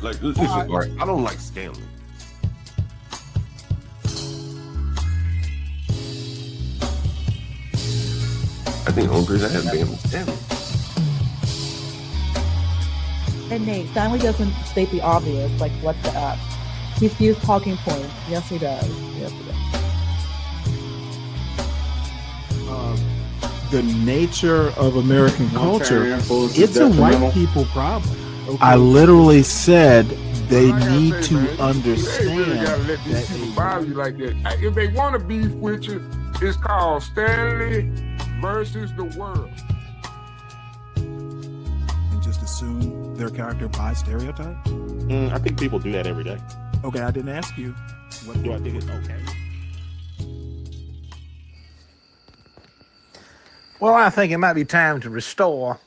Like, listen, right? I don't like Stanley. I think the only person I had banned was Stanley. And Nate, Stanley doesn't state the obvious, like what the up. He's used talking points. Yes, he does. Yes, he does. The nature of American culture, it's a white people problem. Okay. I literally said they need to understand that people bother you like that. If they want to beef with you, it's called Stanley versus the world. And just assume their character by stereotype? I think people do that every day. Okay, I didn't ask you. What do I think it's okay? Well, I think it might be time to restore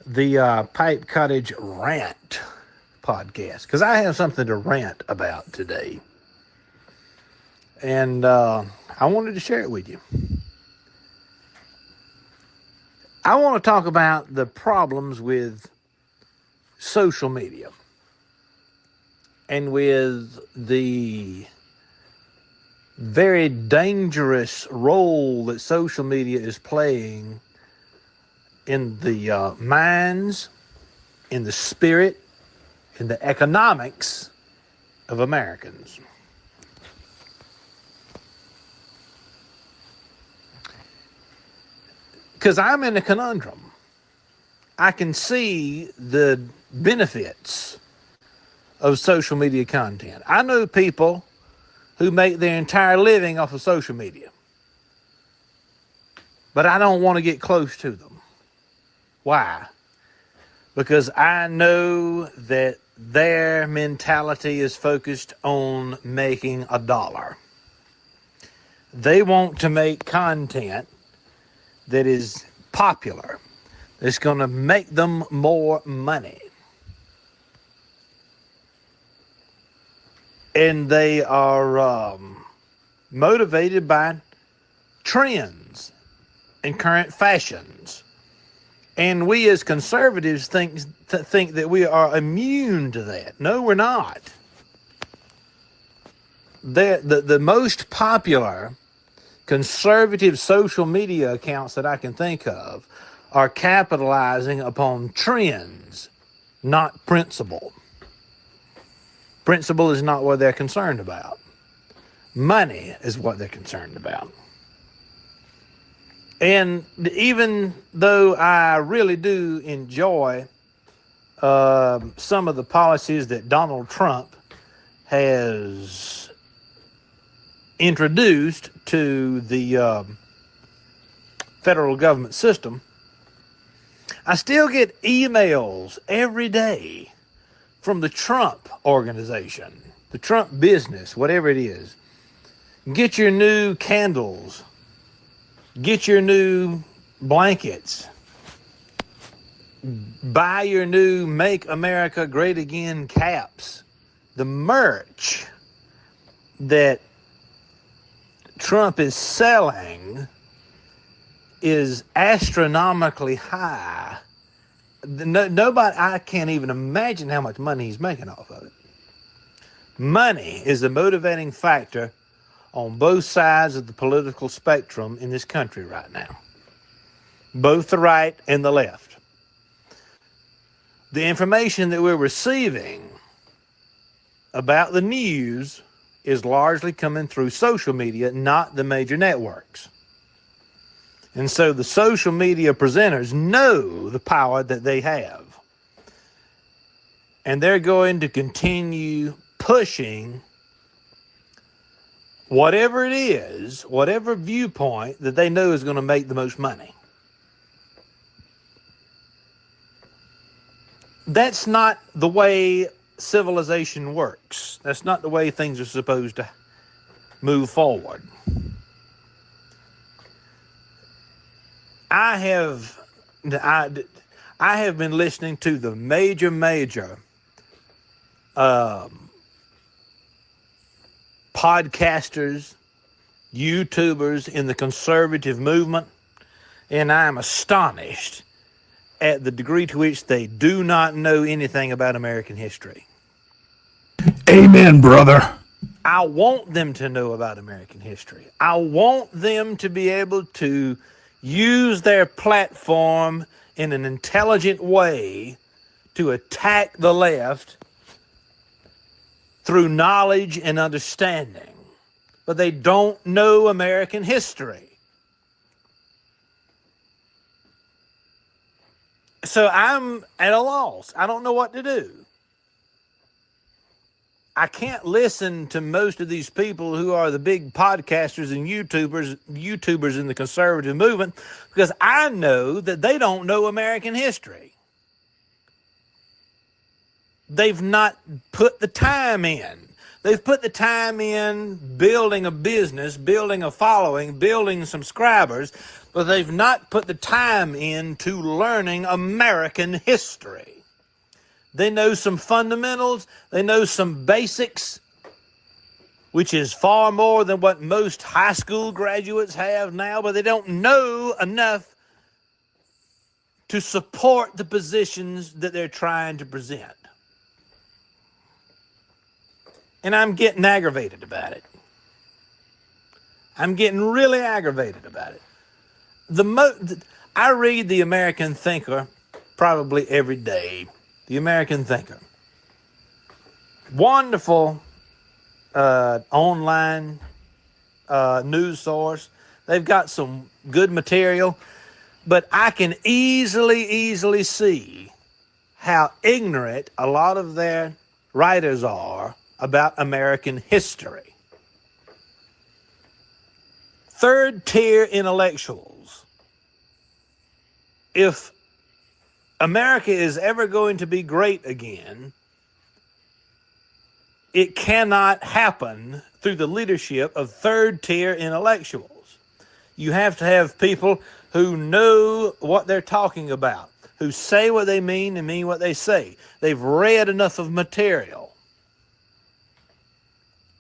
the Pipe Cottage Rant podcast, because I have something to rant about today. And I wanted to share it with you. I want to talk about the problems with social media and with the very dangerous role that social media is playing in the minds, in the spirit, in the economics of Americans. Because I'm in a conundrum. I can see the benefits of social media content. I know people who make their entire living off of social media. But I don't want to get close to them. Why? Because I know that their mentality is focused on making a dollar. They want to make content that is popular, that's going to make them more money. And they are motivated by trends and current fashions. And we as conservatives think that we are immune to that. No, we're not. The most popular conservative social media accounts that I can think of are capitalizing upon trends, not principle. Principle is not what they're concerned about. Money is what they're concerned about. And even though I really do enjoy some of the policies that Donald Trump has introduced to the federal government system, I still get emails every day from the Trump organization, the Trump business, whatever it is. Get your new candles. Get your new blankets. Buy your new Make America Great Again caps. The merch that Trump is selling is astronomically high. Nobody, I can't even imagine how much money he's making off of it. Money is the motivating factor on both sides of the political spectrum in this country right now. Both the right and the left. The information that we're receiving about the news is largely coming through social media, not the major networks. And so the social media presenters know the power that they have. And they're going to continue pushing whatever it is, whatever viewpoint that they know is going to make the most money. That's not the way civilization works. That's not the way things are supposed to move forward. I have been listening to the major podcasters, YouTubers in the conservative movement, and I'm astonished at the degree to which they do not know anything about American history. Amen, brother. I want them to know about American history. I want them to be able to use their platform in an intelligent way to attack the left through knowledge and understanding. But they don't know American history. So I'm at a loss. I don't know what to do. I can't listen to most of these people who are the big podcasters and YouTubers in the conservative movement, because I know that they don't know American history. They've not put the time in. They've put the time in building a business, building a following, building subscribers, but they've not put the time into learning American history. They know some fundamentals, they know some basics, which is far more than what most high school graduates have now, but they don't know enough to support the positions that they're trying to present. And I'm getting aggravated about it. I'm getting really aggravated about it. I read the American Thinker probably every day. The American Thinker. Wonderful online news source. They've got some good material, but I can easily see how ignorant a lot of their writers are about American history. Third-tier intellectuals. If America is ever going to be great again, it cannot happen through the leadership of third-tier intellectuals. You have to have people who know what they're talking about, who say what they mean and mean what they say. They've read enough of material.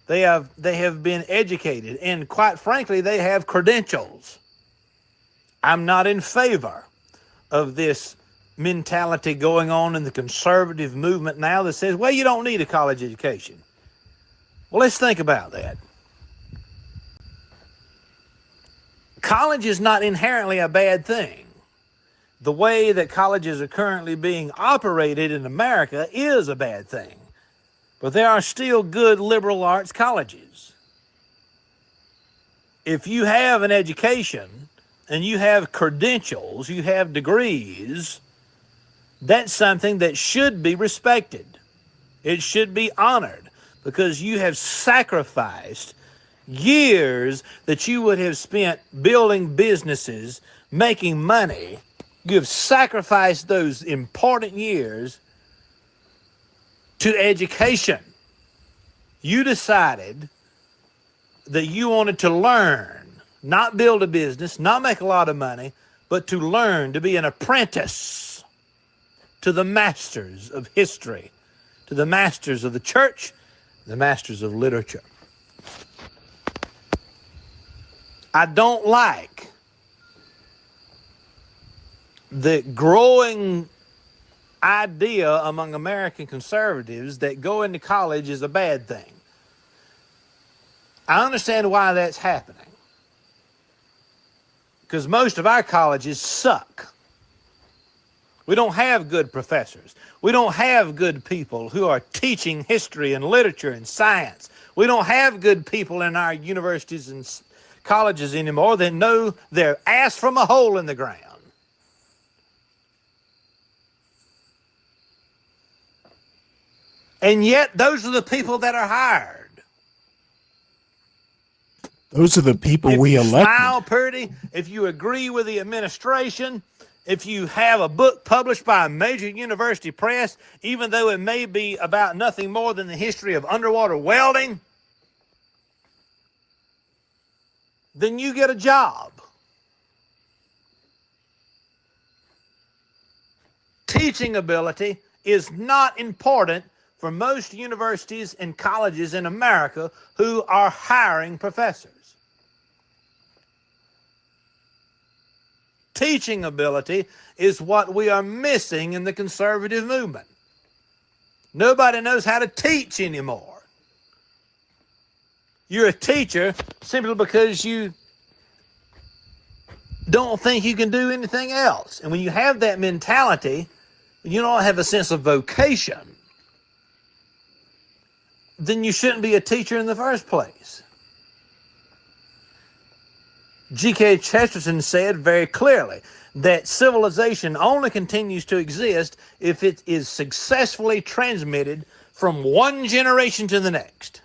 They have been educated, and quite frankly, they have credentials. I'm not in favor of this mentality going on in the conservative movement now that says, well, you don't need a college education. Well, let's think about that. College is not inherently a bad thing. The way that colleges are currently being operated in America is a bad thing. But there are still good liberal arts colleges. If you have an education and you have credentials, you have degrees, that's something that should be respected. It should be honored because you have sacrificed years that you would have spent building businesses, making money. You have sacrificed those important years to education. You decided that you wanted to learn, not build a business, not make a lot of money, but to learn, to be an apprentice to the masters of history, to the masters of the church, the masters of literature. I don't like the growing idea among American conservatives that going to college is a bad thing. I understand why that's happening. Because most of our colleges suck. We don't have good professors. We don't have good people who are teaching history and literature and science. We don't have good people in our universities and colleges anymore that know their ass from a hole in the ground. And yet, those are the people that are hired. Those are the people we elected. If you smile pretty, if you agree with the administration, if you have a book published by a major university press, even though it may be about nothing more than the history of underwater welding, then you get a job. Teaching ability is not important for most universities and colleges in America who are hiring professors. teaching ability is what we are missing in the conservative movement. Nobody knows how to teach anymore. You're a teacher simply because you don't think you can do anything else. And when you have that mentality, you don't have a sense of vocation, then you shouldn't be a teacher in the first place. G.K. Chesterton said very clearly that civilization only continues to exist if it is successfully transmitted from one generation to the next.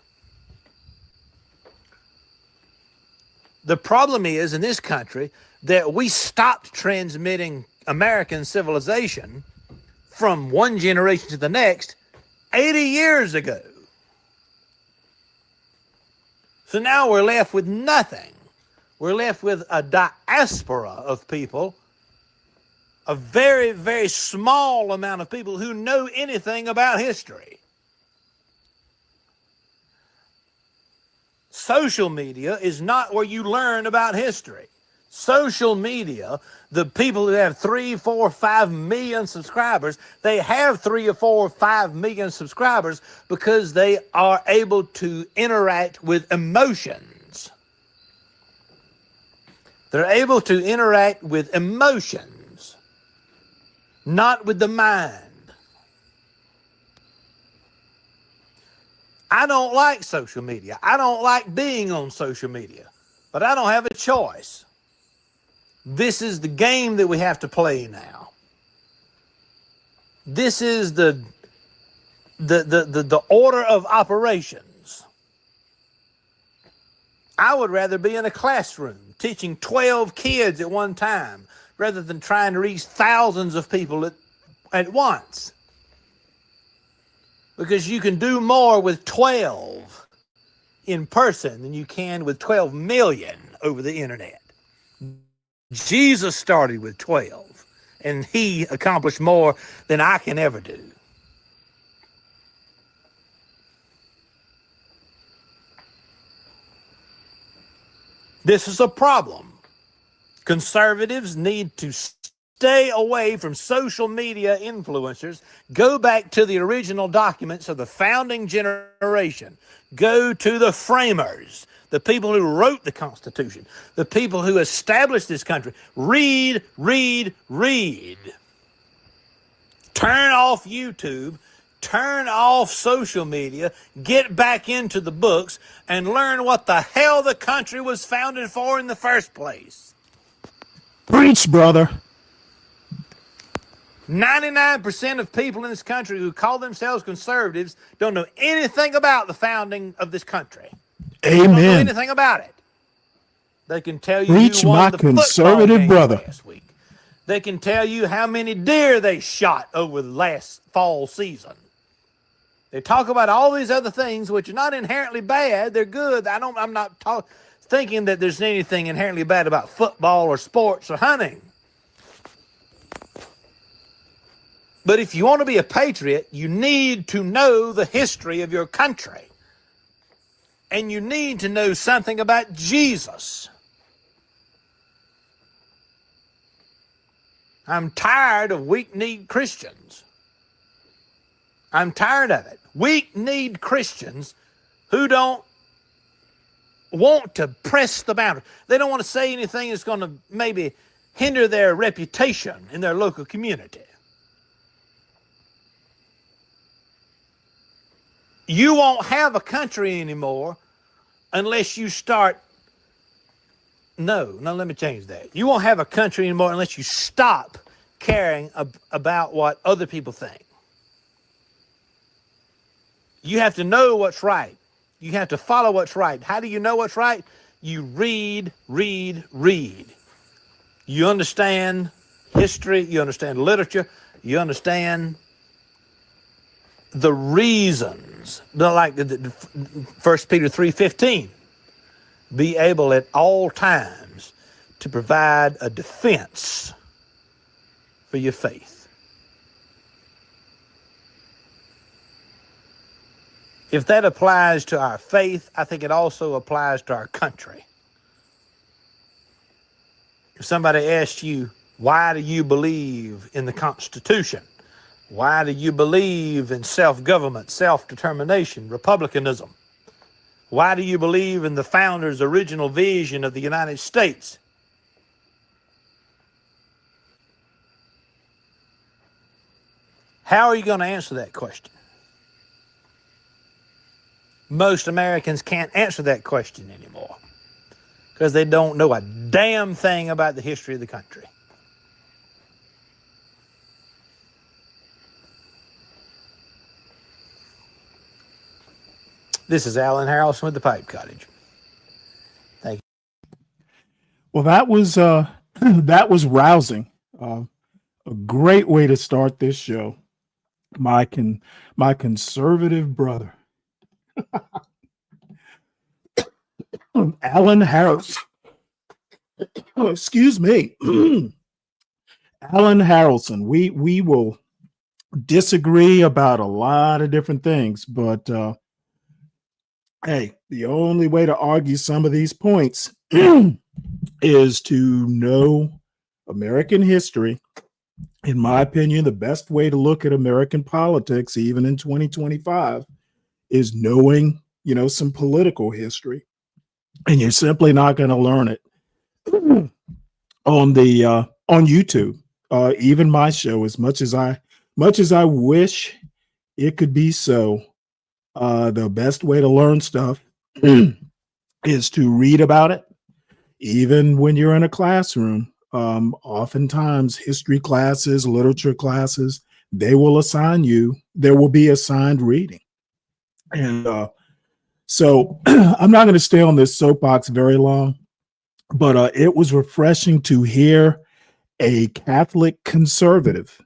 The problem is, in this country, that we stopped transmitting American civilization from one generation to the next 80 years ago. So now we're left with nothing. We're left with a diaspora of people, a very, very small amount of people who know anything about history. Social media is not where you learn about history. Social media, the people who have 3, 4, 5 million subscribers, they have 3 or 4 or 5 million subscribers because they are able to interact with emotions. They're able to interact with emotions, not with the mind. I don't like social media. I don't like being on social media, but I don't have a choice. This is the game that we have to play now. This is the order of operations. I would rather be in a classroom teaching 12 kids at one time rather than trying to reach thousands of people at once. Because you can do more with 12 in person than you can with 12 million over the internet. Jesus started with 12, and he accomplished more than I can ever do. This is a problem. Conservatives need to stay away from social media influencers. Go back to the original documents of the founding generation. Go to the framers, the people who wrote the Constitution, the people who established this country. Read, read, read. Turn off YouTube. Turn off social media. Get back into the books and learn what the hell the country was founded for in the first place. Preach, brother. 99% of people in this country who call themselves conservatives don't know anything about the founding of this country. They don't know Amen. anything about it. They can tell you Preach, who won my the football conservative game brother. last week. They can tell you how many deer they shot over the last fall season. They talk about all these other things which are not inherently bad. They're good. I'm not thinking that there's anything inherently bad about football or sports or hunting. But if you want to be a patriot, you need to know the history of your country. And you need to know something about Jesus. I'm tired of weak-kneed Christians. I'm tired of it. Weak-kneed Christians who don't want to press the boundary. They don't want to say anything that's going to maybe hinder their reputation in their local community. You won't have a country anymore unless you start. No, let me change that. You won't have a country anymore unless you stop caring about what other people think. You have to know what's right. You have to follow what's right. How do you know what's right? You read, read, read. You understand history. You understand literature. You understand the reasons, like 1 Peter 3:15, be able at all times to provide a defense for your faith. If that applies to our faith, I think it also applies to our country. If somebody asks you, Why do you believe in the Constitution? Why do you believe in self-government, self-determination, republicanism? Why do you believe in the founder's original vision of the United States? How are you going to answer that question? Most Americans can't answer that question anymore because they don't know a damn thing about the history of the country. This is Alan Harrelson with the Pipe Cottage. Thank you. Well, that was rousing. A great way to start this show. My conservative brother, Alan Harrelson. Oh, excuse me, Alan Harrelson. We will disagree about a lot of different things, but hey, the only way to argue some of these points is to know American history. In my opinion, the best way to look at American politics, even in 2025, is knowing, some political history. And you're simply not going to learn it on YouTube. Even my show, as much as I wish it could be so, the best way to learn stuff is to read about it, even when you're in a classroom. Oftentimes history classes, literature classes, there will be assigned reading. And so I'm not going to stay on this soapbox very long, but it was refreshing to hear a Catholic conservative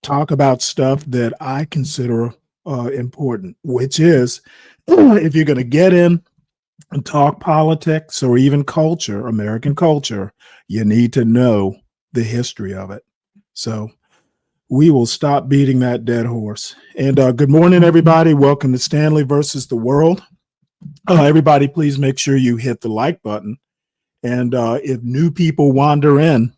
talk about stuff that I consider important, which is if you're going to get in and talk politics or even culture, American culture, you need to know the history of it. So we will stop beating that dead horse. And good morning, everybody. Welcome to Stanley versus the World. Everybody, please make sure you hit the like button. And if new people wander in,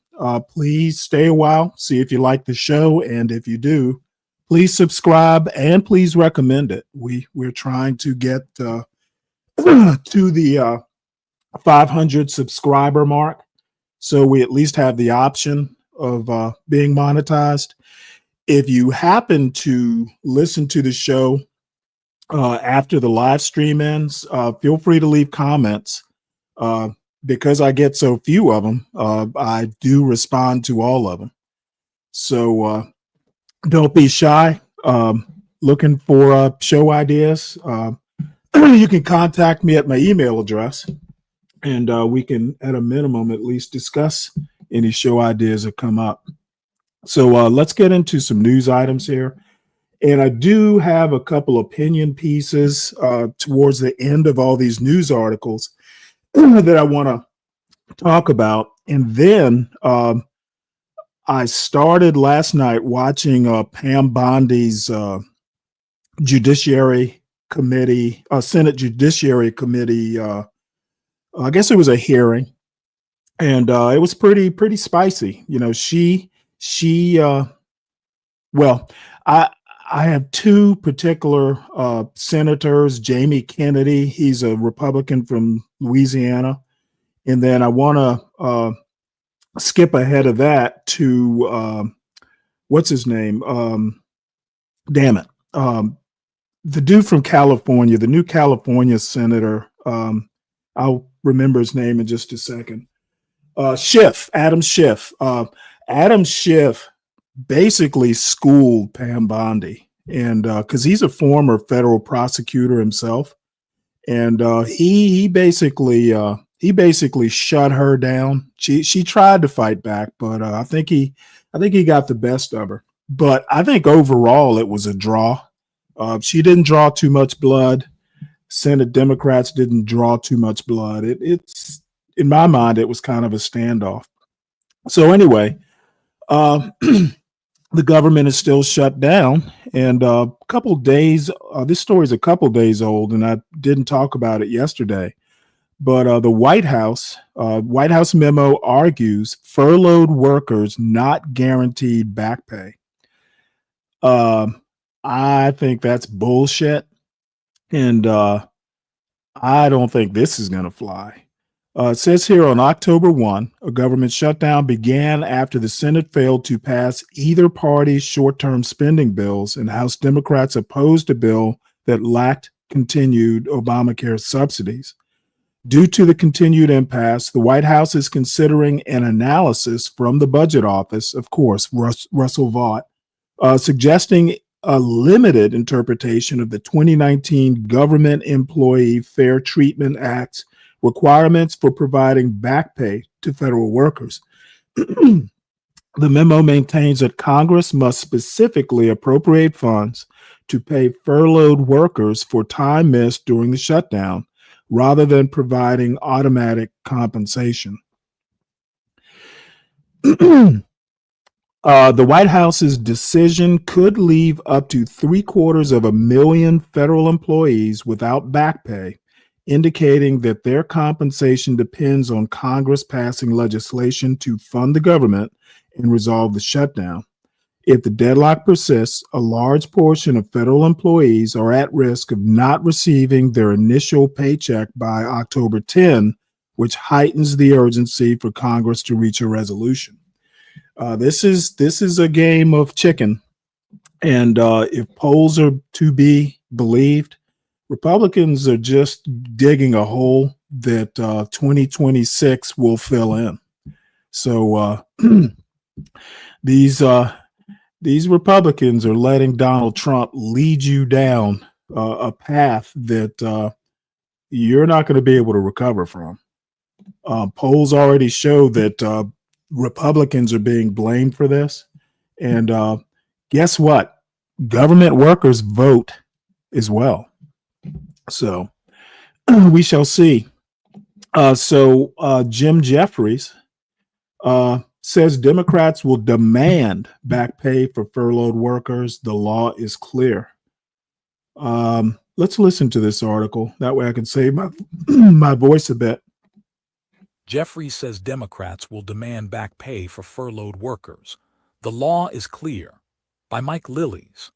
please stay a while, see if you like the show. And if you do, please subscribe and please recommend it. We're trying to get to the 500 subscriber mark, so we at least have the option of being monetized. If you happen to listen to the show after the live stream ends, feel free to leave comments. Because I get so few of them, I do respond to all of them. So don't be shy. Looking for show ideas. You can contact me at my email address, and we can, at a minimum, at least discuss any show ideas that come up. So let's get into some news items here. And I do have a couple opinion pieces towards the end of all these news articles that I want to talk about. And then I started last night watching Pam Bondi's Judiciary Committee, Senate Judiciary Committee. I guess it was a hearing, and it was pretty spicy. Well, I have two particular senators, Jamie Kennedy, he's a Republican from Louisiana. And then I want to skip ahead of that to, what's his name? The dude from California, the new California senator. I'll remember his name in just a second. Adam Schiff. Adam Schiff basically schooled Pam Bondi, and because he's a former federal prosecutor himself, and he basically shut her down. She tried to fight back, but I think he got the best of her. But I think overall it was a draw. She didn't draw too much blood. Senate Democrats didn't draw too much blood. It's in my mind it was kind of a standoff. So anyway. The government is still shut down, and a couple days, this story is a couple days old, and I didn't talk about it yesterday, But the White House memo argues furloughed workers not guaranteed back pay. I think that's bullshit, and I don't think this is going to fly. It says here on October 1, a government shutdown began after the Senate failed to pass either party's short-term spending bills, and House Democrats opposed a bill that lacked continued Obamacare subsidies. Due to the continued impasse, the White House is considering an analysis from the Budget Office, of course, Russell Vought, suggesting a limited interpretation of the 2019 Government Employee Fair Treatment Act's requirements for providing back pay to federal workers. The memo maintains that Congress must specifically appropriate funds to pay furloughed workers for time missed during the shutdown, rather than providing automatic compensation. The White House's decision could leave up to 750,000 federal employees without back pay, indicating that their compensation depends on Congress passing legislation to fund the government and resolve the shutdown. If the deadlock persists, a large portion of federal employees are at risk of not receiving their initial paycheck by October 10, which heightens the urgency for Congress to reach a resolution. This is a game of chicken, and if polls are to be believed, Republicans are just digging a hole that 2026 will fill in. So these Republicans are letting Donald Trump lead you down a path that you're not going to be able to recover from. Polls already show that Republicans are being blamed for this. And guess what? Government workers vote as well. So we shall see. Jim Jeffries says Democrats will demand back pay for furloughed workers. The law is clear. Let's listen to this article. That way I can save my voice a bit. Jeffries says Democrats will demand back pay for furloughed workers. The law is clear. By Mike Lillies.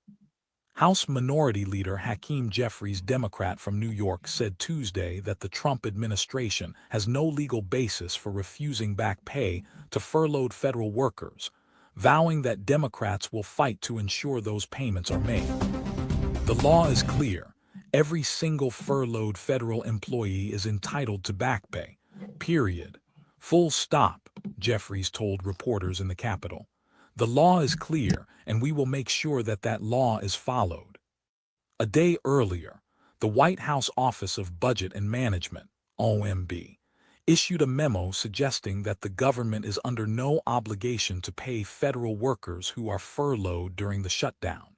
House Minority Leader Hakeem Jeffries, Democrat from New York, said Tuesday that the Trump administration has no legal basis for refusing back pay to furloughed federal workers, vowing that Democrats will fight to ensure those payments are made. The law is clear. Every single furloughed federal employee is entitled to back pay. Period. Full stop, Jeffries told reporters in the Capitol. The law is clear, and we will make sure that that law is followed. A day earlier, the White House Office of Budget and Management, OMB, issued a memo suggesting that the government is under no obligation to pay federal workers who are furloughed during the shutdown.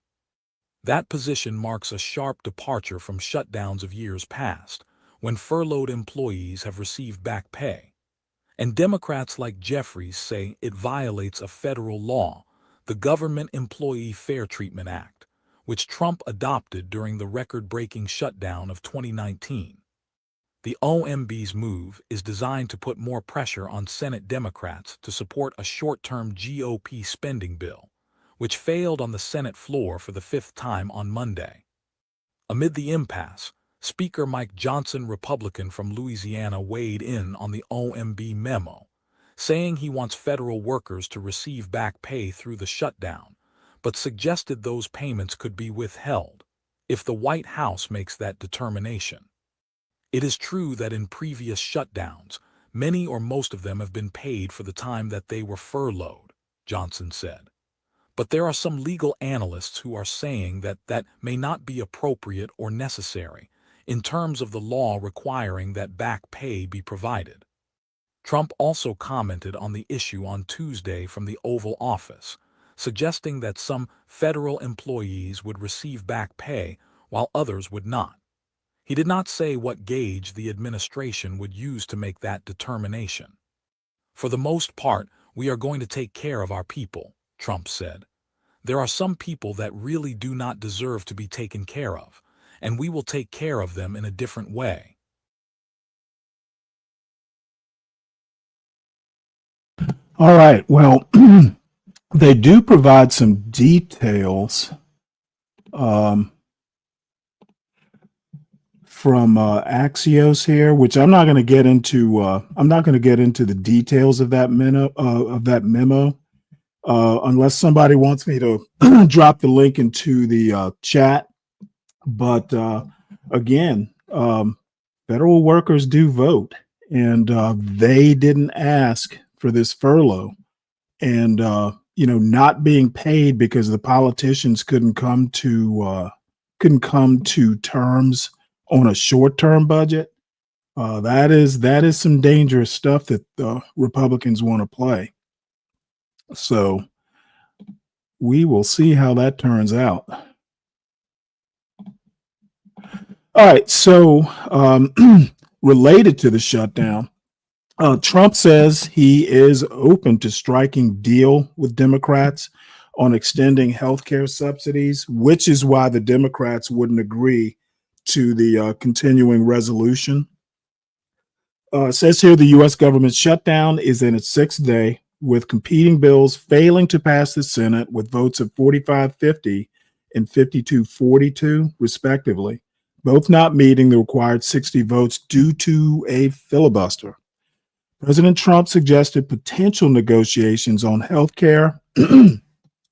That position marks a sharp departure from shutdowns of years past, when furloughed employees have received back pay. And Democrats like Jeffries say it violates a federal law, the Government Employee Fair Treatment Act, which Trump adopted during the record-breaking shutdown of 2019. The OMB's move is designed to put more pressure on Senate Democrats to support a short-term GOP spending bill, which failed on the Senate floor for the fifth time on Monday. Amid the impasse, Speaker Mike Johnson, Republican from Louisiana, weighed in on the OMB memo, saying he wants federal workers to receive back pay through the shutdown, but suggested those payments could be withheld if the White House makes that determination. It is true that in previous shutdowns, many or most of them have been paid for the time that they were furloughed, Johnson said. But there are some legal analysts who are saying that that may not be appropriate or necessary in terms of the law requiring that back pay be provided. Trump also commented on the issue on Tuesday from the Oval Office, suggesting that some federal employees would receive back pay while others would not. He did not say what gauge the administration would use to make that determination. For the most part, we are going to take care of our people, Trump said. There are some people that really do not deserve to be taken care of, and we will take care of them in a different way. All right. Well, they do provide some details from Axios here, which I'm not going to get into. I'm not going to get into the details of that memo, unless somebody wants me to drop the link into the chat. But again, federal workers do vote, and they didn't ask for this furlough, and not being paid because the politicians couldn't come to terms on a short-term budget. That is some dangerous stuff that the Republicans want to play. So we will see how that turns out. All right, so related to the shutdown, Trump says he is open to striking deal with Democrats on extending healthcare subsidies, which is why the Democrats wouldn't agree to the continuing resolution. It says here the U.S. government shutdown is in its sixth day, with competing bills failing to pass the Senate with votes of 45-50 and 52-42, respectively, both not meeting the required 60 votes due to a filibuster. President Trump suggested potential negotiations on health care,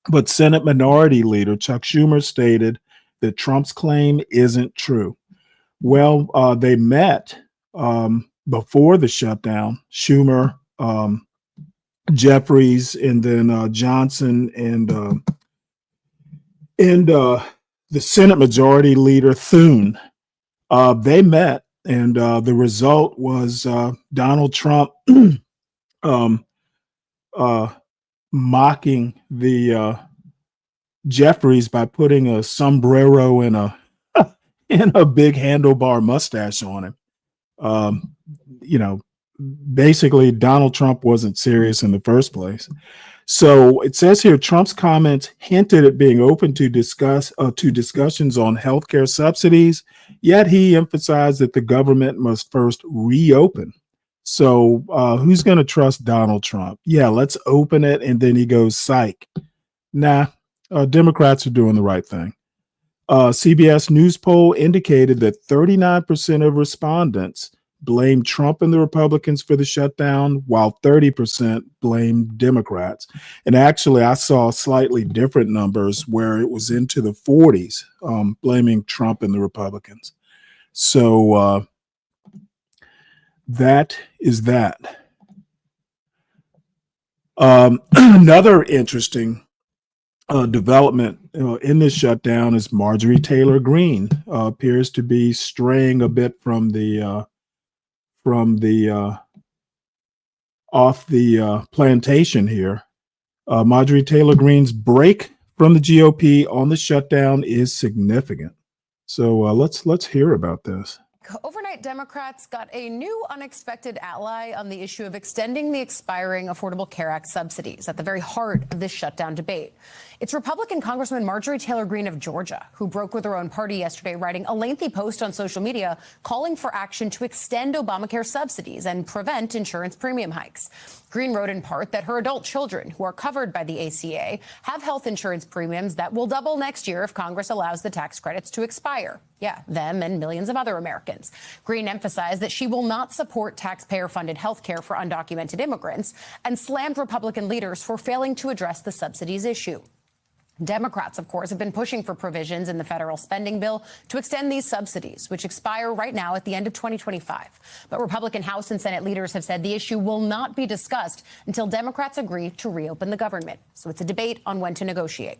but Senate Minority Leader Chuck Schumer stated that Trump's claim isn't true. Well, they met before the shutdown, Schumer, Jeffries, and then Johnson and the Senate Majority Leader Thune. They met, and the result was Donald Trump mocking the Jeffries by putting a sombrero and a big handlebar mustache on him. Basically, Donald Trump wasn't serious in the first place. So it says here Trump's comments hinted at being open to discussions on healthcare subsidies, yet he emphasized that the government must first reopen. So who's going to trust Donald Trump? Yeah, let's open it, and then he goes psych. Nah, Democrats are doing the right thing. CBS News poll indicated that 39% of respondents blamed Trump and the Republicans for the shutdown, while 30% blamed Democrats. And actually, I saw slightly different numbers where it was into the 40s, blaming Trump and the Republicans. So that is that. Another interesting development in this shutdown is Marjorie Taylor Greene appears to be straying a bit from the off the plantation here. Marjorie Taylor Greene's break from the GOP on the shutdown is significant. So let's hear about this. Overnight, Democrats got a new unexpected ally on the issue of extending the expiring Affordable Care Act subsidies at the very heart of this shutdown debate. It's Republican Congressman Marjorie Taylor Greene of Georgia, who broke with her own party yesterday, writing a lengthy post on social media calling for action to extend Obamacare subsidies and prevent insurance premium hikes. Greene wrote in part that her adult children, who are covered by the ACA, have health insurance premiums that will double next year if Congress allows the tax credits to expire. Yeah, them and millions of other Americans. Greene emphasized that she will not support taxpayer-funded health care for undocumented immigrants and slammed Republican leaders for failing to address the subsidies issue. Democrats, of course, have been pushing for provisions in the federal spending bill to extend these subsidies, which expire right now at the end of 2025. But Republican House and Senate leaders have said the issue will not be discussed until Democrats agree to reopen the government. So it's a debate on when to negotiate.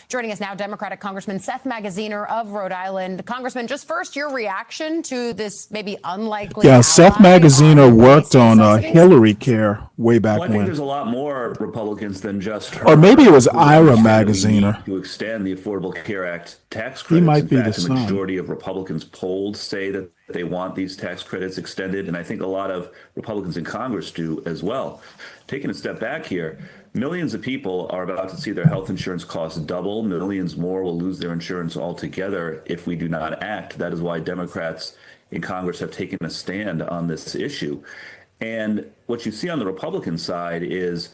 Joining us now, Democratic Congressman Seth Magaziner of Rhode Island. Congressman, just first, your reaction to this maybe unlikely. Yeah, Seth Magaziner worked on Hillary Care way back I think when. there's a lot more Republicans than just her. Or maybe it was Ira Magaziner. To extend the Affordable Care Act tax credits. He might be in fact, the the son. majority of Republicans polled say that they want these tax credits extended, and I think a lot of Republicans in Congress do as well. Taking a step back here, millions of people are about to see their health insurance costs double. Millions more will lose their insurance altogether if we do not act. That is why Democrats in Congress have taken a stand on this issue. And what you see on the Republican side is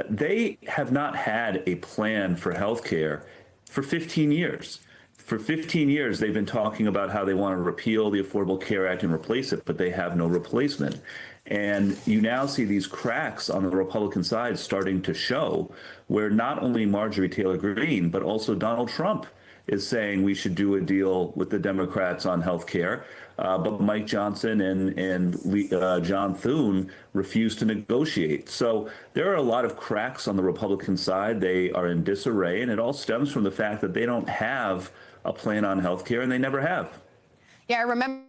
They have not had a plan for healthcare for 15 years. For 15 years, they've been talking about how they want to repeal the Affordable Care Act and replace it, but they have no replacement. And you now see these cracks on the Republican side starting to show, where not only Marjorie Taylor Greene, but also Donald Trump is saying we should do a deal with the Democrats on health care. But Mike Johnson and John Thune refused to negotiate. So there are a lot of cracks on the Republican side. They are in disarray, and it all stems from the fact that they don't have a plan on health care, and they never have. Yeah, I remember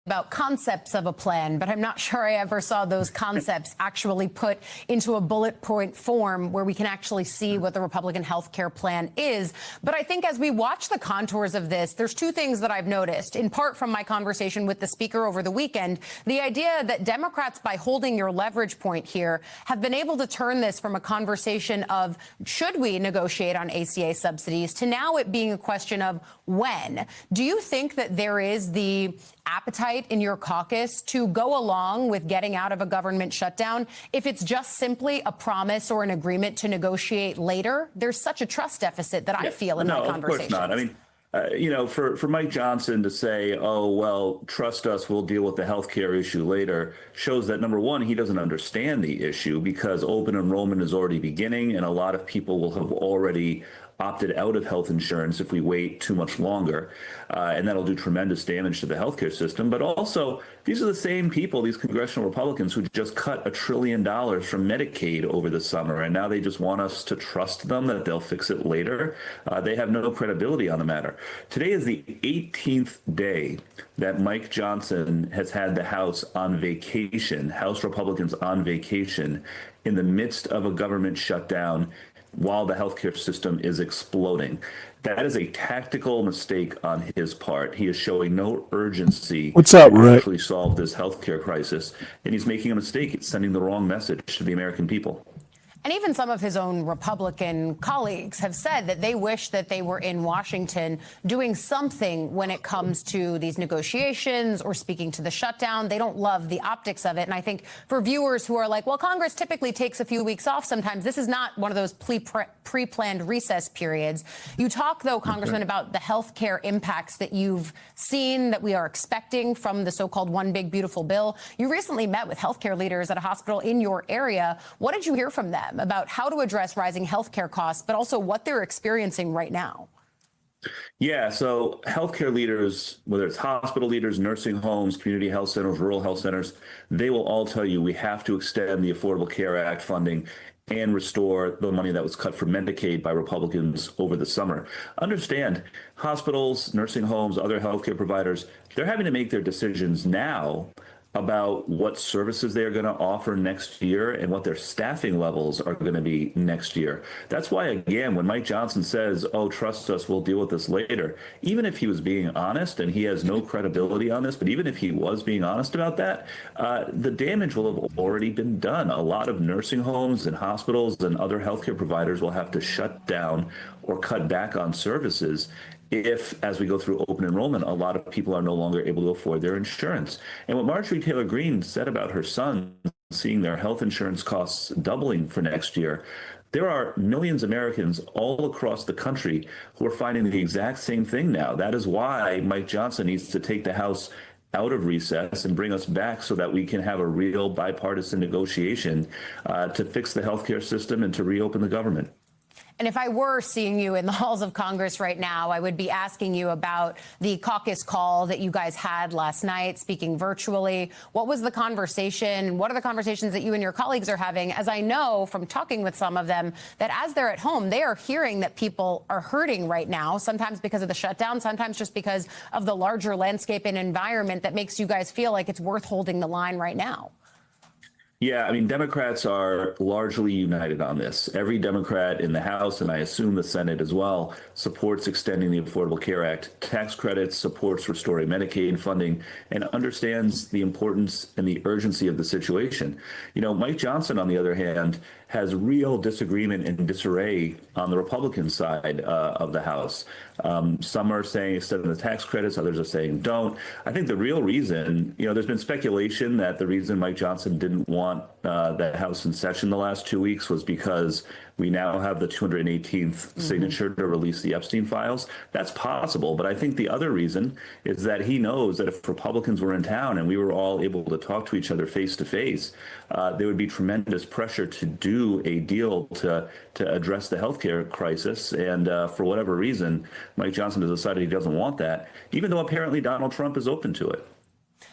about concepts of a plan, but I'm not sure I ever saw those concepts actually put into a bullet point form where we can actually see what the Republican health care plan is. But I think as we watch the contours of this, there's two things that I've noticed, in part from my conversation with the speaker over the weekend, the idea that Democrats, by holding your leverage point here, have been able to turn this from a conversation of should we negotiate on ACA subsidies to now it being a question of when. Do you think that there is the appetite in your caucus to go along with getting out of a government shutdown if it's just simply a promise or an agreement to negotiate later? There's such a trust deficit that I feel in my conversations. No, of course not. I mean, for Mike Johnson to say, oh, well, trust us, we'll deal with the health care issue later, shows that, number one, he doesn't understand the issue because open enrollment is already beginning and a lot of people will have already opted out of health insurance if we wait too much longer. And that'll do tremendous damage to the healthcare system. But also, these are the same people, these congressional Republicans, who just cut $1 trillion from Medicaid over the summer. And now they just want us to trust them that they'll fix it later. They have no credibility on the matter. Today is the 18th day that Mike Johnson has had the House on vacation, House Republicans on vacation, in the midst of a government shutdown, while the healthcare system is exploding. That is a tactical mistake on his part. He is showing no urgency What's up, to Rick? actually solve this healthcare crisis, and he's making a mistake. It's sending the wrong message to the American people. And even some of his own Republican colleagues have said that they wish that they were in Washington doing something when it comes to these negotiations or speaking to the shutdown. They don't love the optics of it. And I think for viewers who are like, well, Congress typically takes a few weeks off sometimes, this is not one of those pre-planned recess periods. You talk, though, Congressman, about the health care impacts that you've seen, that we are expecting from the so-called One Big Beautiful Bill. You recently met with health care leaders at a hospital in your area. What did you hear from them about how to address rising healthcare costs, but also what they're experiencing right now? Yeah, so healthcare leaders, whether it's hospital leaders, nursing homes, community health centers, rural health centers, they will all tell you we have to extend the Affordable Care Act funding and restore the money that was cut from Medicaid by Republicans over the summer. Understand, hospitals, nursing homes, other healthcare providers, they're having to make their decisions now about what services they are going to offer next year and what their staffing levels are going to be next year. That's why, again, when Mike Johnson says, oh, trust us, we'll deal with this later, even if he was being honest, and he has no credibility on this, but even if he was being honest about that, the damage will have already been done. A lot of nursing homes and hospitals and other healthcare providers will have to shut down or cut back on services if, as we go through open enrollment, a lot of people are no longer able to afford their insurance. And what Marjorie Taylor Greene said about her son seeing their health insurance costs doubling for next year, there are millions of Americans all across the country who are finding the exact same thing now. That is why Mike Johnson needs to take the House out of recess and bring us back so that we can have a real bipartisan negotiation to fix the healthcare system and to reopen the government. And if I were seeing you in the halls of Congress right now, I would be asking you about the caucus call that you guys had last night, speaking virtually. What was the conversation? What are the conversations that you and your colleagues are having? As I know from talking with some of them, that as they're at home, they are hearing that people are hurting right now, sometimes because of the shutdown, sometimes just because of the larger landscape and environment that makes you guys feel like it's worth holding the line right now. Yeah, I mean, Democrats are largely united on this. Every Democrat in the House, and I assume the Senate as well, supports extending the Affordable Care Act tax credits, supports restoring Medicaid funding, and understands the importance and the urgency of the situation. You know, Mike Johnson, on the other hand, has real disagreement and disarray on the Republican side of the House. Some are saying extend the tax credits, others are saying don't. I think the real reason, you know, there's been speculation that the reason Mike Johnson didn't want want the House in session the last 2 weeks was because we now have the 218th signature to release the Epstein files. That's possible, but I think the other reason is that he knows that if Republicans were in town and we were all able to talk to each other face to face, there would be tremendous pressure to do a deal to address the healthcare crisis. And for whatever reason, Mike Johnson has decided he doesn't want that, even though apparently Donald Trump is open to it.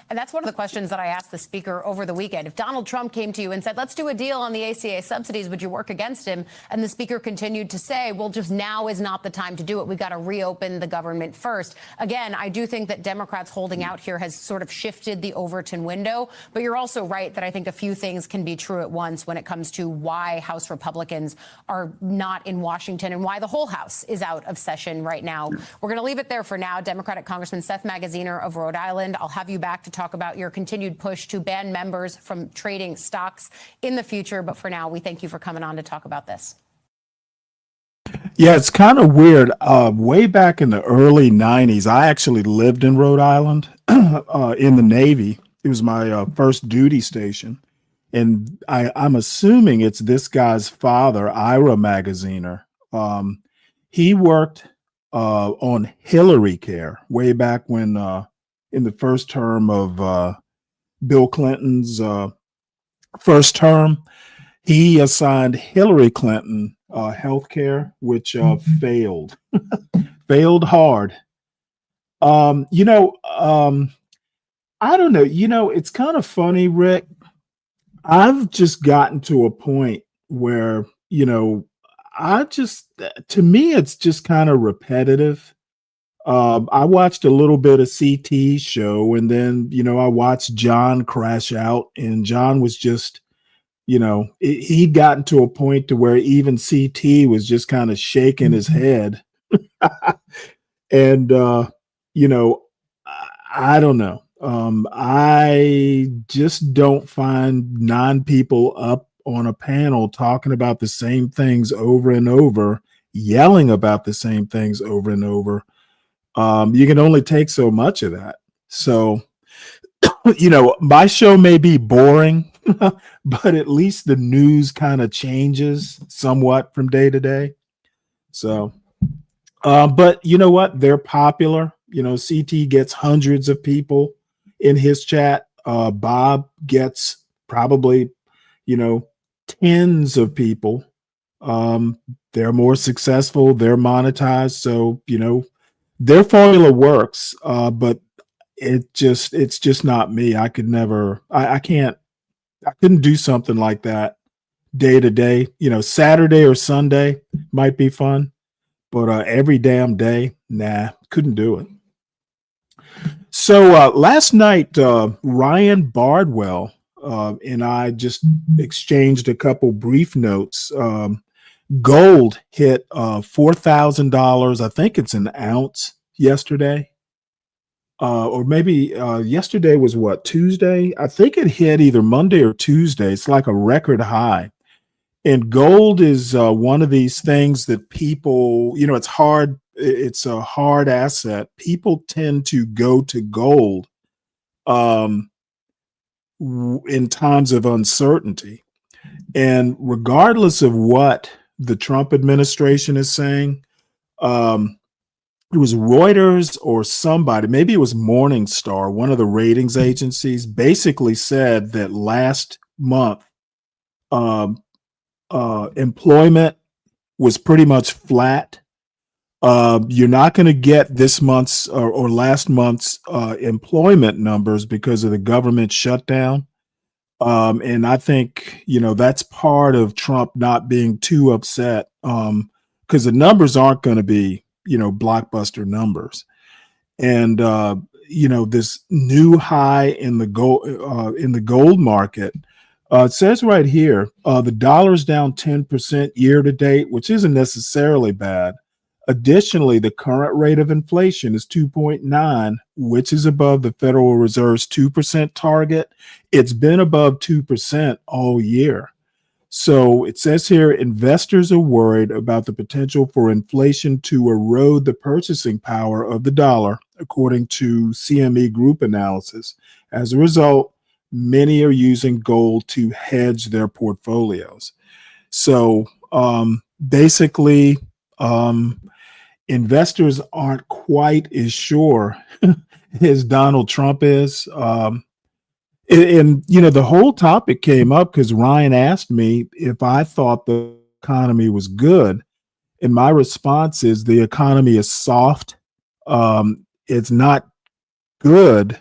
And that's one of the questions that I asked the speaker over the weekend. If Donald Trump came to you and said, let's do a deal on the ACA subsidies, would you work against him? And the speaker continued to say, well, just now is not the time to do it. We've got to reopen the government first. Again, I do think that Democrats holding out here has sort of shifted the Overton window. But you're also right that I think a few things can be true at once when it comes to why House Republicans are not in Washington and why the whole House is out of session right now. We're going to leave it there for now. Democratic Congressman Seth Magaziner of Rhode Island, I'll have you back to talk about your continued push to ban members from trading stocks in the future. But for now, we thank you for coming on to talk about this. Yeah, it's kind of weird. Way back in the early 90s, I actually lived in Rhode Island in the Navy. It was my first duty station. And I'm assuming it's this guy's father, Ira Magaziner. He worked on Hillary Care way back when in the first term of Bill Clinton's first term. He assigned Hillary Clinton health care, which failed, failed hard. I don't know. It's kind of funny, Rick. I've just gotten to a point where, to me, it's just kind of repetitive. I watched a little bit of CT's show, and then, I watched John crash out, and John was just, he'd gotten to a point to where even CT was just kind of shaking his head. And, I don't know. I just don't find 9 people up on a panel talking about the same things over and over, yelling about the same things over and over. You can only take so much of that. So, my show may be boring, but at least the news kind of changes somewhat from day to day. So, but you know what? They're popular. CT gets hundreds of people in his chat. Bob gets probably, tens of people. They're more successful. They're monetized. So, their formula works, but it's just not me. I could never, I couldn't do something like that day to day. Saturday or Sunday might be fun, but every damn day, nah, couldn't do it. So last night, Ryan Bardwell and I just exchanged a couple brief notes. Gold hit $4,000. I think it's an ounce yesterday. Or maybe yesterday was what, Tuesday? I think it hit either Monday or Tuesday. It's like a record high. And gold is one of these things that people, it's hard. It's a hard asset. People tend to go to gold in times of uncertainty. And regardless of what the Trump administration is saying, it was Reuters or somebody, maybe it was Morningstar, one of the ratings agencies, basically said that last month employment was pretty much flat. You're not going to get this month's or last month's employment numbers because of the government shutdown. And I think, that's part of Trump not being too upset because the numbers aren't going to be, blockbuster numbers. And, this new high in the gold market, it says right here, the dollar's down 10% year to date, which isn't necessarily bad. Additionally, the current rate of inflation is 2.9, which is above the Federal Reserve's 2% target. It's been above 2% all year. So it says here, investors are worried about the potential for inflation to erode the purchasing power of the dollar, according to CME Group analysis. As a result, many are using gold to hedge their portfolios. So basically, investors aren't quite as sure as Donald Trump is. And the whole topic came up because Ryan asked me if I thought the economy was good. And my response is the economy is soft. It's not good.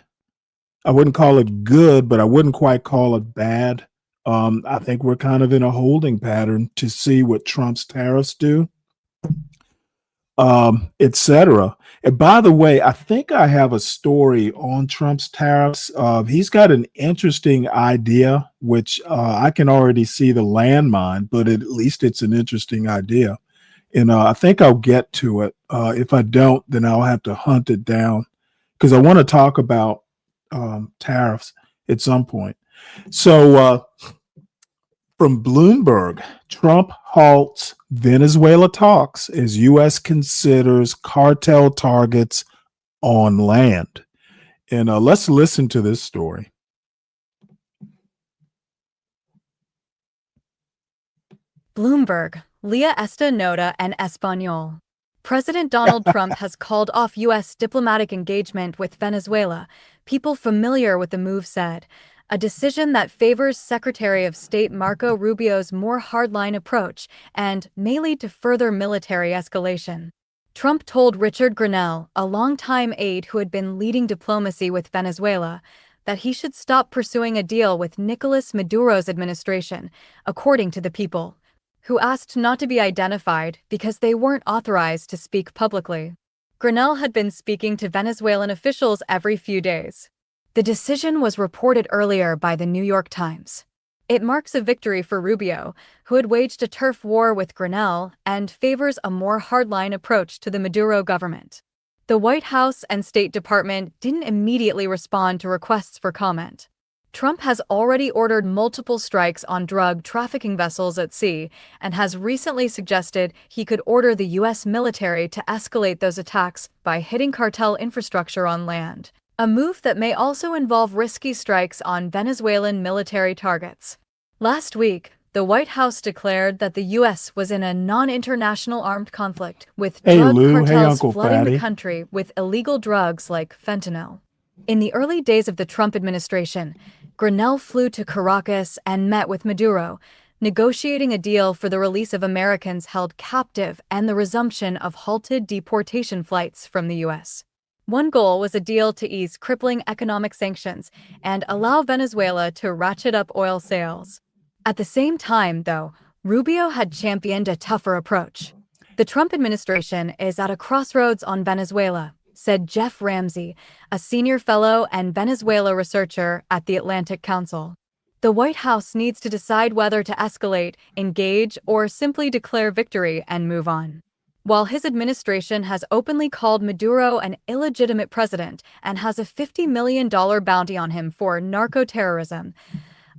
I wouldn't call it good, but I wouldn't quite call it bad. I think we're kind of in a holding pattern to see what Trump's tariffs do, etc. And by the way, I think I have a story on Trump's tariffs. He's got an interesting idea, which I can already see the landmine, but at least it's an interesting idea. And I think I'll get to it. If I don't, then I'll have to hunt it down because I want to talk about tariffs at some point. So from Bloomberg, Trump halts Venezuela talks as U.S. considers cartel targets on land. And let's listen to this story. Bloomberg, Lea esta nota en español. President Donald Trump has called off U.S. diplomatic engagement with Venezuela, people familiar with the move said, a decision that favors Secretary of State Marco Rubio's more hardline approach and may lead to further military escalation. Trump told Richard Grenell, a longtime aide who had been leading diplomacy with Venezuela, that he should stop pursuing a deal with Nicolas Maduro's administration, according to the People, who asked not to be identified because they weren't authorized to speak publicly. Grenell had been speaking to Venezuelan officials every few days. The decision was reported earlier by the New York Times. It marks a victory for Rubio, who had waged a turf war with Grenell and favors a more hardline approach to the Maduro government. The White House and State Department didn't immediately respond to requests for comment. Trump has already ordered multiple strikes on drug trafficking vessels at sea and has recently suggested he could order the U.S. military to escalate those attacks by hitting cartel infrastructure on land, a move that may also involve risky strikes on Venezuelan military targets. Last week, the White House declared that the U.S. was in a non-international armed conflict with drug cartels flooding the country with illegal drugs like fentanyl. In the early days of the Trump administration, Grenell flew to Caracas and met with Maduro, negotiating a deal for the release of Americans held captive and the resumption of halted deportation flights from the U.S. One goal was a deal to ease crippling economic sanctions and allow Venezuela to ratchet up oil sales. At the same time, though, Rubio had championed a tougher approach. The Trump administration is at a crossroads on Venezuela, said Jeff Ramsey, a senior fellow and Venezuela researcher at the Atlantic Council. The White House needs to decide whether to escalate, engage, or simply declare victory and move on. While his administration has openly called Maduro an illegitimate president and has a $50 million bounty on him for narco-terrorism,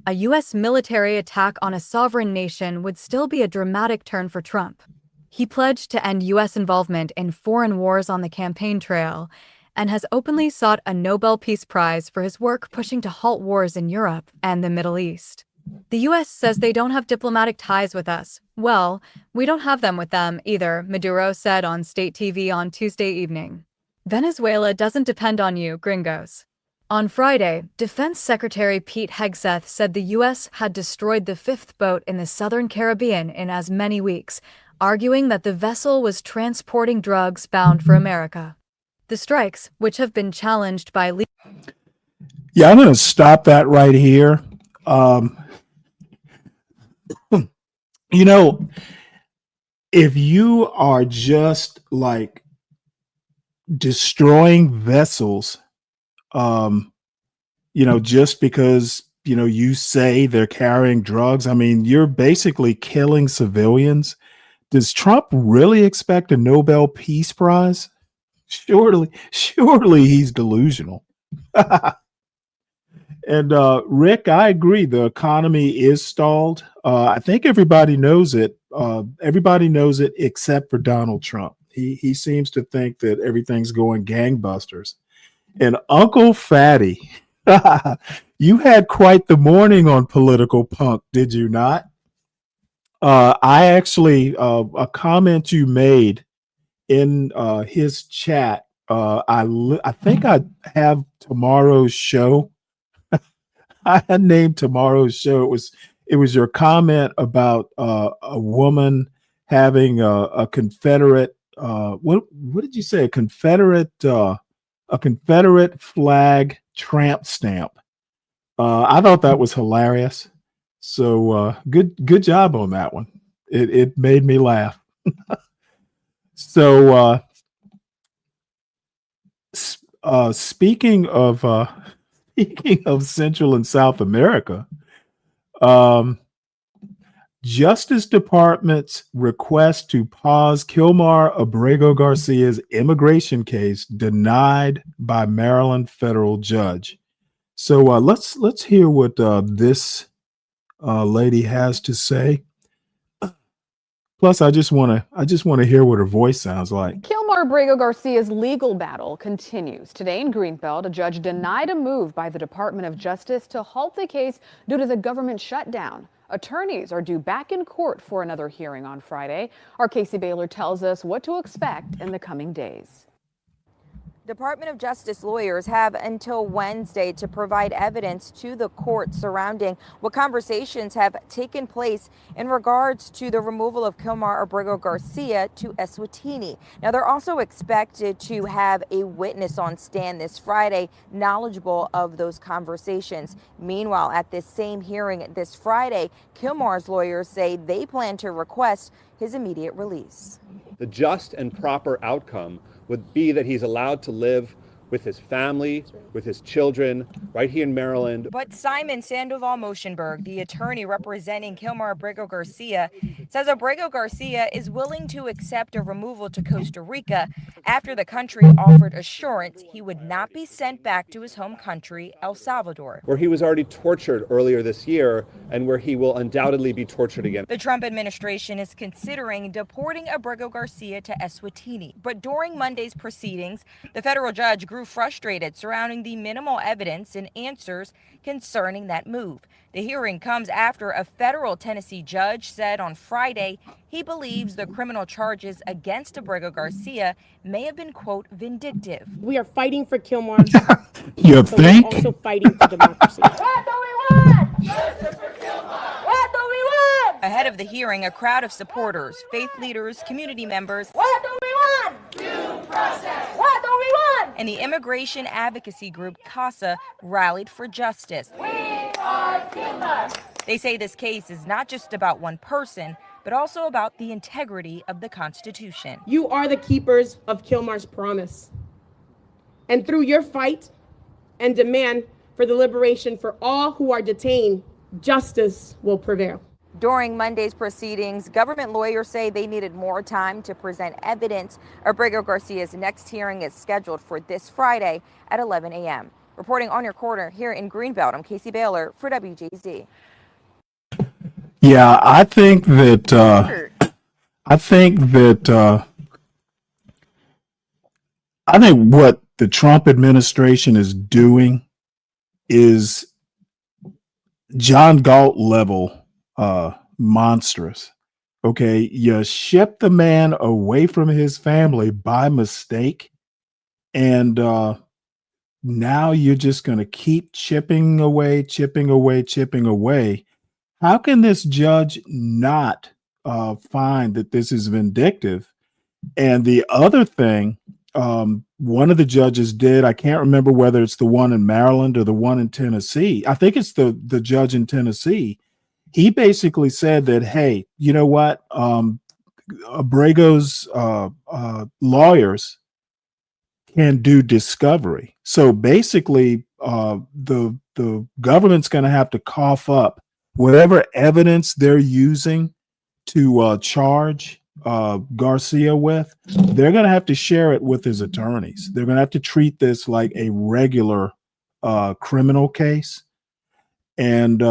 a U.S. military attack on a sovereign nation would still be a dramatic turn for Trump. He pledged to end U.S. involvement in foreign wars on the campaign trail and has openly sought a Nobel Peace Prize for his work pushing to halt wars in Europe and the Middle East. The U.S. says they don't have diplomatic ties with us. Well, we don't have them with them either, Maduro said on state TV on Tuesday evening. Venezuela doesn't depend on you, gringos. On Friday, Defense Secretary Pete Hegseth said the U.S. had destroyed the fifth boat in the southern Caribbean in as many weeks, arguing that the vessel was transporting drugs bound for America. The strikes, which have been challenged by... Yeah, I'm going to stop that right here. You know, if you are just like destroying vessels, just because, you say they're carrying drugs, I mean, you're basically killing civilians. Does Trump really expect a Nobel Peace Prize? Surely he's delusional. And Rick, I agree. The economy is stalled. I think everybody knows it. Everybody knows it except for Donald Trump. He seems to think that everything's going gangbusters. And Uncle Fatty, You had quite the morning on Political Punk, did you not? I actually, a comment you made in his chat. I think I have tomorrow's show. I had named tomorrow's show. It was your comment about a woman having a Confederate. What did you say? A Confederate flag tramp stamp. I thought that was hilarious. So good job on that one. It made me laugh. So speaking of speaking of Central and South America, Justice Department's request to pause Kilmar Abrego Garcia's immigration case denied by Maryland federal judge. So let's hear what this lady has to say. Plus, I just want to hear what her voice sounds like. Kilmar Abrego Garcia's legal battle continues. Today in Greenbelt, a judge denied a move by the Department of Justice to halt the case due to the government shutdown. Attorneys are due back in court for another hearing on Friday. Our Casey Baylor tells us what to expect in the coming days. Department of Justice lawyers have until Wednesday to provide evidence to the court surrounding what conversations have taken place in regards to the removal of Kilmar Abrego Garcia to Eswatini. Now, they're also expected to have a witness on stand this Friday knowledgeable of those conversations. Meanwhile, at this same hearing this Friday, Kilmar's lawyers say they plan to request his immediate release. The just and proper outcome would be that he's allowed to live with his family, with his children, right here in Maryland. But Simon Sandoval Moschenberg, the attorney representing Kilmar Abrego Garcia, says Abrego Garcia is willing to accept a removal to Costa Rica after the country offered assurance he would not be sent back to his home country, El Salvador, where he was already tortured earlier this year and where he will undoubtedly be tortured again. The Trump administration is considering deporting Abrego Garcia to Eswatini. But during Monday's proceedings, the federal judge grew frustrated surrounding the minimal evidence and answers concerning that move. The hearing comes after a federal Tennessee judge said on Friday he believes the criminal charges against Abrego Garcia may have been, quote, vindictive. We are fighting for Kilmar. You but think? we're also fighting for democracy. What do we want? Justice for Kilmar. What do we want? Ahead of the hearing, a crowd of supporters, faith leaders, community members. What do we want? Due process. What do we want? And the immigration advocacy group CASA rallied for justice. We are Kilmar. They say this case is not just about one person, but also about the integrity of the Constitution. You are the keepers of Kilmar's promise. And through your fight and demand for the liberation for all who are detained, justice will prevail. During Monday's proceedings, government lawyers say they needed more time to present evidence. Abrego Garcia's next hearing is scheduled for this Friday at 11 a.m. Reporting on your corner here in Greenbelt, I'm Casey Baylor for WJZ. Yeah, I think that what the Trump administration is doing is John Galt level monstrous. Okay, you ship the man away from his family by mistake, and now you're just going to keep chipping away. How can this judge not find that this is vindictive? And the other thing, one of the judges did, I can't remember whether it's the one in Maryland or the one in Tennessee. I think it's the judge in Tennessee. He basically said that, hey, you know what? Abrego's lawyers can do discovery. So basically, the government's going to have to cough up whatever evidence they're using to charge Garcia with. They're going to have to share it with his attorneys. They're going to have to treat this like a regular criminal case. And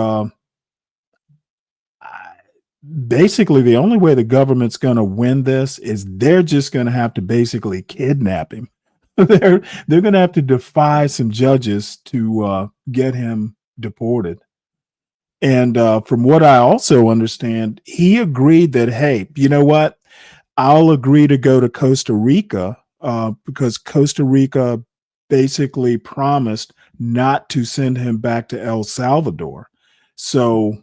basically, the only way the government's going to win this is they're just going to have to basically kidnap him. they're going to have to defy some judges to get him deported. And from what I also understand, he agreed that, hey, you know what? I'll agree to go to Costa Rica because Costa Rica basically promised not to send him back to El Salvador. So,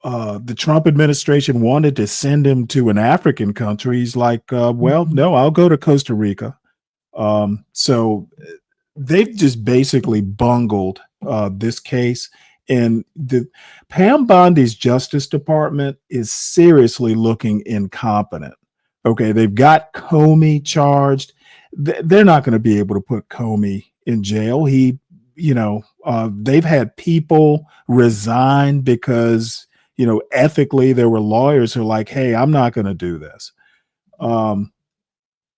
the Trump administration wanted to send him to an African country. He's like, well, no, I'll go to Costa Rica. So they've just basically bungled this case. And the Pam Bondi's Justice Department is seriously looking incompetent. Okay, they've got Comey charged. They're not going to be able to put Comey in jail. They've had people resign because, ethically there were lawyers who are like, hey, I'm not going to do this.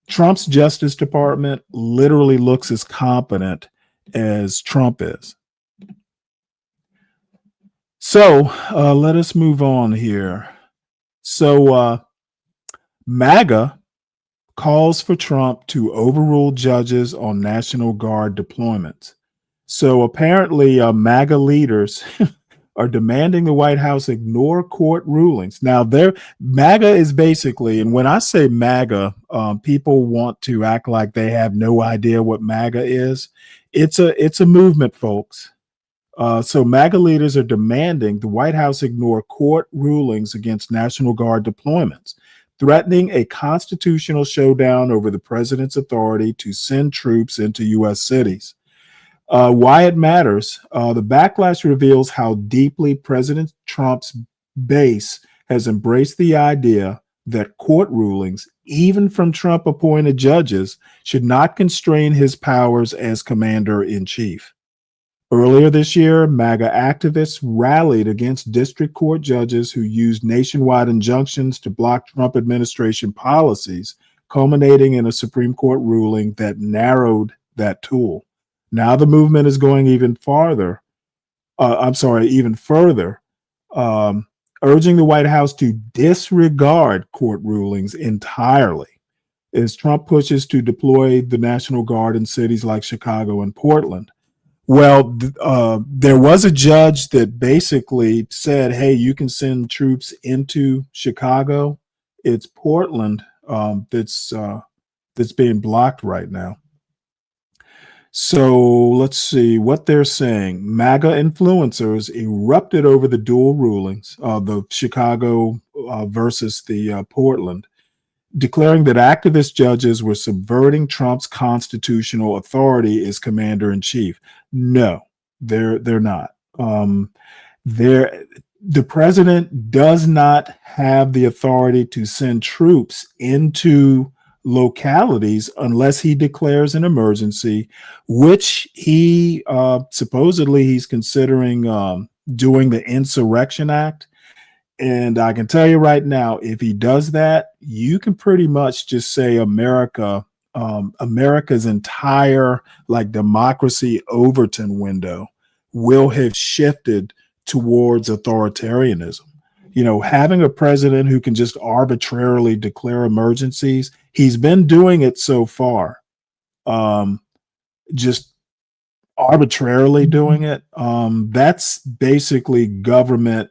Trump's Justice Department literally looks as competent as Trump is. So let us move on here. So MAGA calls for Trump to overrule judges on National Guard deployments. So apparently MAGA leaders are demanding the White House ignore court rulings. Now, MAGA is basically, and when I say MAGA, people want to act like they have no idea what MAGA is. It's a movement, folks. So MAGA leaders are demanding the White House ignore court rulings against National Guard deployments, threatening a constitutional showdown over the president's authority to send troops into U.S. cities. Why it matters. The backlash reveals how deeply President Trump's base has embraced the idea that court rulings, even from Trump-appointed judges, should not constrain his powers as commander-in-chief. Earlier this year, MAGA activists rallied against district court judges who used nationwide injunctions to block Trump administration policies, culminating in a Supreme Court ruling that narrowed that tool. Now the movement is going even further, urging the White House to disregard court rulings entirely as Trump pushes to deploy the National Guard in cities like Chicago and Portland. Well, there was a judge that basically said, hey, you can send troops into Chicago. It's Portland that's being blocked right now. So let's see what they're saying. MAGA influencers erupted over the dual rulings, the Chicago versus the Portland, declaring that activist judges were subverting Trump's constitutional authority as commander-in-chief. No, they're not. The president does not have the authority to send troops into localities unless he declares an emergency, which he supposedly he's considering doing the Insurrection Act. And I can tell you right now, if he does that, you can pretty much just say America's entire democracy Overton window will have shifted towards authoritarianism. Having a president who can just arbitrarily declare emergencies, he's been doing it so far. Just arbitrarily doing it. That's basically government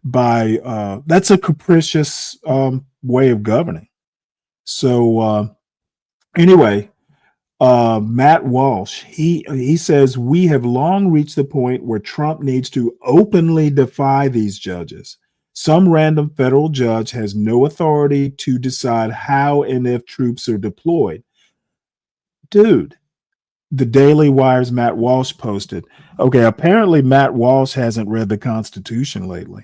that's a capricious way of governing. So anyway, Matt Walsh, he says, we have long reached the point where Trump needs to openly defy these judges. Some random federal judge has no authority to decide how and if troops are deployed. Dude, the Daily Wire's Matt Walsh posted, okay, apparently Matt Walsh hasn't read the Constitution lately.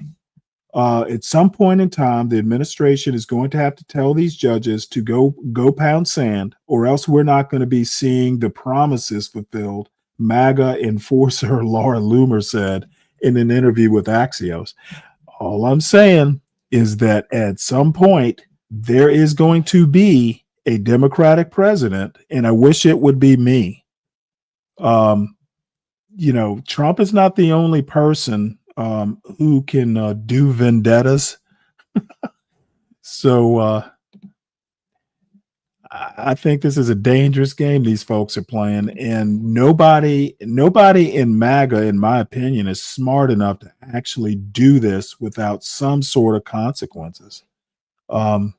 At some point in time, the administration is going to have to tell these judges to go pound sand, or else we're not going to be seeing the promises fulfilled, MAGA enforcer Laura Loomer said in an interview with Axios. All I'm saying is that at some point, there is going to be a Democratic president, and I wish it would be me. Trump is not the only person who can do vendettas. So I think this is a dangerous game these folks are playing, and nobody in MAGA, in my opinion, is smart enough to actually do this without some sort of consequences. All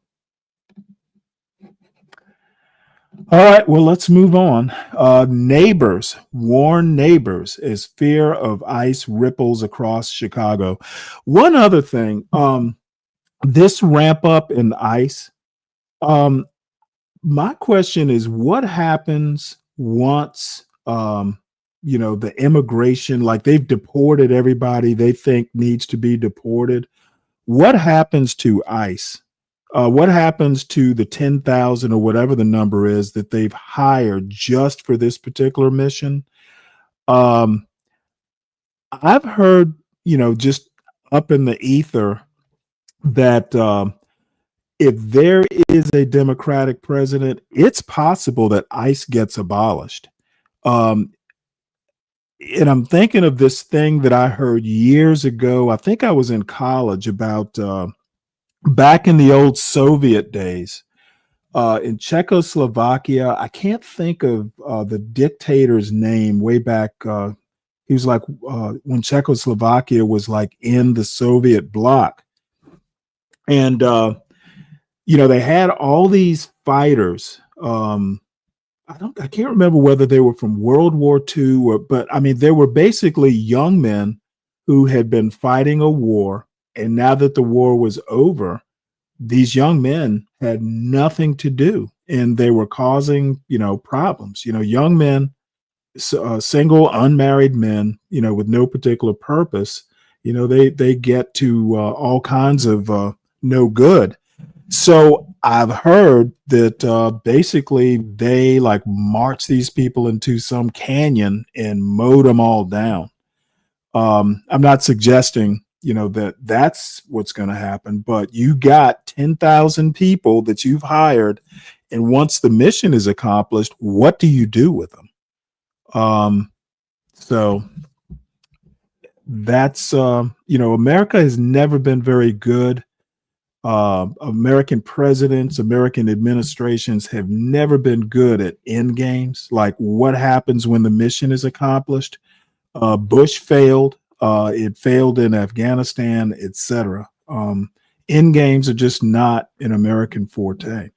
right, well, let's move on. Neighbors warn neighbors as fear of ICE ripples across Chicago. One other thing, this ramp up in ICE, my question is, what happens once, the immigration, like they've deported everybody they think needs to be deported? What happens to ICE? What happens to the 10,000 or whatever the number is that they've hired just for this particular mission? I've heard, just up in the ether that if there is a Democratic president, it's possible that ICE gets abolished. And I'm thinking of this thing that I heard years ago. I think I was in college about back in the old Soviet days, in Czechoslovakia. I can't think of the dictator's name way back. He was like when Czechoslovakia was like in the Soviet bloc. And, they had all these fighters. I can't remember whether they were from World War II but I mean, they were basically young men who had been fighting a war. And now that the war was over, these young men had nothing to do, and they were causing, problems. Young men, single, unmarried men, with no particular purpose. They get to all kinds of no good. So I've heard that basically they like marched these people into some canyon and mowed them all down. I'm not suggesting that that's what's going to happen, but you got 10,000 people that you've hired, and once the mission is accomplished, what do you do with them? So that's America has never been very good. American presidents, American administrations have never been good at end games, like what happens when the mission is accomplished. Bush failed. It failed in Afghanistan, etc. End games are just not an American forte.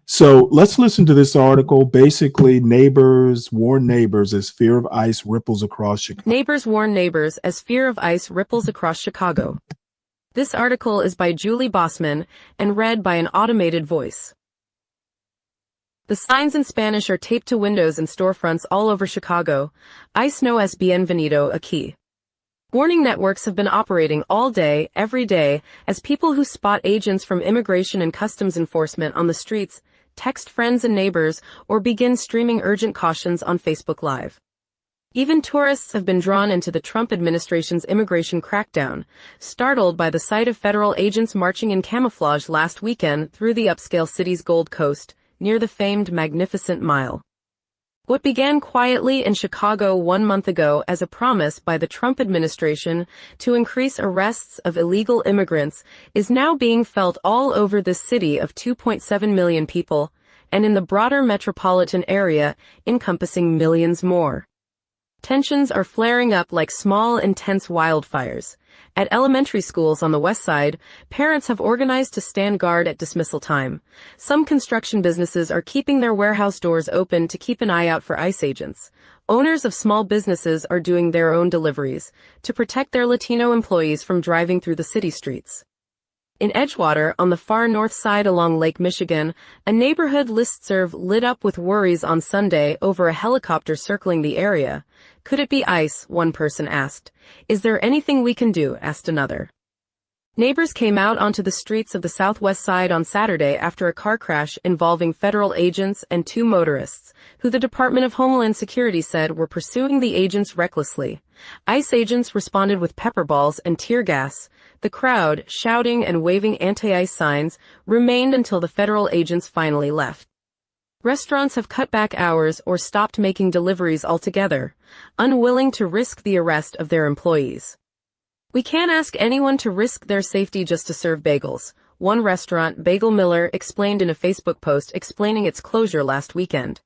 So let's listen to this article. Basically, neighbors warn neighbors as fear of ICE ripples across Chicago. Neighbors warn neighbors as fear of ICE ripples across Chicago. This article is by Julie Bossman and read by an automated voice. The signs in Spanish are taped to windows and storefronts all over Chicago. ICE no es bienvenido aquí. Warning networks have been operating all day, every day, as people who spot agents from immigration and customs enforcement on the streets text friends and neighbors or begin streaming urgent cautions on Facebook Live. Even tourists have been drawn into the Trump administration's immigration crackdown, startled by the sight of federal agents marching in camouflage last weekend through the upscale city's Gold Coast, near the famed Magnificent Mile. What began quietly in Chicago 1 month ago as a promise by the Trump administration to increase arrests of illegal immigrants is now being felt all over the city of 2.7 million people, and in the broader metropolitan area encompassing millions more. Tensions are flaring up like small, intense wildfires. At elementary schools on the west side, parents have organized to stand guard at dismissal time. Some construction businesses are keeping their warehouse doors open to keep an eye out for ICE agents. Owners of small businesses are doing their own deliveries to protect their Latino employees from driving through the city streets. In Edgewater, on the far north side along Lake Michigan, a neighborhood listserv lit up with worries on Sunday over a helicopter circling the area. Could it be ICE? One person asked. Is there anything we can do? Asked another. Neighbors came out onto the streets of the southwest side on Saturday after a car crash involving federal agents and 2 motorists, who the Department of Homeland Security said were pursuing the agents recklessly. ICE agents responded with pepper balls and tear gas. The crowd, shouting and waving anti-ICE signs, remained until the federal agents finally left. Restaurants have cut back hours or stopped making deliveries altogether, unwilling to risk the arrest of their employees. We can't ask anyone to risk their safety just to serve bagels, one restaurant, Bagel Miller, explained in a Facebook post explaining its closure last weekend.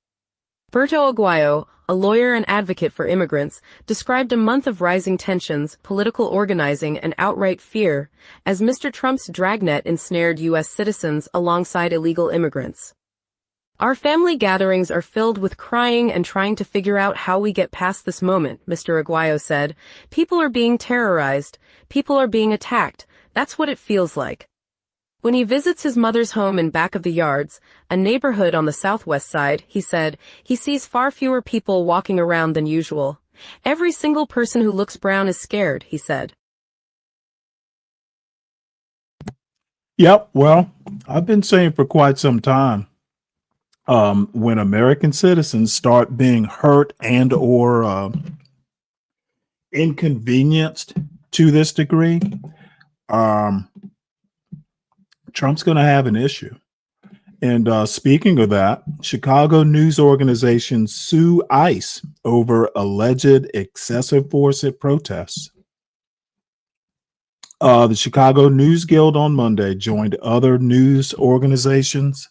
Berto Aguayo, a lawyer and advocate for immigrants, described a month of rising tensions, political organizing, and outright fear as Mr. Trump's dragnet ensnared U.S. citizens alongside illegal immigrants. Our family gatherings are filled with crying and trying to figure out how we get past this moment, Mr. Aguayo said. People are being terrorized. People are being attacked. That's what it feels like. When he visits his mother's home in Back of the Yards, a neighborhood on the southwest side, he said, he sees far fewer people walking around than usual. Every single person who looks brown is scared, he said. Yep. Well, I've been saying for quite some time, when American citizens start being hurt and or inconvenienced to this degree, Trump's going to have an issue. And speaking of that, Chicago news organizations sue ICE over alleged excessive force at protests. The Chicago News Guild on Monday joined other news organizations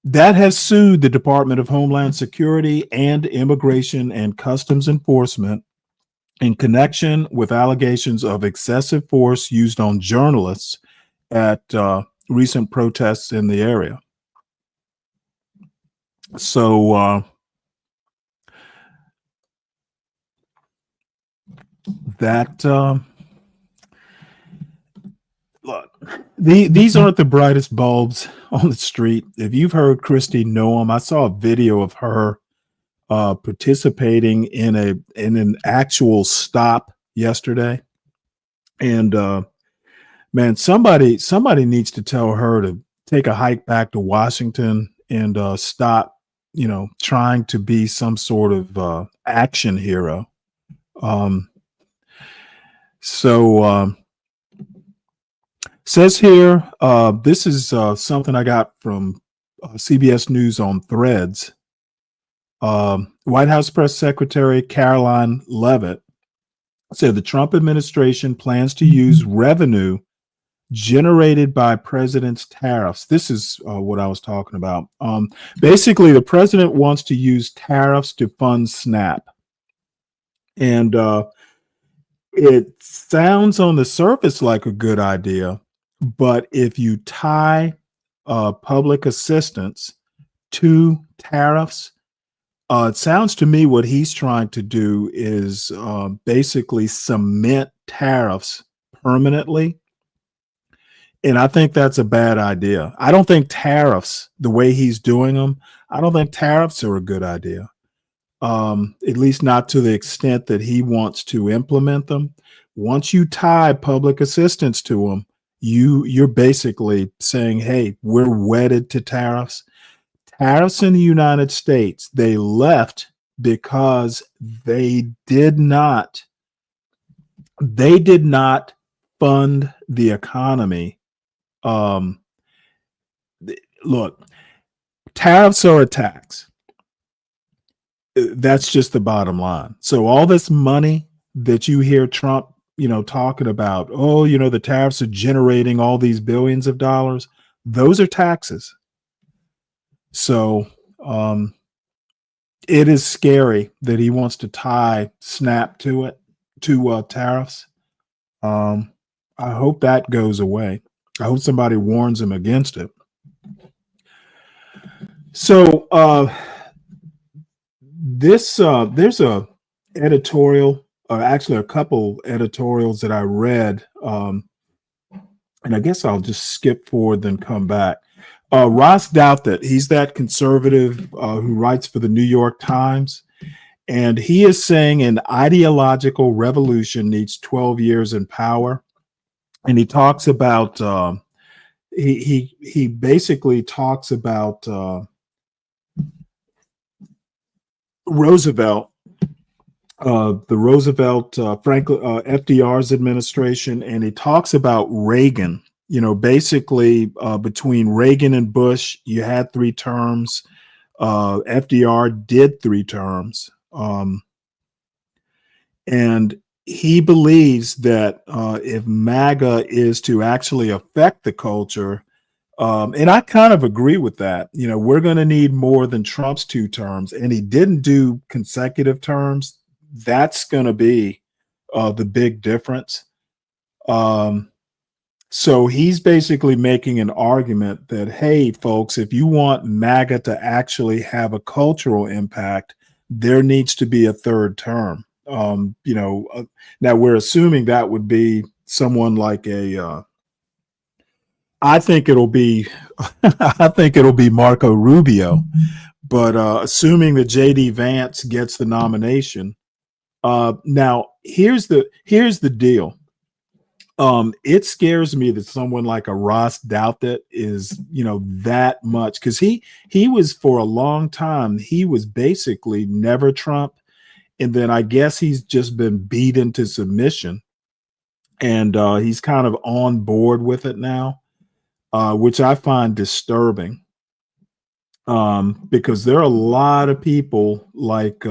that has sued the Department of Homeland Security and Immigration and Customs Enforcement in connection with allegations of excessive force used on journalists at recent protests in the area. So look, these aren't the brightest bulbs on the street. If you've heard Kristi Noem, I saw a video of her participating in an actual stop yesterday, and man, somebody needs to tell her to take a hike back to Washington and stop, trying to be some sort of action hero. Says here, this is something I got from CBS News on Threads. White House Press Secretary Caroline Leavitt said the Trump administration plans to use revenue generated by president's tariffs. This is what I was talking about. Basically, the president wants to use tariffs to fund SNAP. And it sounds on the surface like a good idea, but if you tie public assistance to tariffs, it sounds to me what he's trying to do is basically cement tariffs permanently. And I think that's a bad idea. I don't think tariffs, the way he's doing them, I don't think tariffs are a good idea. At least not to the extent that he wants to implement them. Once you tie public assistance to them, you're basically saying, hey, we're wedded to tariffs. Tariffs in the United States, they left because they did not fund the economy. Look, tariffs are a tax. That's just the bottom line. So all this money that you hear Trump, talking about, the tariffs are generating all these billions of dollars, those are taxes. So it is scary that he wants to tie SNAP to tariffs. I hope that goes away. I hope somebody warns him against it. So there's a editorial, or actually a couple editorials that I read, and I guess I'll just skip forward then come back. Ross Douthat, he's that conservative who writes for the New York Times, and he is saying an ideological revolution needs 12 years in power. And he talks about he basically talks about Roosevelt, Franklin FDR's administration, and he talks about Reagan. Basically between Reagan and Bush, you had 3 terms. FDR did 3 terms, and he believes that if MAGA is to actually affect the culture, and I kind of agree with that. You know, we're going to need more than Trump's 2 terms, and he didn't do consecutive terms. That's going to be the big difference. So he's basically making an argument that, hey, folks, if you want MAGA to actually have a cultural impact, there needs to be a 3rd term. Now we're assuming that would be someone like I think it'll be Marco Rubio, but assuming that JD Vance gets the nomination. Now here's the deal. It scares me that someone like a Ross Douthat is, that much, because he was, for a long time, he was basically never Trump. And then I guess he's just been beat into submission, and he's kind of on board with it now, which I find disturbing, because there are a lot of people like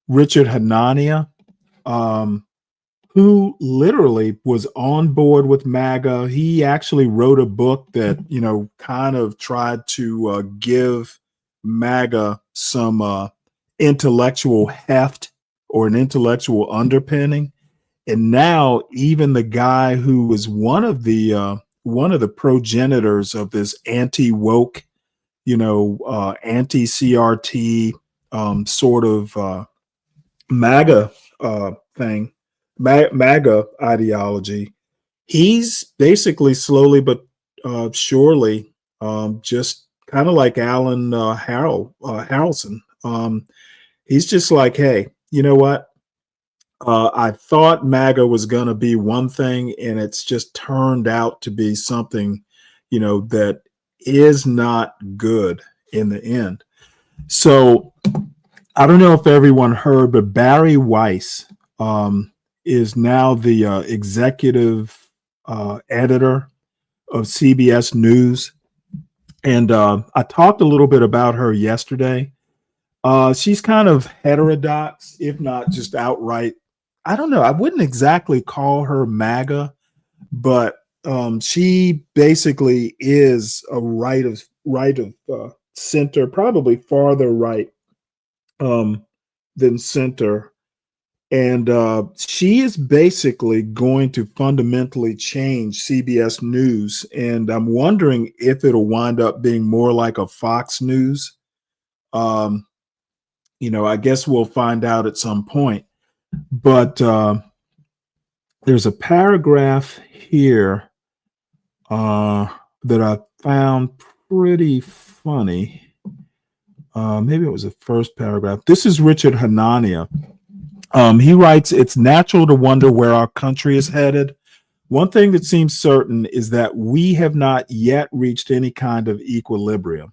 Richard Hanania, who literally was on board with MAGA. He actually wrote a book that, kind of tried to give MAGA some intellectual heft or an intellectual underpinning. And now even the guy who was one of the progenitors of this anti-woke, anti-CRT sort of MAGA thing, MAGA ideology, he's basically slowly but surely just kind of like Alan Harrelson. He's just like, hey, you know what? I thought MAGA was going to be one thing, and it's just turned out to be something, that is not good in the end. So I don't know if everyone heard, but Barry Weiss is now the executive editor of CBS News. And I talked a little bit about her yesterday. She's kind of heterodox, if not just outright. I don't know. I wouldn't exactly call her MAGA, but she basically is a right of center, probably farther right than center. And she is basically going to fundamentally change CBS News. And I'm wondering if it'll wind up being more like a Fox News. I guess we'll find out at some point. But there's a paragraph here that I found pretty funny. Maybe it was the first paragraph. This is Richard Hanania. He writes, "It's natural to wonder where our country is headed. One thing that seems certain is that we have not yet reached any kind of equilibrium."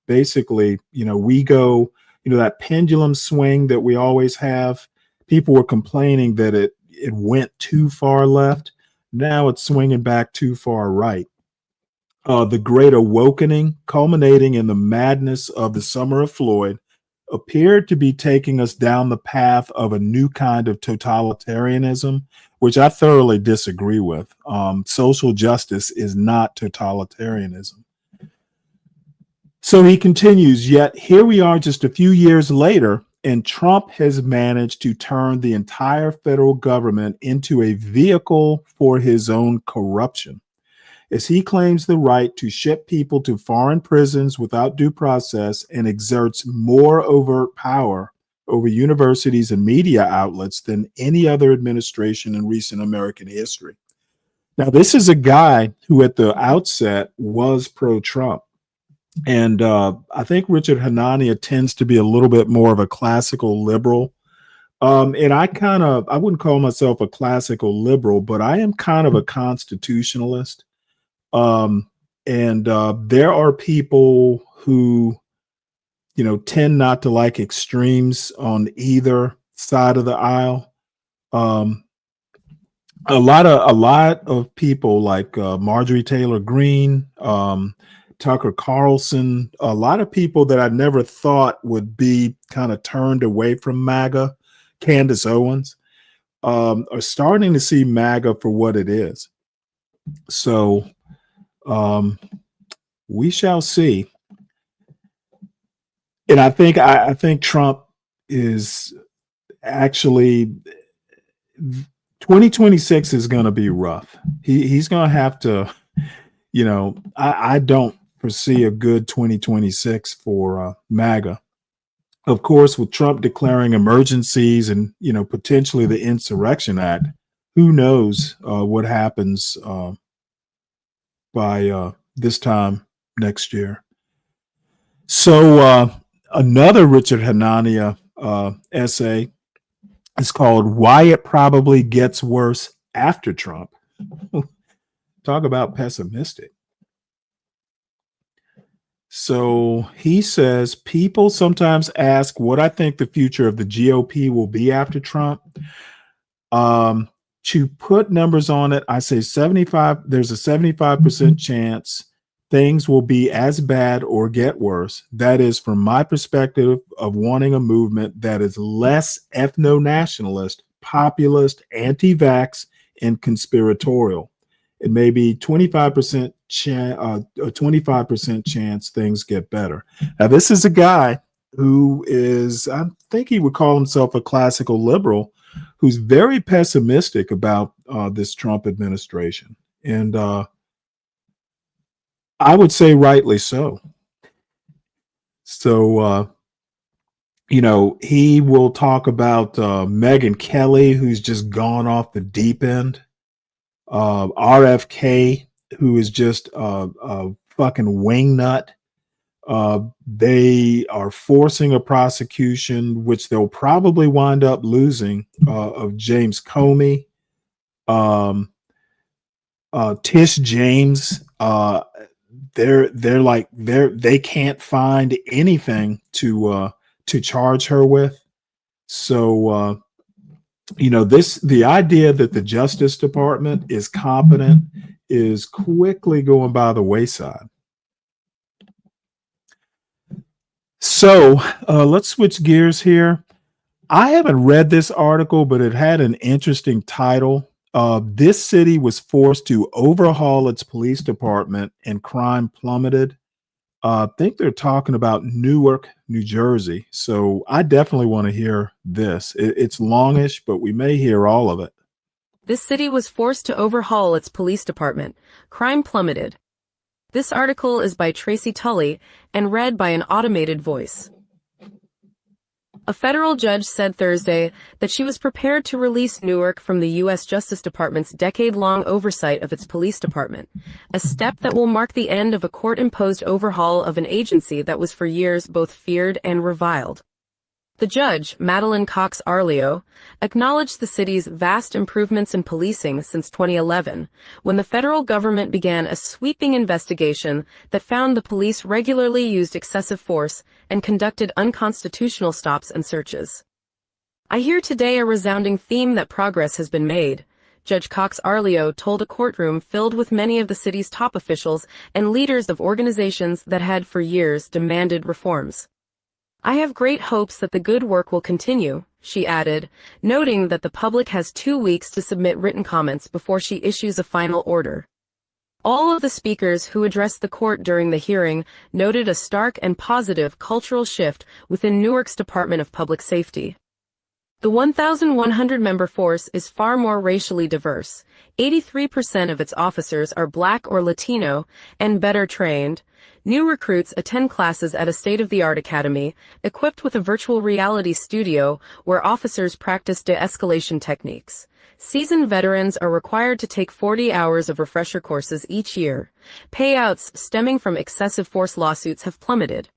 Basically, we go, that pendulum swing that we always have. People were complaining that it went too far left. Now it's swinging back too far right. The Great Awakening, culminating in the madness of the Summer of Floyd, appeared to be taking us down the path of a new kind of totalitarianism, which I thoroughly disagree with. Social justice is not totalitarianism. So he continues, yet here we are just a few years later, and Trump has managed to turn the entire federal government into a vehicle for his own corruption, as he claims the right to ship people to foreign prisons without due process and exerts more overt power over universities and media outlets than any other administration in recent American history. Now, this is a guy who at the outset was pro-Trump. And I think Richard Hanania tends to be a little bit more of a classical liberal. And I wouldn't call myself a classical liberal, but I am kind of a constitutionalist. And there are people who, tend not to like extremes on either side of the aisle. A lot of people like Marjorie Taylor Greene, Tucker Carlson, a lot of people that I never thought would be kind of turned away from MAGA Candace Owens, are starting to see MAGA for what it is. So we shall see. And I think Trump is actually 2026 is going to be rough. He's going to have to, I don't foresee a good 2026 for MAGA. Of course, with Trump declaring emergencies and, potentially the Insurrection Act, who knows what happens by this time next year. So another Richard Hanania essay is called Why It Probably Gets Worse After Trump. Talk about pessimistic. So he says, people sometimes ask what I think the future of the GOP will be after Trump. To put numbers on it, I say 75. There's a 75% chance things will be as bad or get worse. That is from my perspective of wanting a movement that is less ethno-nationalist, populist, anti-vax, and conspiratorial. It may be 25% a 25% chance things get better. Now, this is a guy who is, I think he would call himself a classical liberal, who's very pessimistic about this Trump administration. And I would say rightly so. So, he will talk about Megyn Kelly, who's just gone off the deep end. RFK, who is just a fucking wingnut. They are forcing a prosecution, which they'll probably wind up losing, of James Comey. Tish James, they can't find anything to charge her with. So the idea that the Justice Department is competent is quickly going by the wayside. So let's switch gears here. I haven't read this article, but it had an interesting title. This city was forced to overhaul its police department and crime plummeted. I think they're talking about Newark, New Jersey. So I definitely want to hear this. It's longish, but we may hear all of it. This city was forced to overhaul its police department. Crime plummeted. This article is by Tracy Tully and read by an automated voice. A federal judge said Thursday that she was prepared to release Newark from the U.S. Justice Department's decade-long oversight of its police department, a step that will mark the end of a court-imposed overhaul of an agency that was for years both feared and reviled. The judge, Madeline Cox Arleo, acknowledged the city's vast improvements in policing since 2011, when the federal government began a sweeping investigation that found the police regularly used excessive force and conducted unconstitutional stops and searches. I hear today a resounding theme that progress has been made, Judge Cox Arleo told a courtroom filled with many of the city's top officials and leaders of organizations that had for years demanded reforms. I have great hopes that the good work will continue, she added, noting that the public has 2 weeks to submit written comments before she issues a final order. All of the speakers who addressed the court during the hearing noted a stark and positive cultural shift within Newark's Department of Public Safety. The 1,100-member force is far more racially diverse. 83% of its officers are Black or Latino and better trained. New recruits attend classes at a state-of-the-art academy, equipped with a virtual reality studio where officers practice de-escalation techniques. Seasoned veterans are required to take 40 hours of refresher courses each year. Payouts stemming from excessive force lawsuits have plummeted.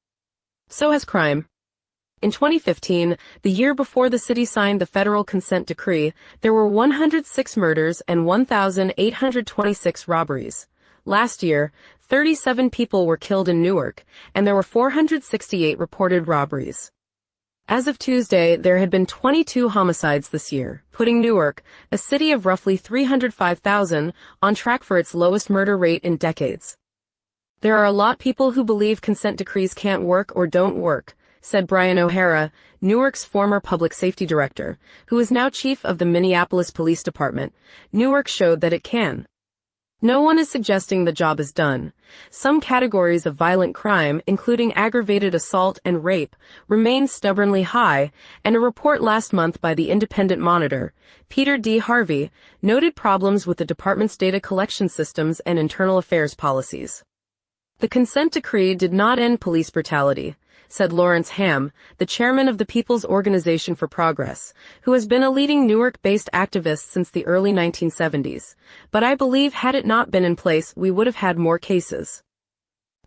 So has crime. In 2015, the year before the city signed the federal consent decree, there were 106 murders and 1,826 robberies. Last year, 37 people were killed in Newark, and there were 468 reported robberies. As of Tuesday, there had been 22 homicides this year, putting Newark, a city of roughly 305,000, on track for its lowest murder rate in decades. There are a lot of people who believe consent decrees can't work or don't work, said Brian O'Hara, Newark's former public safety director, who is now chief of the Minneapolis Police Department. Newark showed that it can. No one is suggesting the job is done. Some categories of violent crime, including aggravated assault and rape, remain stubbornly high, and a report last month by the Independent Monitor, Peter D. Harvey, noted problems with the department's data collection systems and internal affairs policies. The consent decree did not end police brutality, said Lawrence Ham, the chairman of the People's Organization for Progress, who has been a leading Newark-based activist since the early 1970s. But I believe had it not been in place, we would have had more cases.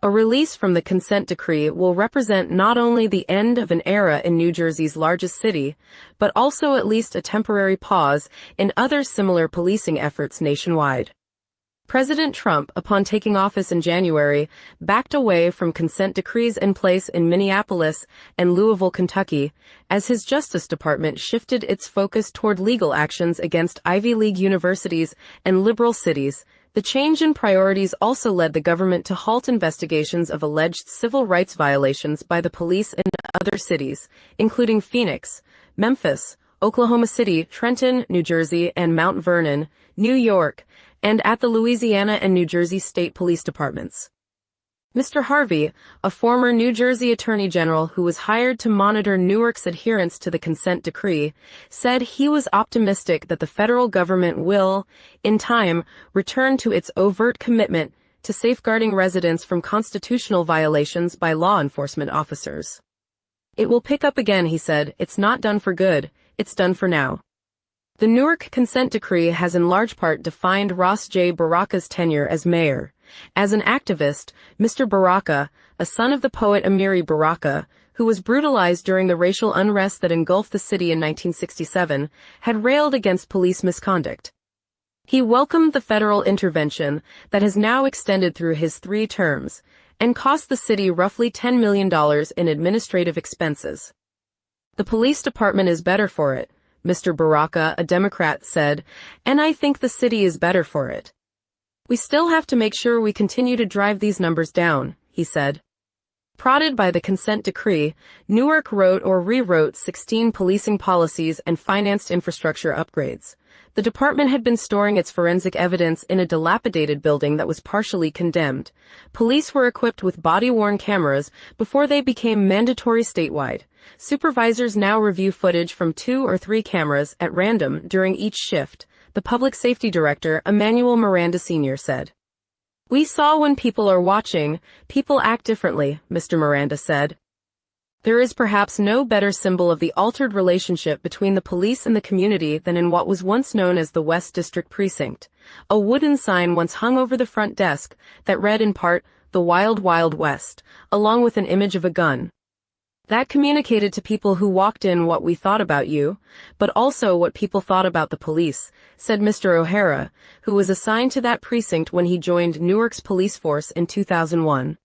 A release from the consent decree will represent not only the end of an era in New Jersey's largest city, but also at least a temporary pause in other similar policing efforts nationwide. President Trump, upon taking office in January, backed away from consent decrees in place in Minneapolis and Louisville, Kentucky, as his Justice Department shifted its focus toward legal actions against Ivy League universities and liberal cities. The change in priorities also led the government to halt investigations of alleged civil rights violations by the police in other cities, including Phoenix, Memphis, Oklahoma City, Trenton, New Jersey, and Mount Vernon, New York, and at the Louisiana and New Jersey State Police Departments. Mr. Harvey, a former New Jersey Attorney General who was hired to monitor Newark's adherence to the consent decree, said he was optimistic that the federal government will, in time, return to its overt commitment to safeguarding residents from constitutional violations by law enforcement officers. It will pick up again, he said. It's not done for good, it's done for now. The Newark consent decree has in large part defined Ross J. Baraka's tenure as mayor. As an activist, Mr. Baraka, a son of the poet Amiri Baraka, who was brutalized during the racial unrest that engulfed the city in 1967, had railed against police misconduct. He welcomed the federal intervention that has now extended through his 3 terms and cost the city roughly $10 million in administrative expenses. The police department is better for it, Mr. Baraka, a Democrat, said, and I think the city is better for it. We still have to make sure we continue to drive these numbers down, he said. Prodded by the consent decree, Newark wrote or rewrote 16 policing policies and financed infrastructure upgrades. The department had been storing its forensic evidence in a dilapidated building that was partially condemned. Police were equipped with body-worn cameras before they became mandatory statewide. Supervisors now review footage from 2 or 3 cameras at random during each shift, the public safety director, Emmanuel Miranda Sr., said. We saw when people are watching, people act differently, Mr. Miranda said. There is perhaps no better symbol of the altered relationship between the police and the community than in what was once known as the West District Precinct. A wooden sign once hung over the front desk that read in part, "The Wild Wild West," along with an image of a gun. That communicated to people who walked in what we thought about you, but also what people thought about the police, said Mr. O'Hara, who was assigned to that precinct when he joined Newark's police force in 2001.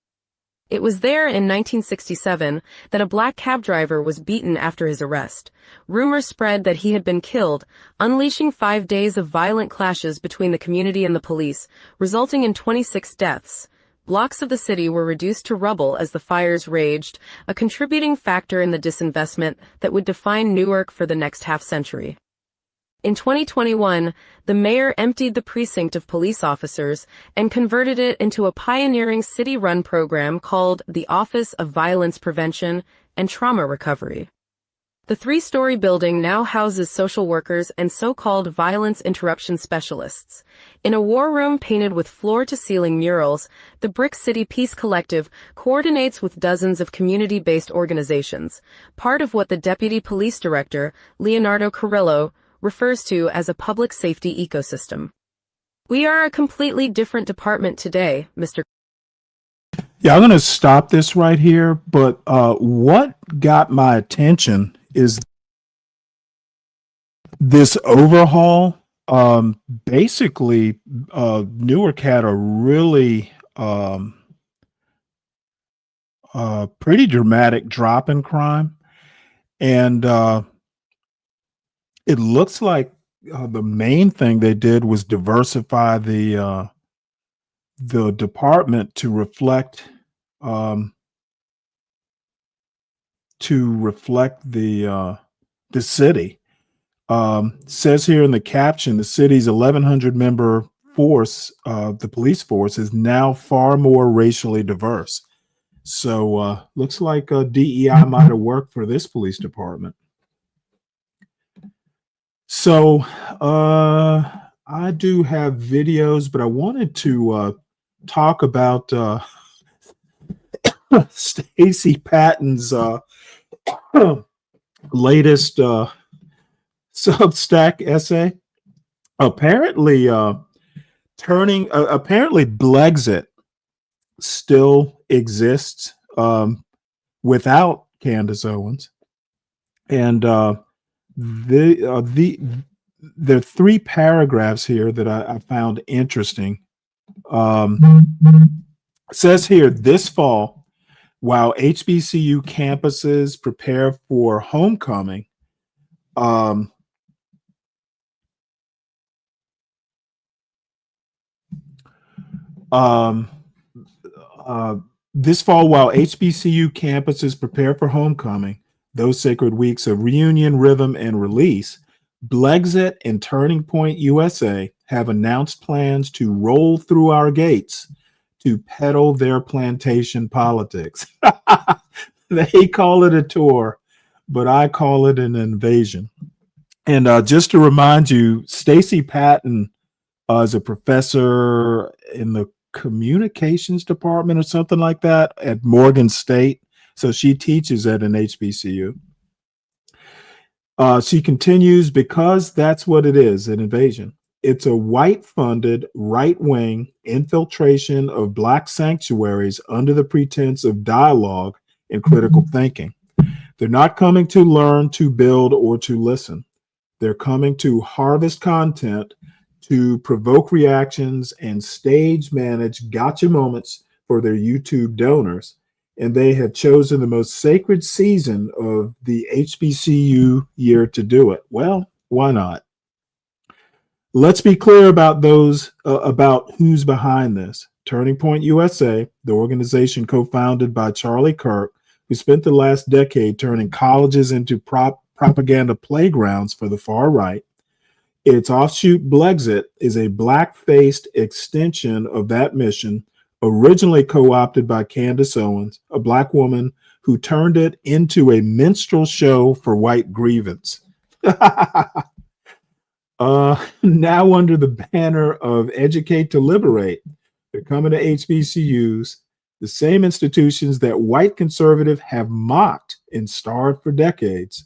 It was there in 1967 that a black cab driver was beaten after his arrest. Rumors spread that he had been killed, unleashing 5 days of violent clashes between the community and the police, resulting in 26 deaths. Blocks of the city were reduced to rubble as the fires raged, a contributing factor in the disinvestment that would define Newark for the next half-century. In 2021, the mayor emptied the precinct of police officers and converted it into a pioneering city-run program called the Office of Violence Prevention and Trauma Recovery. The 3-story building now houses social workers and so-called violence interruption specialists. In a war room painted with floor-to-ceiling murals, the Brick City Peace Collective coordinates with dozens of community-based organizations, part of what the Deputy Police Director, Leonardo Carrillo, refers to as a public safety ecosystem. We are a completely different department today, Mr. Yeah, I'm going to stop this right here, but what got my attention is this overhaul. Basically, Newark had a really pretty dramatic drop in crime, and it looks like the main thing they did was diversify the department to reflect to reflect the city. Says here in the caption, the city's 1,100 member force, the police force, is now far more racially diverse. So looks like DEI might have worked for this police department. So I do have videos, but I wanted to talk about Stacey Patton's latest Substack essay. Apparently, apparently Brexit still exists without Candace Owens, and there are 3 paragraphs here that I found interesting. It says here, this fall, while HBCU campuses prepare for homecoming, this fall, while HBCU campuses prepare for homecoming, those sacred weeks of reunion, rhythm, and release, Brexit and Turning Point USA have announced plans to roll through our gates to peddle their plantation politics. They call it a tour, but I call it an invasion. And just to remind you, Stacey Patton is a professor in the communications department or something like that at Morgan State. So she teaches at an HBCU. She continues, because that's what it is, an invasion. It's a white-funded, right-wing infiltration of Black sanctuaries under the pretense of dialogue and critical thinking. They're not coming to learn, to build, or to listen. They're coming to harvest content, to provoke reactions, and stage manage gotcha moments for their YouTube donors. And they have chosen the most sacred season of the HBCU year to do it. Well, why not? Let's be clear about those, about who's behind this. Turning Point USA, the organization co-founded by Charlie Kirk, who spent the last decade turning colleges into propaganda playgrounds for the far right. Its offshoot Brexit is a black-faced extension of that mission, originally co-opted by Candace Owens, a Black woman who turned it into a minstrel show for white grievance. Now under the banner of Educate to Liberate, they're coming to HBCUs, the same institutions that white conservatives have mocked and starved for decades.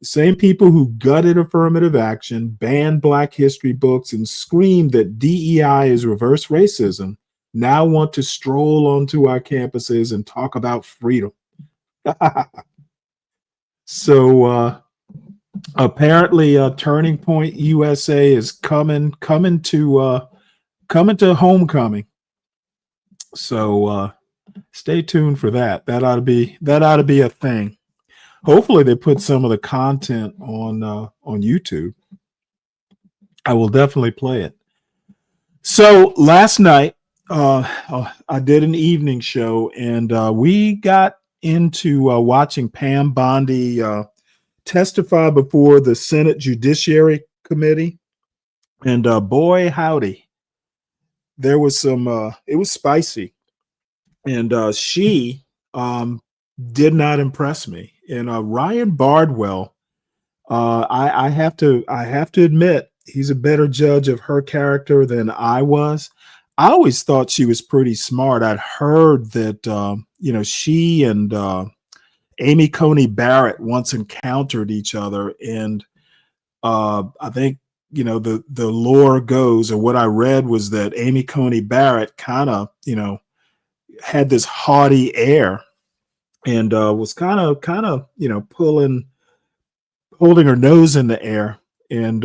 The same people who gutted affirmative action, banned Black history books, and screamed that DEI is reverse racism now want to stroll onto our campuses and talk about freedom. So apparently Turning Point USA is coming to homecoming. So stay tuned for that. That ought to be a thing. Hopefully they put some of the content on YouTube. I will definitely play it. So last night I did an evening show, and we got into watching Pam Bondi testify before the Senate Judiciary Committee. And boy, howdy, there was some, it was spicy. And she did not impress me. And Ryan Bardwell, I have to admit, he's a better judge of her character than I was. I always thought she was pretty smart. I'd heard that, she and Amy Coney Barrett once encountered each other. And I think, the lore goes, or what I read was that Amy Coney Barrett kind of, had this haughty air and was kind of, holding her nose in the air. And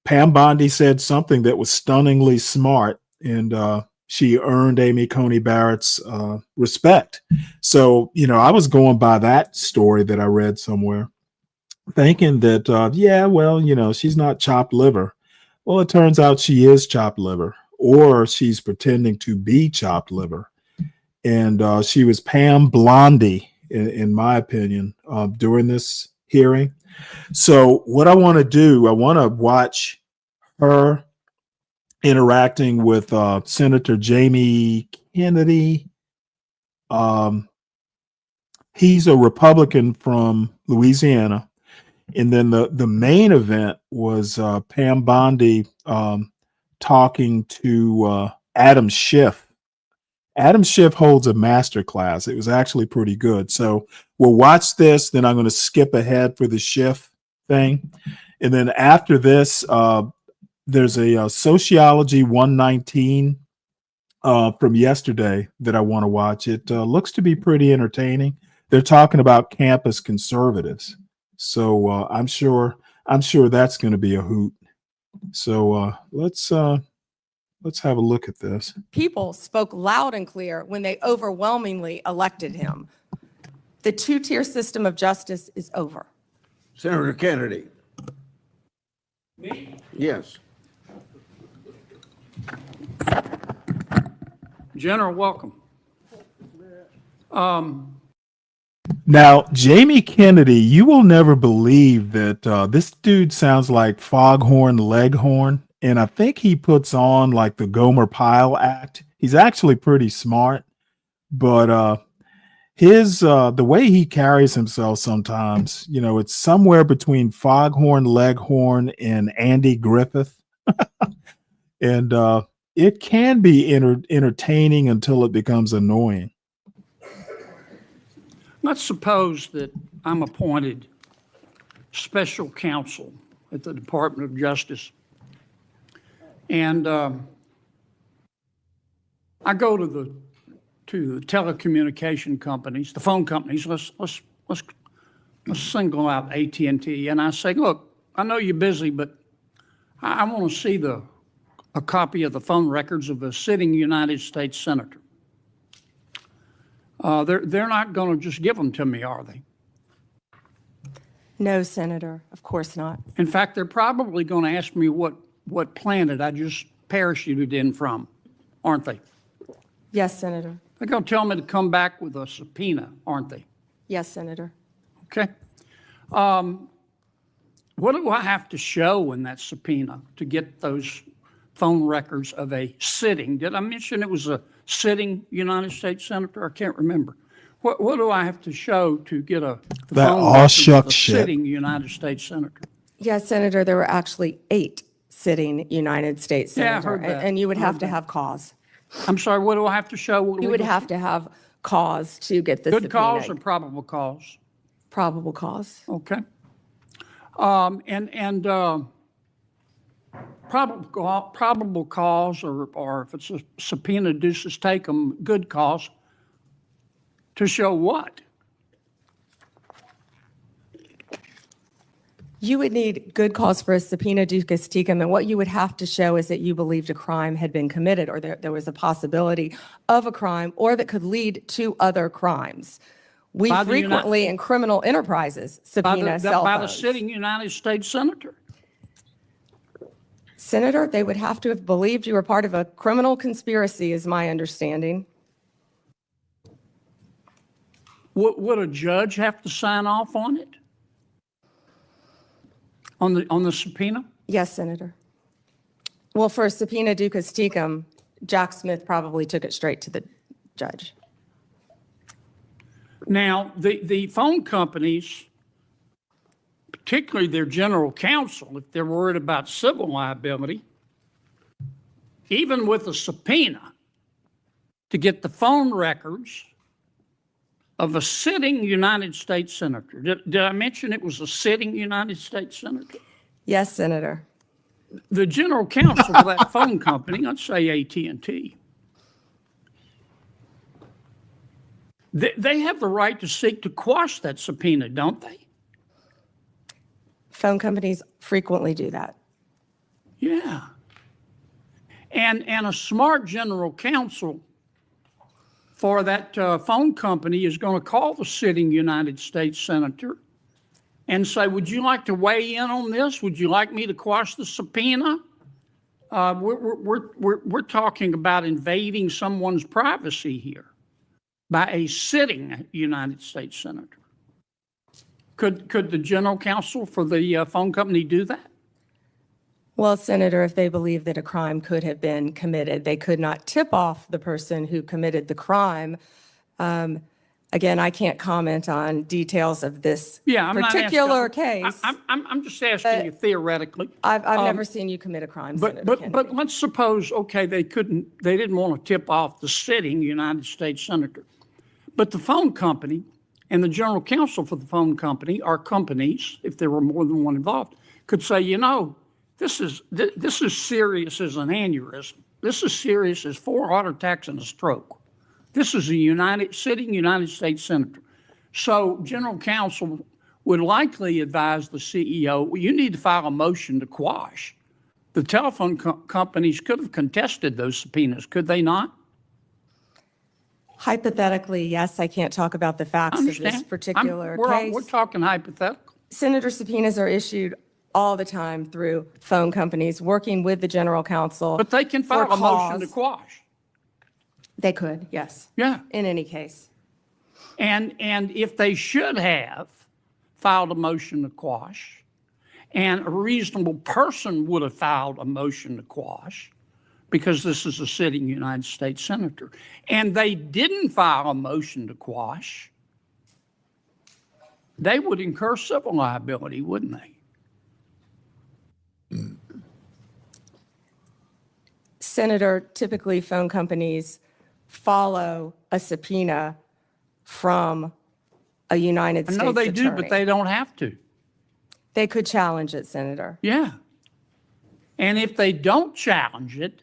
Pam Bondi said something that was stunningly smart, and she earned Amy Coney Barrett's respect. So, I was going by that story that I read somewhere, thinking that, she's not chopped liver. Well, it turns out she is chopped liver, or she's pretending to be chopped liver. And she was Pam Blondie in my opinion, during this hearing. So what I want to do, I want to watch her interacting with Senator Jamie Kennedy. He's a Republican from Louisiana. And then the main event was Pam Bondi talking to Adam Schiff. Adam Schiff holds a master class. It was actually pretty good. So we'll watch this. Then I'm going to skip ahead for the Schiff thing. And then after this, there's a Sociology 119 from yesterday that I want to watch. It looks to be pretty entertaining. They're talking about campus conservatives. So I'm sure that's going to be a hoot. So let's have a look at this. People spoke loud and clear when they overwhelmingly elected him. The two-tier system of justice is over. Senator Kennedy. Me? Yes. General, welcome. Now, Jamie Kennedy, you will never believe that this dude sounds like Foghorn Leghorn. And I think he puts on like the Gomer Pyle act. He's actually pretty smart, but the way he carries himself sometimes, it's somewhere between Foghorn Leghorn and Andy Griffith. And it can be entertaining until it becomes annoying. Let's suppose that I'm appointed special counsel at the Department of Justice. And I go to the telecommunication companies, the phone companies. Let's single out AT&T, and I say, look, I know you're busy, but I want to see a copy of the phone records of a sitting United States senator. They're not going to just give them to me, are they? No, Senator, of course not. In fact, they're probably going to ask me what planet I just parachuted in from, aren't they? Yes, Senator. They're going to tell me to come back with a subpoena, aren't they? Yes, Senator. Okay. What do I have to show in that subpoena to get those phone records of a sitting? Did I mention it was a sitting United States senator? I can't remember. What do I have to show to get the that phone all records shuck of a shit. sitting United States senator? Yes, Senator, there were actually 8 sitting United States Yeah, I senator, heard that. and you would have Heard to that. have cause. I'm sorry, what do I have to show? You would have to have cause to get the Good subpoena. cause or probable cause? Probable cause. Okay. Probable cause, or if it's a subpoena deuces take 'em, good cause, to show what? You would need good cause for a subpoena ducis tecum, and what you would have to show is that you believed a crime had been committed, or there was a possibility of a crime, or that could lead to other crimes. We By the frequently in criminal enterprises subpoena cell by the phones. sitting United States senator. Senator, they would have to have believed you were part of a criminal conspiracy, is my understanding. Would a judge have to sign off on it? On the subpoena? Yes, Senator. Well, for a subpoena ducis tecum, Jack Smith probably took it straight to the judge. Now, the phone companies, particularly their general counsel, if they're worried about civil liability, even with a subpoena to get the phone records of a sitting United States senator. Did I mention it was a sitting United States senator? Yes, Senator. The general counsel of that phone company, let's say AT&T, they have the right to seek to quash that subpoena, don't they? Phone companies frequently do that. Yeah. And a smart general counsel for that phone company is going to call the sitting United States senator and say, would you like to weigh in on this? Would you like me to quash the subpoena? We're talking about invading someone's privacy here. by a sitting United States senator. Could the general counsel for the phone company do that? Well, Senator, if they believe that a crime could have been committed, they could not tip off the person who committed the crime. Again, I can't comment on details of this particular case. I'm just asking you theoretically. I've never seen you commit a crime, Senator But Kennedy. let's suppose, okay, they didn't want to tip off the sitting United States senator. But the phone company and the general counsel for the phone company, or companies, if there were more than one involved, could say, you know, this is serious as an aneurysm. This is serious as 4 heart attacks and a stroke. This is a sitting United States senator. So general counsel would likely advise the CEO, well, you need to file a motion to quash. The telephone companies could have contested those subpoenas, could they not? Hypothetically, yes. I can't talk about the facts of this particular case. We're talking hypothetical. Senator, subpoenas are issued all the time through phone companies working with the general counsel. But they can file a motion to quash. They could, yes. Yeah. In any case. And if they should have filed a motion to quash, and a reasonable person would have filed a motion to quash, because this is a sitting United States senator, and they didn't file a motion to quash, they would incur civil liability, wouldn't they? Senator, typically phone companies follow a subpoena from a United States attorney. I know they do, but they don't have to. They could challenge it, Senator. Yeah. And if they don't challenge it,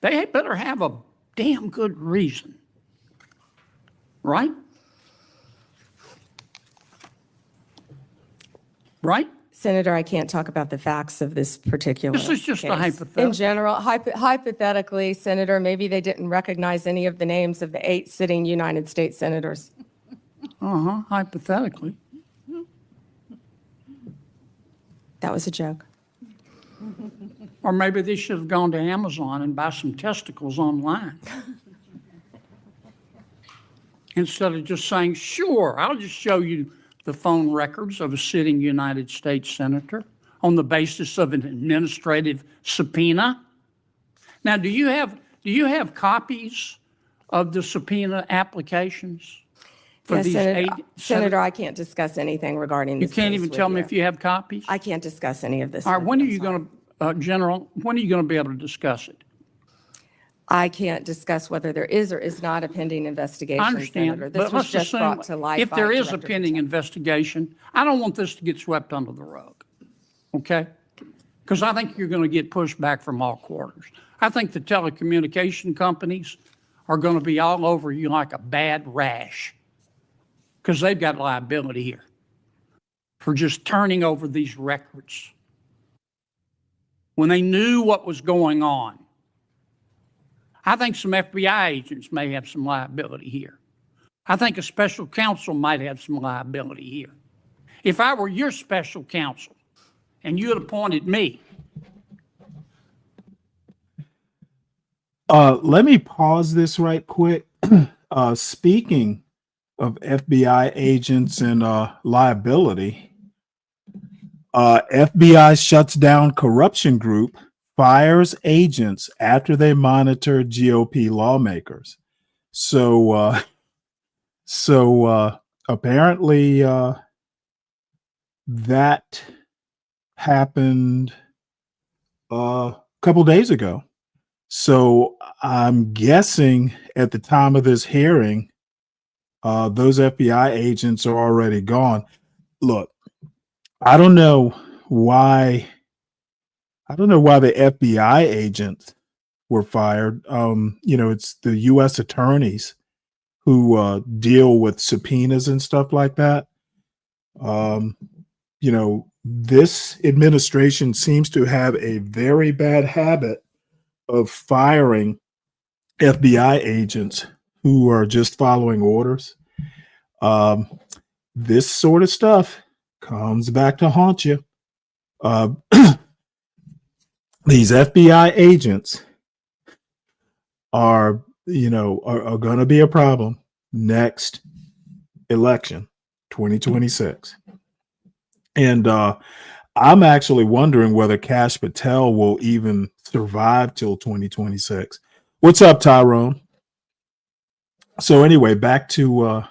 they better have a damn good reason. Right? Right? Senator, I can't talk about the facts of this particular This is just case. a hypothetical. In general, hypothetically, Senator, maybe they didn't recognize any of the names of the 8 sitting United States senators. Hypothetically. That was a joke. Or maybe they should have gone to Amazon and buy some testicles online. Instead of just saying, sure, I'll just show you the phone records of a sitting United States senator on the basis of an administrative subpoena. Now, do you have copies of the subpoena applications for Yes, these Senator, 8? Senator, I can't discuss anything regarding You this can't case even with tell me you. if you have copies? I can't discuss any of this. All right, with when are you, you going to, General, when are you going to be able to discuss it? I can't discuss whether there is or is not a pending investigation, I understand, Senator. This but was let's just assume brought to light if by there is a Director pending investigation, I don't want this to get swept under the rug, okay? Because I think you're going to get pushed back from all quarters. I think the telecommunication companies are going to be all over you like a bad rash because they've got liability here for just turning over these records when they knew what was going on. I think some FBI agents may have some liability here. I think a special counsel might have some liability here. If I were your special counsel and you had appointed me. Let me pause this right quick. Speaking of FBI agents and liability, FBI shuts down corruption group, fires agents after they monitor GOP lawmakers. So apparently that happened a couple days ago. So I'm guessing at the time of this hearing, those FBI agents are already gone. Look, I don't know why the FBI agents were fired. It's the U.S. attorneys who deal with subpoenas and stuff like that. This administration seems to have a very bad habit of firing FBI agents who are just following orders. This sort of stuff comes back to haunt you. These FBI agents are going to be a problem. next election, 2026. And I'm actually wondering whether Kash Patel will even survive till 2026. What's up, Tyrone? So anyway, back to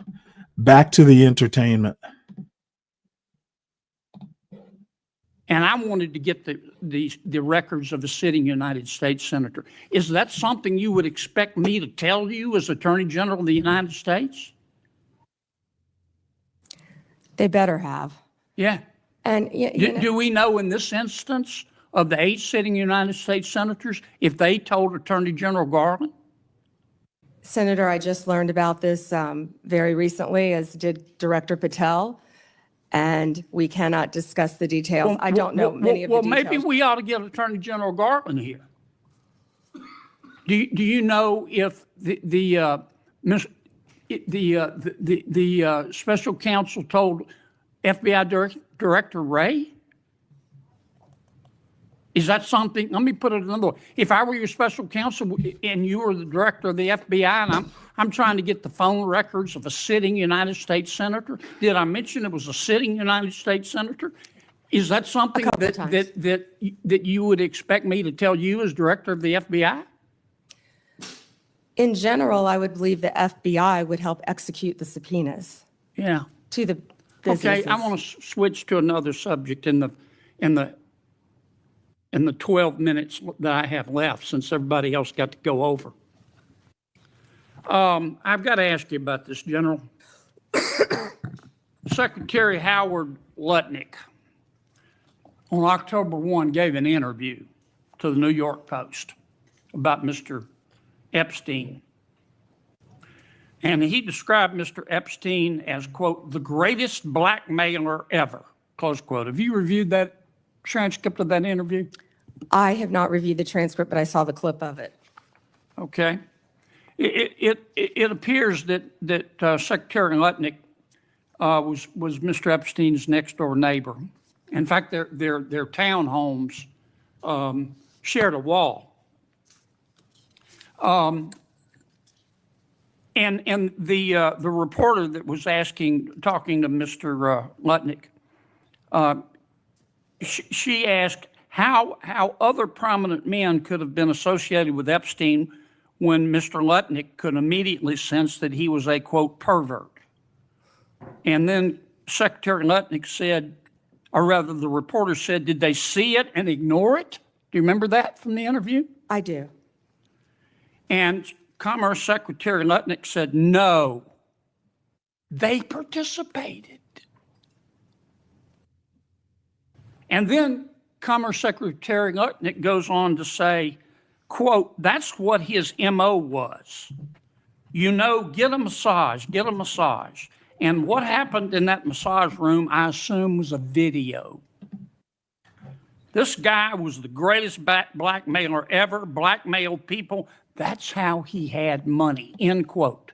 the entertainment. And I wanted to get the records of a sitting United States senator. Is that something you would expect me to tell you as Attorney General of the United States? They better have. Yeah. And do we know in this instance of the 8 sitting United States senators if they told Attorney General Garland? Senator, I just learned about this very recently, as did Director Patel, and we cannot discuss the details. I don't know many of the details. Well, maybe we ought to get Attorney General Garland here. Do you know if the special counsel told FBI Director Wray? Is that something? Let me put it another way. If I were your special counsel and you were the director of the FBI, and I'm trying to get the phone records of a sitting United States senator, did I mention it was a sitting United States senator? Is that something that you would expect me to tell you as director of the FBI? In general, I would believe the FBI would help execute the subpoenas. Yeah. To the businesses. Okay, I want to switch to another subject in the 12 minutes that I have left, since everybody else got to go over. I've got to ask you about this, General. Secretary Howard Lutnick on October 1 gave an interview to the New York Post about Mr. Epstein. And he described Mr. Epstein as, quote, the greatest blackmailer ever, close quote. Have you reviewed that transcript of that interview? I have not reviewed the transcript, but I saw the clip of it. Okay. It appears that Secretary Lutnick was Mr. Epstein's next door neighbor. In fact, their townhomes shared a wall. And the reporter that was talking to Mr. Lutnick, she asked how other prominent men could have been associated with Epstein when Mr. Lutnick could immediately sense that he was a, quote, pervert. And then Secretary Lutnick said, or rather the reporter said, did they see it and ignore it? Do you remember that from the interview? I do. And Commerce Secretary Lutnick said, no, they participated. And then Commerce Secretary Lutnick goes on to say, quote, that's what his MO was. You know, get a massage. And what happened in that massage room, I assume, was a video. This guy was the greatest blackmailer ever, blackmailed people. That's how he had money, end quote.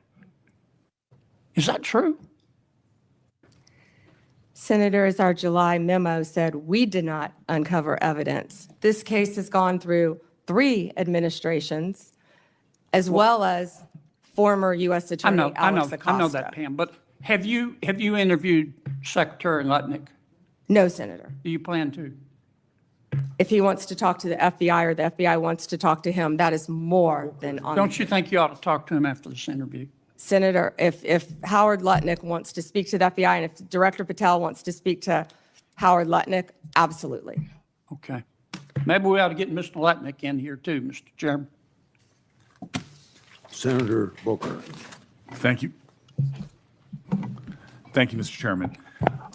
Is that true? Senator, as our July memo said, we did not uncover evidence. This case has gone through 3 administrations, as well as former U.S. Attorney Alex Acosta. I know that, Pam, but have you interviewed Secretary Lutnick? No, Senator. Do you plan to? If he wants to talk to the FBI or the FBI wants to talk to him, that is more than on. Don't you think you ought to talk to him after this interview? Senator, if Howard Lutnick wants to speak to the FBI and if Director Patel wants to speak to Howard Lutnick, absolutely. Okay. Maybe we ought to get Mr. Lutnick in here too, Mr. Chairman. Senator Booker. Thank you. Thank you, Mr. Chairman.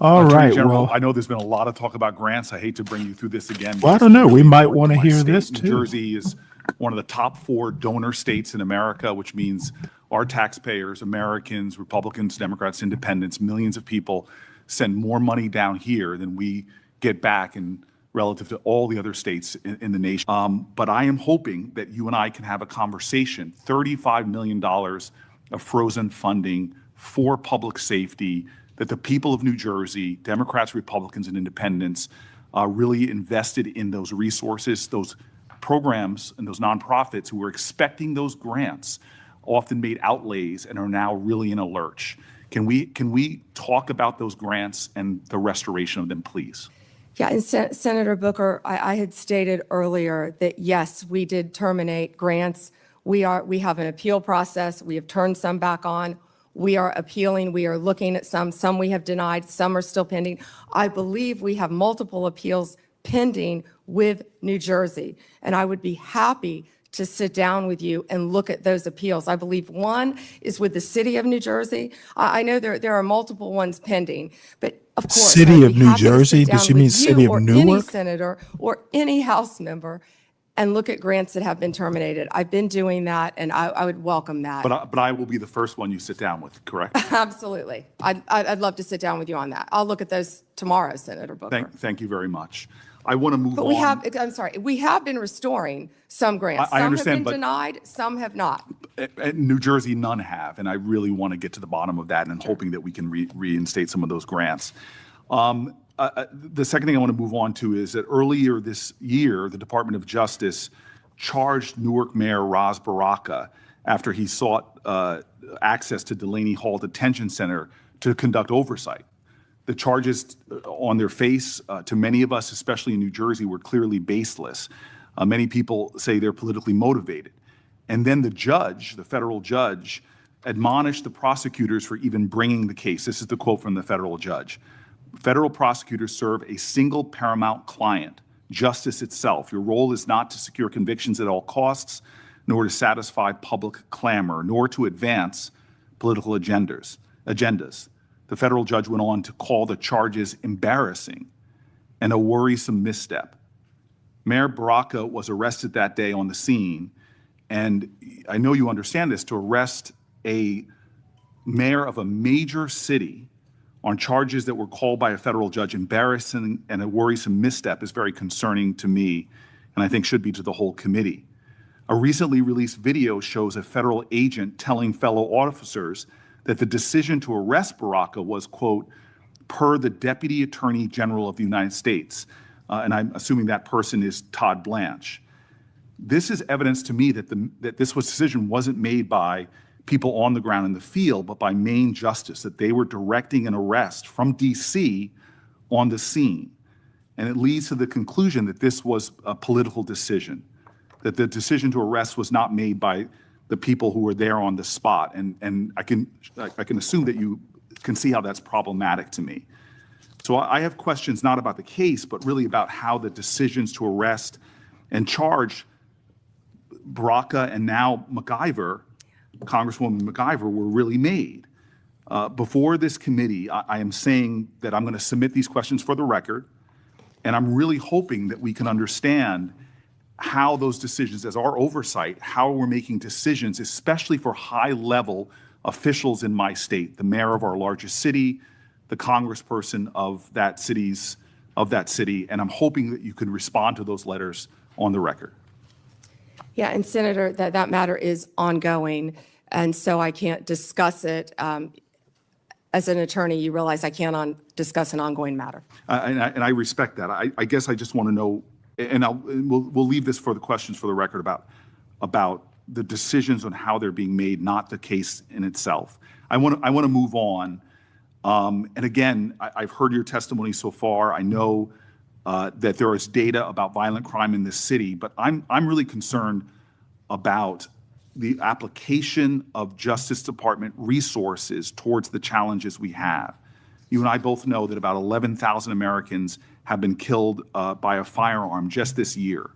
All Attorney right. General, Well, I know there's been a lot of talk about grants. I hate to bring you through this again. well, I don't know. We might want to hear this New too. Jersey is one of the top 4 donor states in America, which means our taxpayers, Americans, Republicans, Democrats, Independents, millions of people send more money down here than we get back in relative to all the other states in the nation. But I am hoping that you and I can have a conversation, $35 million of frozen funding for public safety, that the people of New Jersey, Democrats, Republicans, and Independents really invested in those resources, those programs, and those nonprofits who were expecting those grants often made outlays and are now really in a lurch. Can we talk about those grants and the restoration of them, please? Yeah, and Senator Booker, I had stated earlier that yes, we did terminate grants. We have an appeal process. We have turned some back on. We are appealing. We are looking at some. Some we have denied. Some are still pending. I believe we have multiple appeals pending with New Jersey, and I would be happy to sit down with you and look at those appeals. I believe one is with the city of New Jersey. I know there are multiple ones pending, but of course, City I'd of be New happy to sit Jersey? down Does she with mean you city of or Newark? any senator or any House member and look at grants that have been terminated. I've been doing that, and I would welcome that. But I will be the first one you sit down with, correct? Absolutely. I'd love to sit down with you on that. I'll look at those tomorrow, Senator Booker. Thank you very much. I want to move But on. we have been restoring some grants. I Some understand, have but- been denied, some have not. At New Jersey, none have, and I really want to get to the bottom of that, and I'm hoping that we can reinstate some of those grants. The second thing I want to move on to is that earlier this year, the Department of Justice charged Newark Mayor Ras Baraka after he sought access to Delaney Hall Detention Center to conduct oversight. The charges on their face, to many of us, especially in New Jersey, were clearly baseless. Many people say they're politically motivated. And then the judge, the federal judge, admonished the prosecutors for even bringing the case. This is the quote from the federal judge. Federal prosecutors serve a single paramount client, justice itself. Your role is not to secure convictions at all costs, nor to satisfy public clamor, nor to advance political agendas. The federal judge went on to call the charges embarrassing and a worrisome misstep. Mayor Baraka was arrested that day on the scene, and I know you understand this, to arrest a mayor of a major city on charges that were called by a federal judge embarrassing and a worrisome misstep is very concerning to me, and I think should be to the whole committee. A recently released video shows a federal agent telling fellow officers that the decision to arrest Baraka was, quote, per the Deputy Attorney General of the United States. And I'm assuming that person is Todd Blanche. This is evidence to me that this decision wasn't made by people on the ground in the field, but by Maine Justice, that they were directing an arrest from DC on the scene. And it leads to the conclusion that this was a political decision, that the decision to arrest was not made by the people who were there on the spot. And I can assume that you can see how that's problematic to me. So I have questions not about the case, but really about how the decisions to arrest and charge Baraka and now MacIver, Congresswoman MacIver, were really made. Before this committee, I am saying that I'm going to submit these questions for the record, and I'm really hoping that we can understand how those decisions, as our oversight, how we're making decisions, especially for high-level officials in my state, the mayor of our largest city, the congressperson of that city, and I'm hoping that you could respond to those letters on the record. Yeah, and Senator, that matter is ongoing, and so I can't discuss it. As an attorney, you realize I can't discuss an ongoing matter. And I respect that. I guess I just want to know, and we'll leave this for the questions for the record about the decisions on how they're being made, not the case in itself. I want to move on. And again, I've heard your testimony so far. I know that there is data about violent crime in this city, but I'm really concerned about the application of Justice Department resources towards the challenges we have. You and I both know that about 11,000 Americans have been killed by a firearm just this year.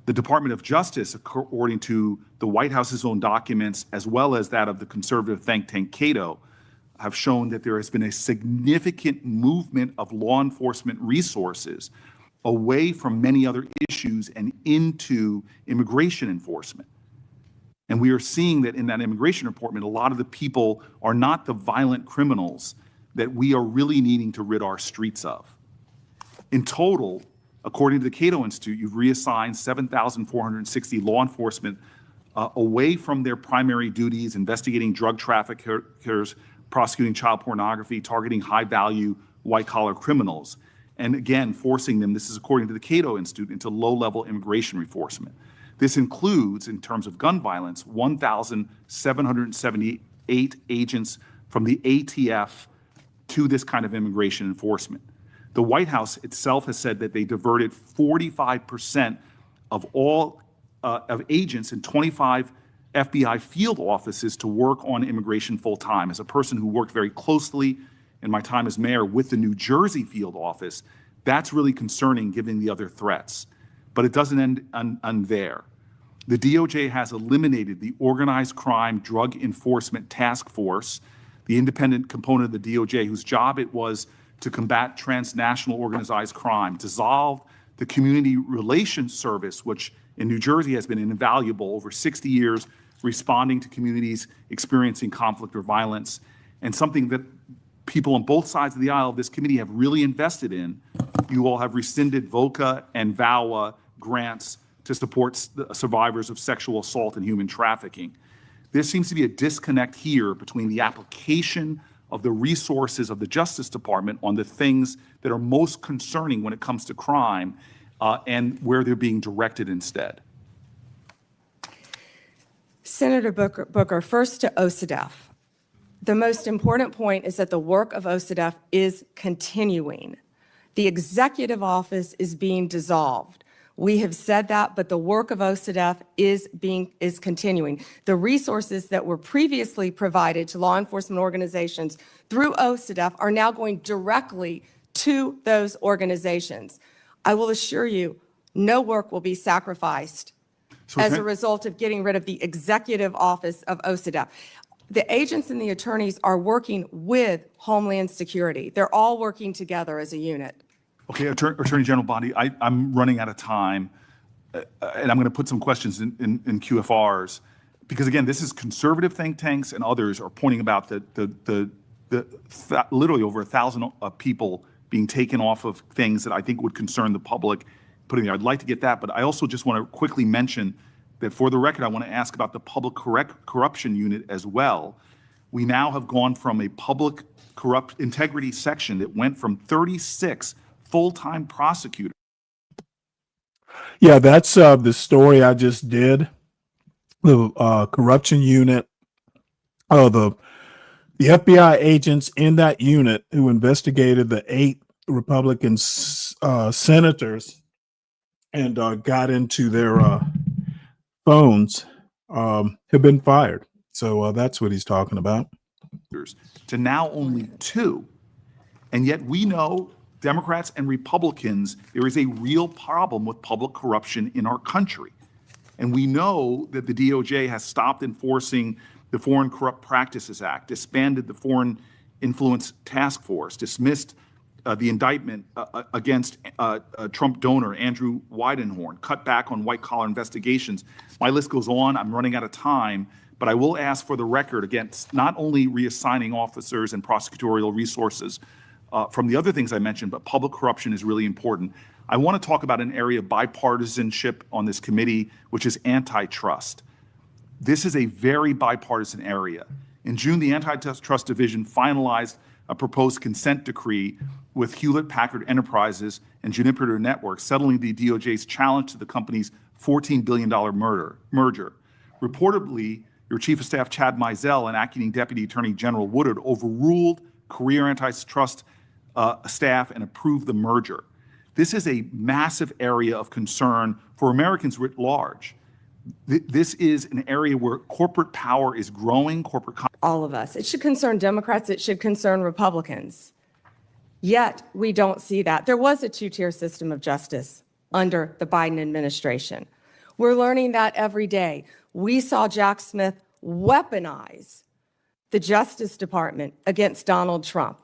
The Department of Justice, according to the White House's own documents, as well as that of the conservative think tank Cato, have shown that there has been a significant movement of law enforcement resources away from many other issues and into immigration enforcement. And we are seeing that in that immigration report, a lot of the people are not the violent criminals that we are really needing to rid our streets of. In total, according to the Cato Institute, you've reassigned 7,460 law enforcement away from their primary duties, investigating drug traffickers, prosecuting child pornography, targeting high-value white-collar criminals, and again, forcing them, this is according to the Cato Institute, into low-level immigration enforcement. This includes, in terms of gun violence, 1,778 agents from the ATF to this kind of immigration enforcement. The White House itself has said that they diverted 45% of all of agents in 25 FBI field offices to work on immigration full time. As a person who worked very closely in my time as mayor with the New Jersey field office, that's really concerning given the other threats. But it doesn't end there. The DOJ has eliminated the Organized Crime Drug Enforcement Task Force, the independent component of the DOJ whose job it was to combat transnational organized crime, dissolved the Community Relations Service, which in New Jersey has been invaluable over 60 years, responding to communities experiencing conflict or violence, and something that people on both sides of the aisle of this committee have really invested in. You all have rescinded VOCA and VAWA grants to support survivors of sexual assault and human trafficking. There seems to be a disconnect here between the application of the resources of the Justice Department on the things that are most concerning when it comes to crime and where they're being directed instead. Senator Booker, first to OCDEF. The most important point is that the work of OCDEF is continuing. The executive office is being dissolved. We have said that, but the work of OCDEF is continuing. The resources that were previously provided to law enforcement organizations through OCDEF are now going directly to those organizations. I will assure you, no work will be sacrificed as a result of getting rid of the executive office of OCDEF. The agents and the attorneys are working with Homeland Security. They're all working together as a unit. Okay, Attorney General Bondi, I'm running out of time, and I'm going to put some questions in QFRs, because again, this is conservative think tanks and others are pointing about the literally over 1,000 people being taken off of things that I think would concern the public. I'd like to get that, but I also just want to quickly mention that for the record, I want to ask about the public corruption unit as well. We now have gone from a public corrupt integrity section that went from 36 full-time prosecutors. Yeah, that's the story I just did. The corruption unit, the FBI agents in that unit who investigated the 8 Republican senators and got into their phones have been fired. So that's what he's talking about. To now only 2. And yet we know, Democrats and Republicans, there is a real problem with public corruption in our country. And we know that the DOJ has stopped enforcing the Foreign Corrupt Practices Act, disbanded the Foreign Influence Task Force, dismissed the indictment against Trump donor Andrew Weidenhorn, cut back on white-collar investigations. My list goes on. I'm running out of time, but I will ask for the record against not only reassigning officers and prosecutorial resources from the other things I mentioned, but public corruption is really important. I want to talk about an area of bipartisanship on this committee, which is antitrust. This is a very bipartisan area. In June, the Antitrust Division finalized a proposed consent decree with Hewlett-Packard Enterprises and Juniper Networks settling the DOJ's challenge to the company's $14 billion merger. Reportedly, your Chief of Staff Chad Mizell and Acting Deputy Attorney General Woodard overruled career antitrust staff and approved the merger. This is a massive area of concern for Americans writ large. This is an area where corporate power is growing, all of us. It should concern Democrats. It should concern Republicans. Yet we don't see that. There was a 2-tier system of justice under the Biden administration. We're learning that every day. We saw Jack Smith weaponize the Justice Department against Donald Trump.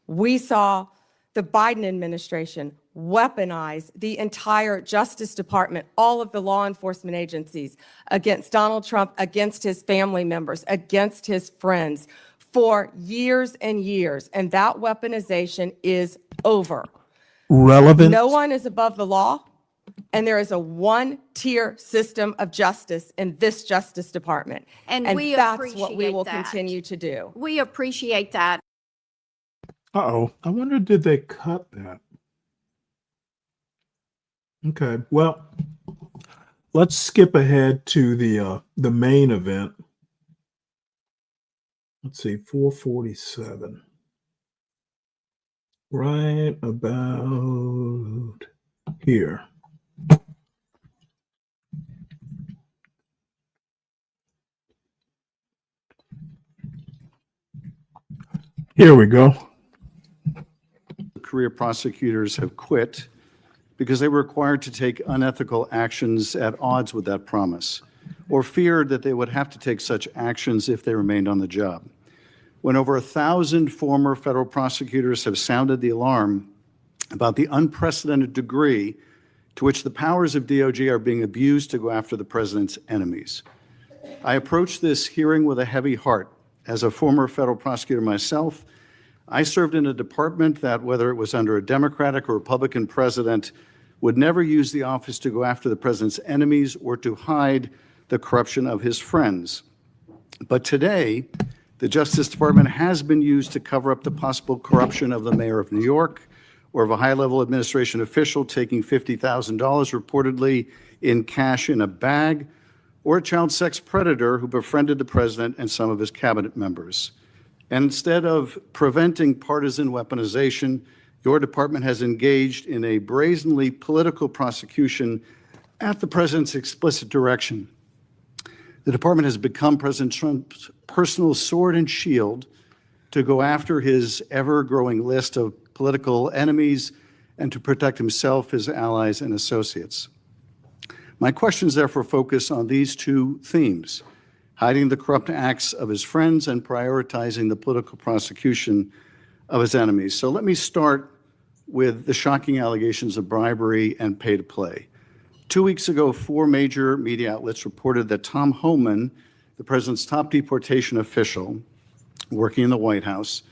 We saw the Biden administration weaponize the entire Justice Department, all of the law enforcement agencies against Donald Trump, against his family members, against his friends for years and years. And that weaponization is over. Relevant. No one is above the law, and there is a 1-tier system of justice in this Justice Department. And we that's what we will appreciate that. continue to do. We appreciate that. Uh-oh. I wonder, did they cut that? Okay. Well, let's skip ahead to the main event. Let's see, 447. Right about here. Here we go. Career prosecutors have quit because they were required to take unethical actions at odds with that promise, or feared that they would have to take such actions if they remained on the job. When over 1,000 former federal prosecutors have sounded the alarm about the unprecedented degree to which the powers of DOJ are being abused to go after the president's enemies. I approach this hearing with a heavy heart. As a former federal prosecutor myself, I served in a department that, whether it was under a Democratic or Republican president, would never use the office to go after the president's enemies or to hide the corruption of his friends. But today, the Justice Department has been used to cover up the possible corruption of the mayor of New York or of a high-level administration official taking $50,000 reportedly in cash in a bag, or a child sex predator who befriended the president and some of his cabinet members. And instead of preventing partisan weaponization, your department has engaged in a brazenly political prosecution at the president's explicit direction. The department has become President Trump's personal sword and shield to go after his ever-growing list of political enemies and to protect himself, his allies, and associates. My questions therefore focus on these two themes: hiding the corrupt acts of his friends and prioritizing the political prosecution of his enemies. So let me start with the shocking allegations of bribery and pay to play. 2 weeks ago, 4 major media outlets reported that Tom Homan, the president's top deportation official working in the White House,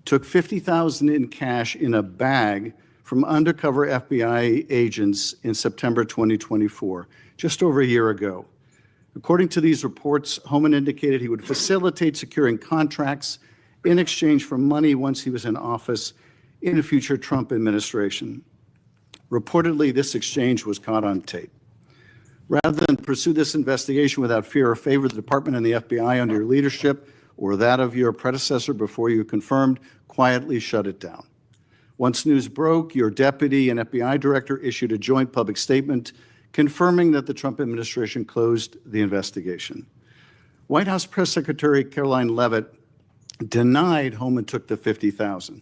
took $50,000 in cash in a bag from undercover FBI agents in September 2024, just over a year ago. According to these reports, Homan indicated he would facilitate securing contracts in exchange for money once he was in office in a future Trump administration. Reportedly, this exchange was caught on tape. Rather than pursue this investigation without fear or favor, the department and the FBI under your leadership or that of your predecessor before you confirmed quietly shut it down. Once news broke, your deputy and FBI director issued a joint public statement confirming that the Trump administration closed the investigation. White House Press Secretary Caroline Leavitt denied Homan took the $50,000,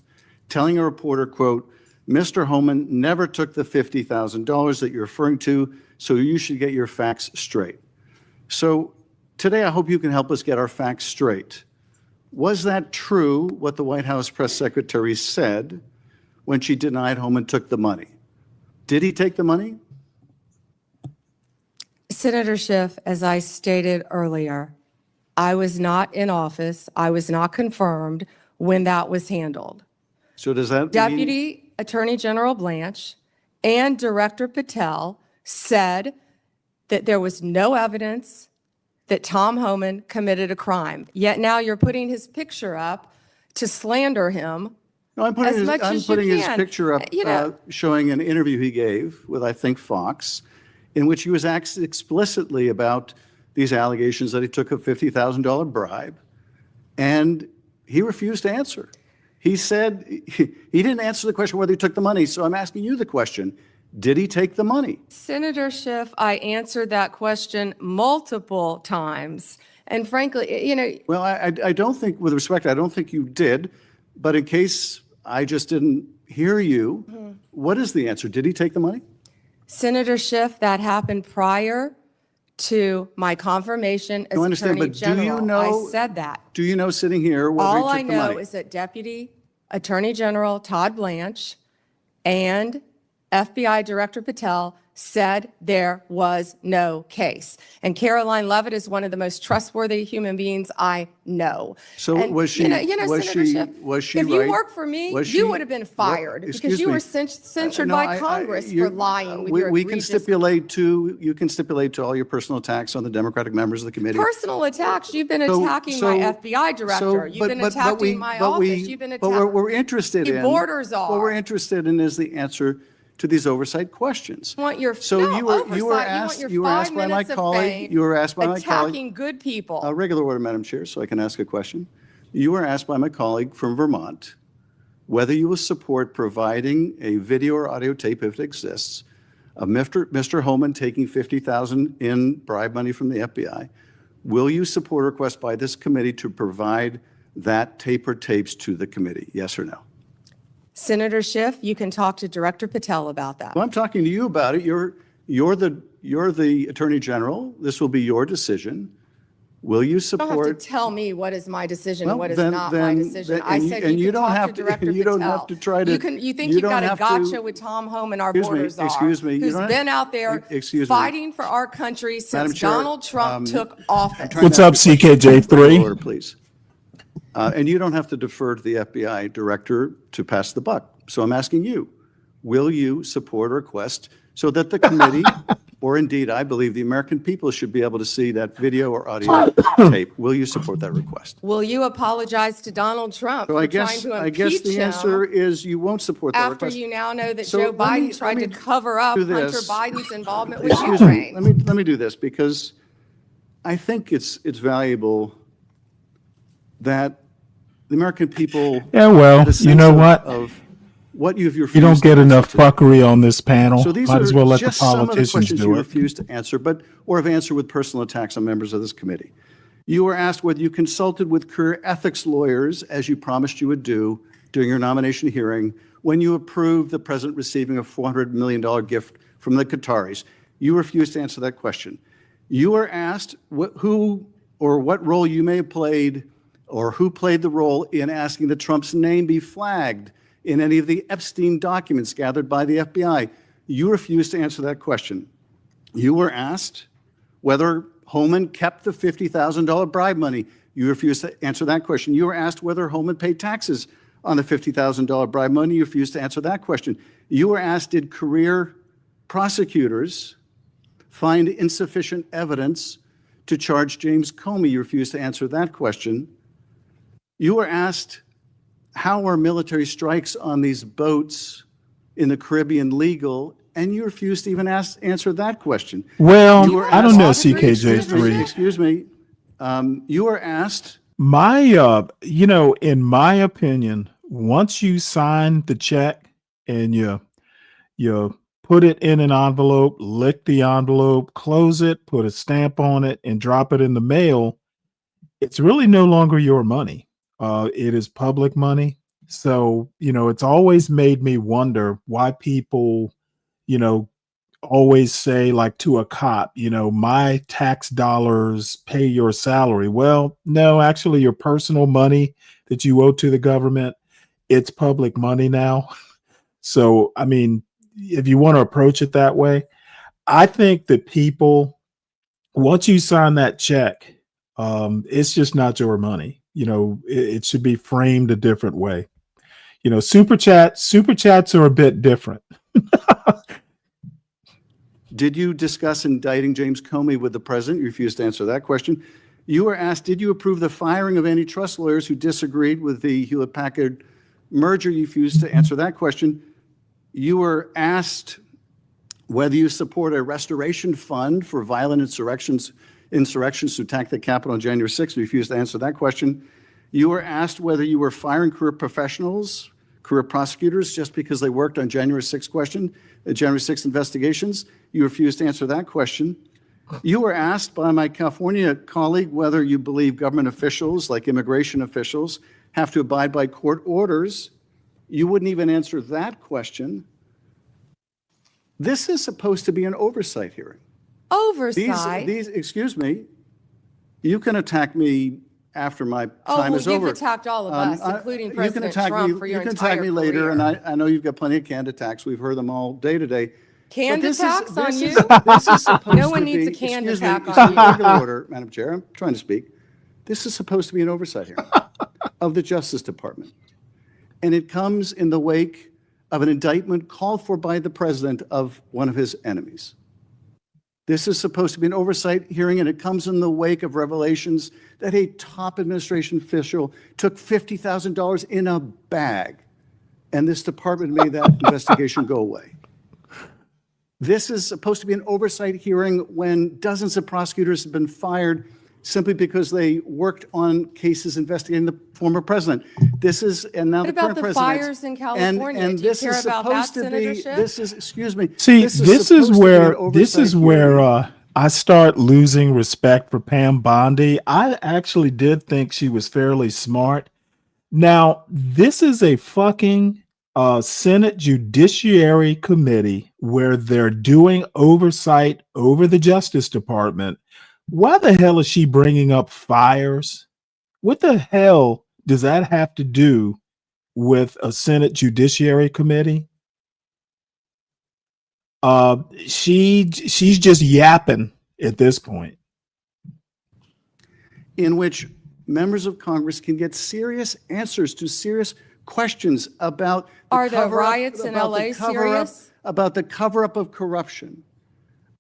telling a reporter, quote, "Mr. Homan never took the $50,000 that you're referring to, so you should get your facts straight." So today I hope you can help us get our facts straight. Was that true, what the White House press secretary said when she denied Homan took the money? Did he take the money? Senator Schiff, as I stated earlier, I was not in office. I was not confirmed when that was handled. So does that mean Deputy Attorney General Blanche and Director Patel said that there was no evidence that Tom Homan committed a crime. Yet now you're putting his picture up to slander him. No, I'm putting, his picture up showing an interview he gave with, I think, Fox, in which he was asked explicitly about these allegations that he took a $50,000 bribe, and he refused to answer. He said he didn't answer the question whether he took the money, so I'm asking you the question. Did he take the money? Senator Schiff, I answered that question multiple times. And frankly, Well, I don't think, with respect, I don't think you did. But in case I just didn't hear you, what is the answer? Did he take the money? Senator Schiff, that happened prior to my confirmation as Attorney General. I said that. Do you know, sitting here, whether All he I took the money? know is that Deputy Attorney General Todd Blanche and FBI Director Patel said there was no case. And Caroline Leavitt is one of the most trustworthy human beings I know. So And, was she? Senator Schiff, Was she if right? you worked for me, you would have been fired because you were censured No, by Congress for lying with your We can egregious stipulate to, you can stipulate to all your personal attacks on the Democratic members of the committee. personal attacks. You've been attacking my FBI director. You've been attacking my office. You've been attacking. What we're interested in, Borders are. What we're interested in is the answer to these oversight questions. Want your So no, you were oversight. asked You you were want asked your by 5 my minutes of colleague. fame You were asked by my colleague. attacking good people. Regular order, Madam Chair, so I can ask a question. You were asked by my colleague from Vermont whether you will support providing a video or audio tape, if it exists, of Mr. Holman taking $50,000 in bribe money from the FBI. Will you support a request by this committee to provide that tape or tapes to the committee? Yes or no? Senator Schiff, you can talk to Director Patel about that. Well, I'm talking to you about it. You're the Attorney General. This will be your decision. Will you You support? don't have to tell me what is my decision Well, and what is then- not then- my decision. then- I and said you- and you you can don't talk have to to- Director you don't Patel. have to try to- You think you you've don't got a have to- gotcha with Tom Homan, our Excuse me, border czar, excuse me, you who's don't have- been out there excuse me. fighting for our country Madam since Chair, Donald Trump took office. What's up, CKJ3? Order, please. And you don't have to defer to the FBI director to pass the buck. So I'm asking you, will you support a request so that the committee, or indeed, I believe the American people should be able to see that video or audio tape? Will you support that request? Will you apologize to Donald Trump So for I trying guess, to I guess impeach the him answer is you won't support that after request. you now know that So Joe let me- Biden tried to let me cover up do Hunter this. Biden's involvement with Excuse me, Ukraine? let me do this, because I think it's valuable that the American people. Yeah, well, get a you know sense what? Of what you've You refused don't to get answer enough today. fuckery on this panel. So these Might are as well let the just some of the politicians questions do you it. refuse to answer, or have answered with personal attacks on members of this committee. You were asked whether you consulted with career ethics lawyers, as you promised you would do during your nomination hearing, when you approved the president receiving a $400 million gift from the Qataris. You refused to answer that question. You were asked who or what role you may have played, or who played the role in asking that Trump's name be flagged in any of the Epstein documents gathered by the FBI. You refused to answer that question. You were asked whether Holman kept the $50,000 bribe money. You refused to answer that question. You were asked whether Holman paid taxes on the $50,000 bribe money. You refused to answer that question. You were asked, did career prosecutors find insufficient evidence to charge James Comey? You refused to answer that question. You were asked, how are military strikes on these boats in the Caribbean legal? And you refused to even answer that question. Well, You were I don't know, asked- CKJ3. Excuse me. You were asked. My, in my opinion, once you sign the check and you put it in an envelope, lick the envelope, close it, put a stamp on it, and drop it in the mail, it's really no longer your money. It is public money. So, it's always made me wonder why people, always say, like, to a cop, my tax dollars pay your salary. Well, no, actually your personal money that you owe to the government, it's public money now. So, I mean, if you want to approach it that way, I think that people, once you sign that check, it's just not your money. It should be framed a different way. Super chats are a bit different. Did you discuss indicting James Comey with the president? You refused to answer that question. You were asked, did you approve the firing of antitrust lawyers who disagreed with the Hewlett-Packard merger? You refused to answer that question. You were asked whether you support a restoration fund for violent insurrections to attack the Capitol on January 6th. You refused to answer that question. You were asked whether you were firing career professionals, career prosecutors, just because they worked on January 6th investigations. You refused to answer that question. You were asked by my California colleague whether you believe government officials, like immigration officials, have to abide by court orders. You wouldn't even answer that question. This is supposed to be an oversight hearing. Oversight? Excuse me, you can attack me after my time is over. You've attacked all of us, including President Trump, for your entire career. You can attack me later, and I know you've got plenty of canned attacks. We've heard them all day to day. Canned attacks on you? This is supposed No one to needs be, a canned excuse me, attack excuse on me, you. regular order, Madam Chair, I'm trying to speak. This is supposed to be an oversight hearing of the Justice Department. And it comes in the wake of an indictment called for by the president of one of his enemies. This is supposed to be an oversight hearing, and it comes in the wake of revelations that a top administration official took $50,000 in a bag, and this department made that investigation go away. This is supposed to be an oversight hearing when dozens of prosecutors have been fired simply because they worked on cases investigating the former president. This is, and now What the about current the president. fires in California? And Do you this care is about that, supposed to Senator be, Schiff? this is, excuse me. See, this is supposed to be an oversight hearing. I start losing respect for Pam Bondi. I actually did think she was fairly smart. Now, this is a fucking Senate Judiciary Committee where they're doing oversight over the Justice Department. Why the hell is she bringing up fires? What the hell does that have to do with a Senate Judiciary Committee? She's just yapping at this point. In which members of Congress can get serious answers to serious questions about Are the riots in LA serious? About the cover-up of corruption,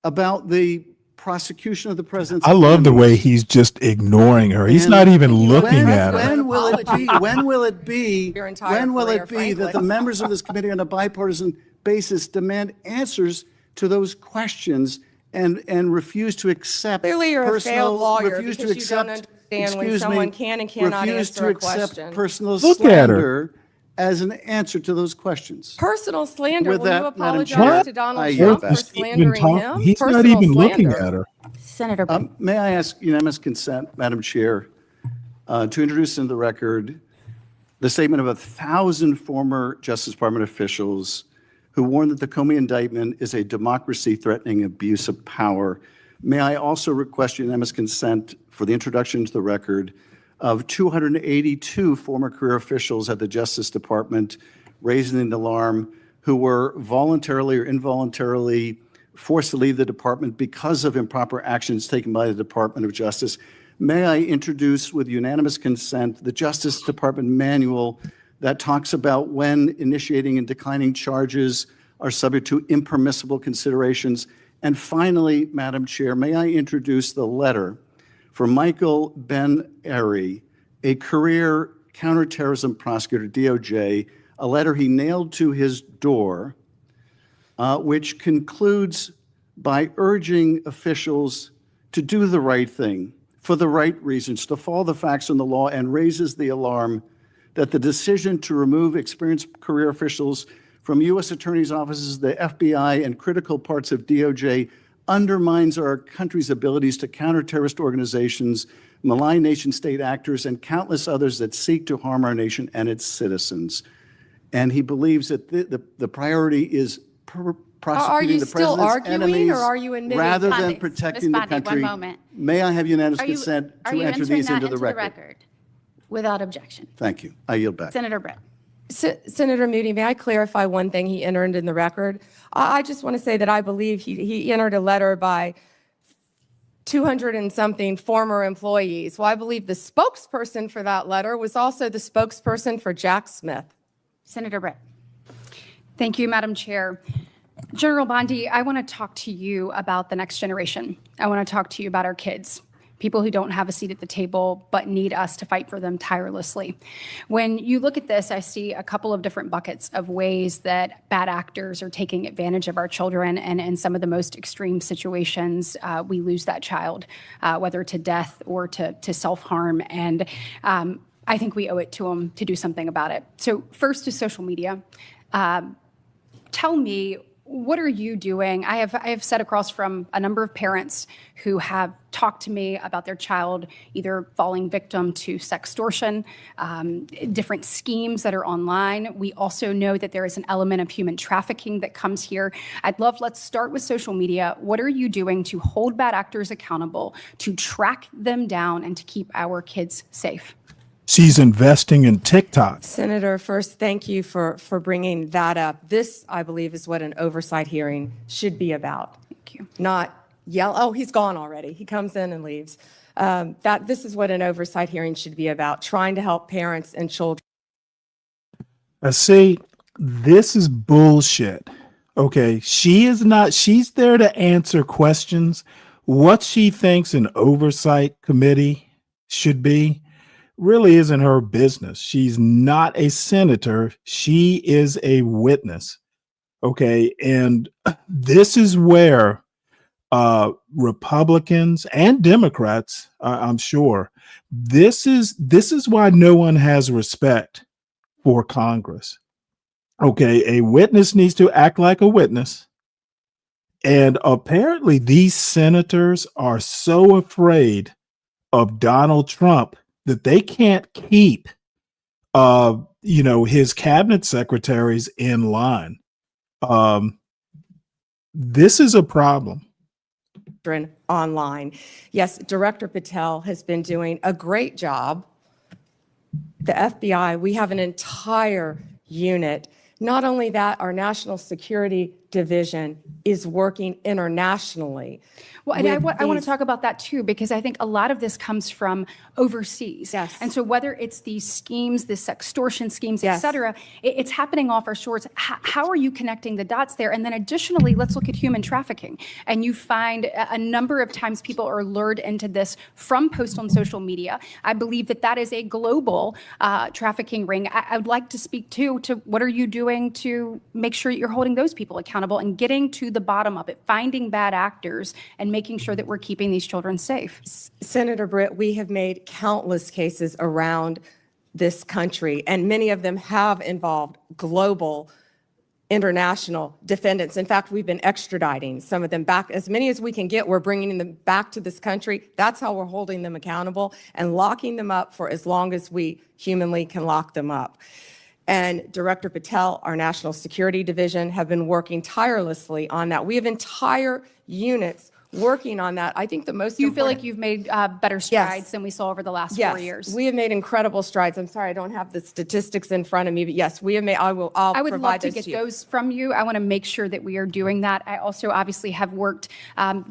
about the prosecution of the president's I love the way enemies. he's just ignoring her. He's And not even looking at her. When will it be? When will it be? Your entire When will career, it be that the frankly. members of this committee on a bipartisan basis demand answers to those questions and refuse to accept Clearly, you're a failed lawyer refuse because to you don't accept, understand when excuse someone me, can and cannot refuse answer to a accept question. personal Look at her. slander as an answer to those questions. Personal slander. With Will that, you Madam apologize Chair, to Donald I Trump yield for back. slandering him? He's not Personal even looking slander. at her. Senator. May I ask unanimous consent, Madam Chair, to introduce into the record the statement of 1,000 former Justice Department officials who warned that the Comey indictment is a democracy-threatening abuse of power. May I also request unanimous consent for the introduction into the record of 282 former career officials at the Justice Department raising an alarm who were voluntarily or involuntarily forced to leave the department because of improper actions taken by the Department of Justice. May I introduce with unanimous consent the Justice Department manual that talks about when initiating and declining charges are subject to impermissible considerations. And finally, Madam Chair, may I introduce the letter from Michael Ben-Ari, a career counterterrorism prosecutor, DOJ, a letter he nailed to his door, which concludes by urging officials to do the right thing for the right reasons, to follow the facts and the law, and raises the alarm that the decision to remove experienced career officials from U.S. attorneys' offices, the FBI, and critical parts of DOJ undermines our country's abilities to counter terrorist organizations, malign nation-state actors, and countless others that seek to harm our nation and its citizens. And he believes that the priority is prosecuting the president's enemies or are you admitting rather than Bondi, protecting Ms. the Bondi, country. one moment. May I have unanimous Are you consent to enter entering these that into the record? Without objection? Thank you. I yield back. Senator Brett. Senator Moody, may I clarify one thing he entered in the record? I just want to say that I believe he entered a letter by 200 and something former employees. Well, I believe the spokesperson for that letter was also the spokesperson for Jack Smith. Senator Brett. Thank you, Madam Chair. General Bondi, I want to talk to you about the next generation. I want to talk to you about our kids, people who don't have a seat at the table but need us to fight for them tirelessly. When you look at this, I see a couple of different buckets of ways that bad actors are taking advantage of our children, and in some of the most extreme situations, we lose that child, whether to death or to self-harm. And I think we owe it to them to do something about it. So first is social media. Tell me, what are you doing? I have sat across from a number of parents who have talked to me about their child either falling victim to sextortion, different schemes that are online. We also know that there is an element of human trafficking that comes here. Let's start with social media. What are you doing to hold bad actors accountable, to track them down, and to keep our kids safe? She's investing in TikTok. Senator, first, thank you for bringing that up. This, I believe, is what an oversight hearing should be about. Thank you. Not yell, oh, he's gone already. He comes in and leaves. This is what an oversight hearing should be about, trying to help parents and children. See, this is bullshit. Okay, she's there to answer questions. What she thinks an oversight committee should be really isn't her business. She's not a senator. She is a witness. Okay. And this is where Republicans and Democrats, I'm sure, this is why no one has respect for Congress. Okay. A witness needs to act like a witness. And apparently these senators are so afraid of Donald Trump that they can't keep his cabinet secretaries in line. This is a problem. Online. Yes, Director Patel has been doing a great job. The FBI, we have an entire unit. Not only that, our National Security Division is working internationally. Well, and I want to talk about that too, because I think a lot of this comes from overseas. Yes. And so whether it's these schemes, this extortion schemes, et Yes. cetera, it's happening off our shores. How are you connecting the dots there? And then additionally, let's look at human trafficking. And you find a number of times people are lured into this from posts on social media. I believe that that is a global trafficking ring. I would like to speak to what are you doing to make sure that you're holding those people accountable and getting to the bottom of it, finding bad actors and making sure that we're keeping these children safe. Senator Britt, we have made countless cases around this country, and many of them have involved global international defendants. In fact, we've been extraditing some of them back. As many as we can get, we're bringing them back to this country. That's how we're holding them accountable and locking them up for as long as we humanly can lock them up. And Director Patel, our National Security Division, have been working tirelessly on that. We have entire units working on that. I think the most You feel like you've made better strides than we saw over the last 4 years? We have made incredible strides. I'm sorry, I don't have the statistics in front of me, but yes, we have made, I'll I would love provide to those get to you. those from you. I want to make sure that we are doing that. I also obviously have worked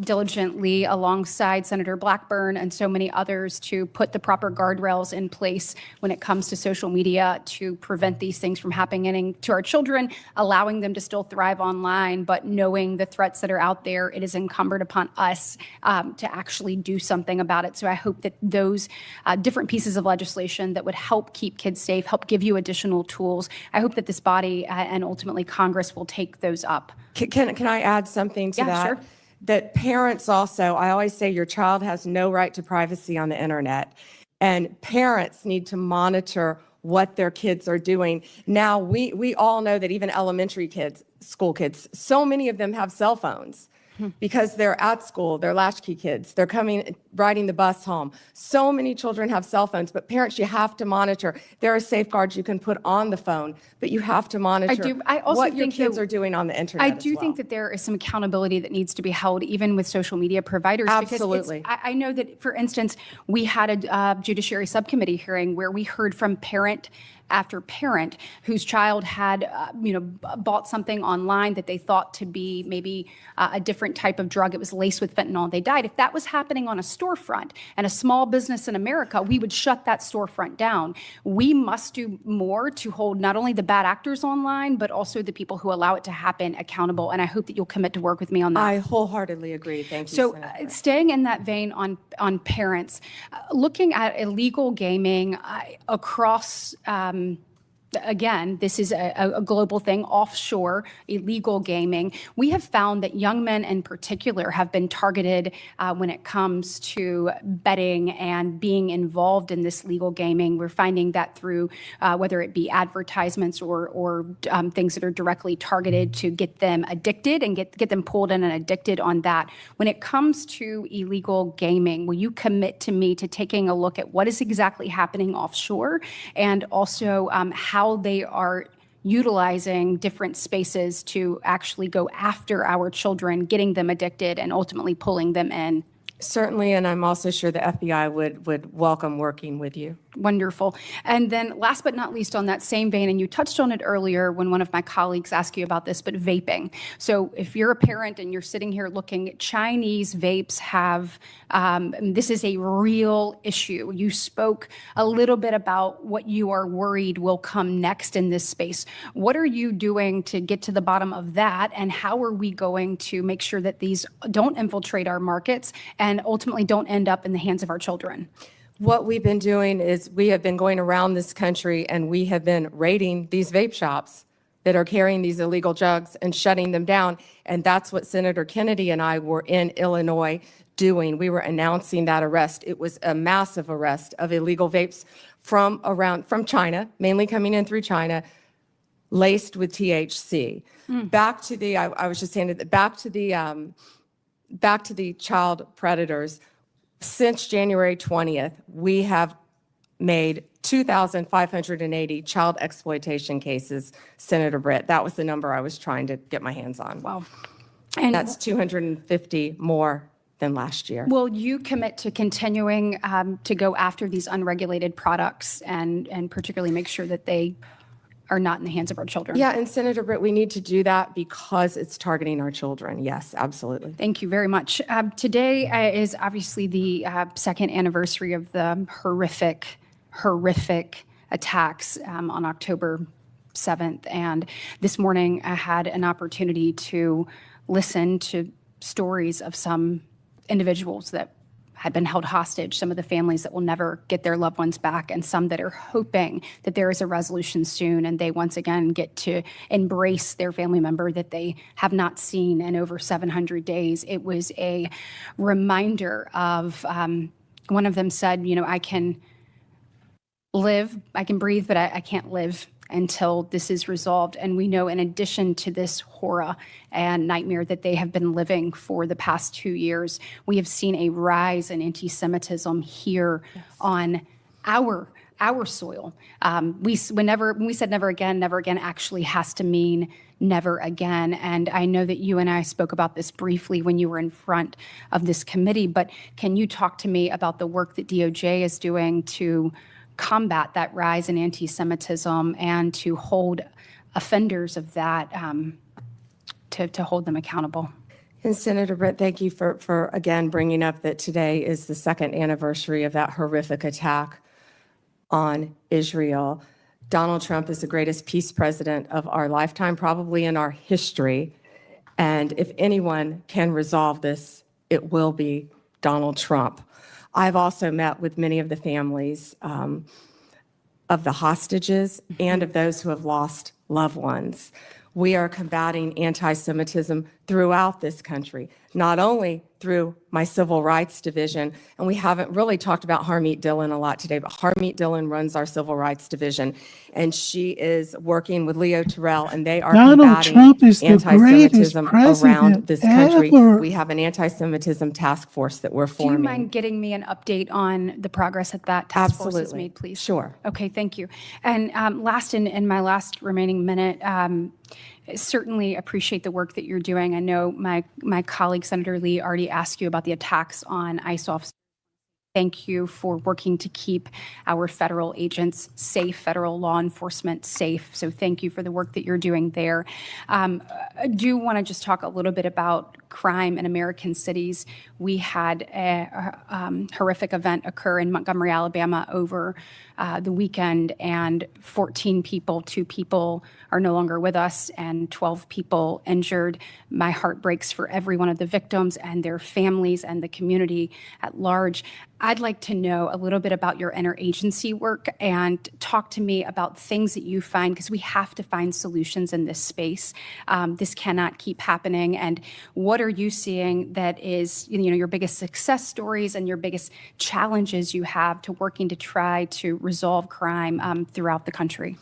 diligently alongside Senator Blackburn and so many others to put the proper guardrails in place when it comes to social media to prevent these things from happening to our children, allowing them to still thrive online, but knowing the threats that are out there, it is incumbent upon us to actually do something about it. So I hope that those different pieces of legislation that would help keep kids safe, help give you additional tools, I hope that this body and ultimately Congress will take those up. Can I add something to Yeah, that? sure. That parents also, I always say your child has no right to privacy on the internet. And parents need to monitor what their kids are doing. Now, we all know that even elementary kids, school kids, so many of them have cell phones. Because they're at school, they're latchkey kids, they're riding the bus home. So many children have cell phones, but parents, you have to monitor. There are safeguards you can put on the phone, but you have to monitor I also what your think kids that- are doing on the internet. I as do well. think that there is some accountability that needs to be held even with social media providers. Absolutely. Because I know that, for instance, we had a judiciary subcommittee hearing where we heard from parent after parent whose child had, bought something online that they thought to be maybe a different type of drug. It was laced with fentanyl. They died. If that was happening on a storefront and a small business in America, we would shut that storefront down. We must do more to hold not only the bad actors online, but also the people who allow it to happen accountable. And I hope that you'll commit to work with me on that. I wholeheartedly agree. Thank you, So Senator. staying in that vein on parents, looking at illegal gaming across, again, this is a global thing, offshore illegal gaming. We have found that young men in particular have been targeted when it comes to betting and being involved in this legal gaming. We're finding that through whether it be advertisements or things that are directly targeted to get them addicted and get them pulled in and addicted on that. When it comes to illegal gaming, will you commit to me to taking a look at what is exactly happening offshore and also how they are utilizing different spaces to actually go after our children, getting them addicted and ultimately pulling them in? Certainly, and I'm also sure the FBI would welcome working with you. Wonderful. And then last but not least on that same vein, and you touched on it earlier when one of my colleagues asked you about this, but vaping. So if you're a parent and you're sitting here looking, Chinese vapes have, this is a real issue. You spoke a little bit about what you are worried will come next in this space. What are you doing to get to the bottom of that? And how are we going to make sure that these don't infiltrate our markets and ultimately don't end up in the hands of our children? What we've been doing is we have been going around this country and we have been raiding these vape shops. that are carrying these illegal drugs and shutting them down. And that's what Senator Kennedy and I were in Illinois doing. We were announcing that arrest. It was a massive arrest of illegal vapes from China, mainly coming in through China, laced with THC. Back to the, I was just saying that back to the child predators. Since January 20th, we have made 2,580 child exploitation cases, Senator Britt. That was the number I was trying to get my hands on. Wow. And that's 250 more than last year. Will you commit to continuing to go after these unregulated products and particularly make sure that they are not in the hands of our children? Yeah, and Senator Britt, we need to do that because it's targeting our children. Yes, absolutely. Thank you very much. Today is obviously the second anniversary of the horrific attacks on October 7th. And this morning I had an opportunity to listen to stories of some individuals that had been held hostage, some of the families that will never get their loved ones back, and some that are hoping that there is a resolution soon and they once again get to embrace their family member that they have not seen in over 700 days. It was a reminder of, one of them said, I can breathe, but I can't live until this is resolved. And we know in addition to this horror and nightmare that they have been living for the past 2 years, we have seen a rise in anti-Semitism here on our soil. When we said never again actually has to mean never again. And I know that you and I spoke about this briefly when you were in front of this committee, but can you talk to me about the work that DOJ is doing to combat that rise in anti-Semitism and to hold offenders of that, to hold them accountable? And Senator Britt, thank you for again bringing up that today is the second anniversary of that horrific attack on Israel. Donald Trump is the greatest peace president of our lifetime, probably in our history. And if anyone can resolve this, it will be Donald Trump. I've also met with many of the families of the hostages and of those who have lost loved ones. We are combating anti-Semitism throughout this country, not only through my civil rights division, and we haven't really talked about Harmeet Dillon a lot today, but Harmeet Dillon runs our civil rights division, and she is working with Leo Terrell, and they are combating anti-Semitism around this country. We have an anti-Semitism task force that we're forming. Do you mind getting me an update on the progress that task force has made, please? Sure. Okay, thank you. And last, in my last remaining minute, certainly appreciate the work that you're doing. I know my colleague, Senator Lee, already asked you about the attacks on ICE officers. Thank you for working to keep our federal agents safe, federal law enforcement safe. So thank you for the work that you're doing there. I do want to just talk a little bit about crime in American cities. We had a horrific event occur in Montgomery, Alabama over the weekend, and 14 people, 2 people are no longer with us, and 12 people injured. My heart breaks for every one of the victims and their families and the community at large. I'd like to know a little bit about your interagency work and talk to me about things that you find, because we have to find solutions in this space. This cannot keep happening. And what are you seeing that is, your biggest success stories and your biggest challenges you have to working to try to resolve crime throughout the country?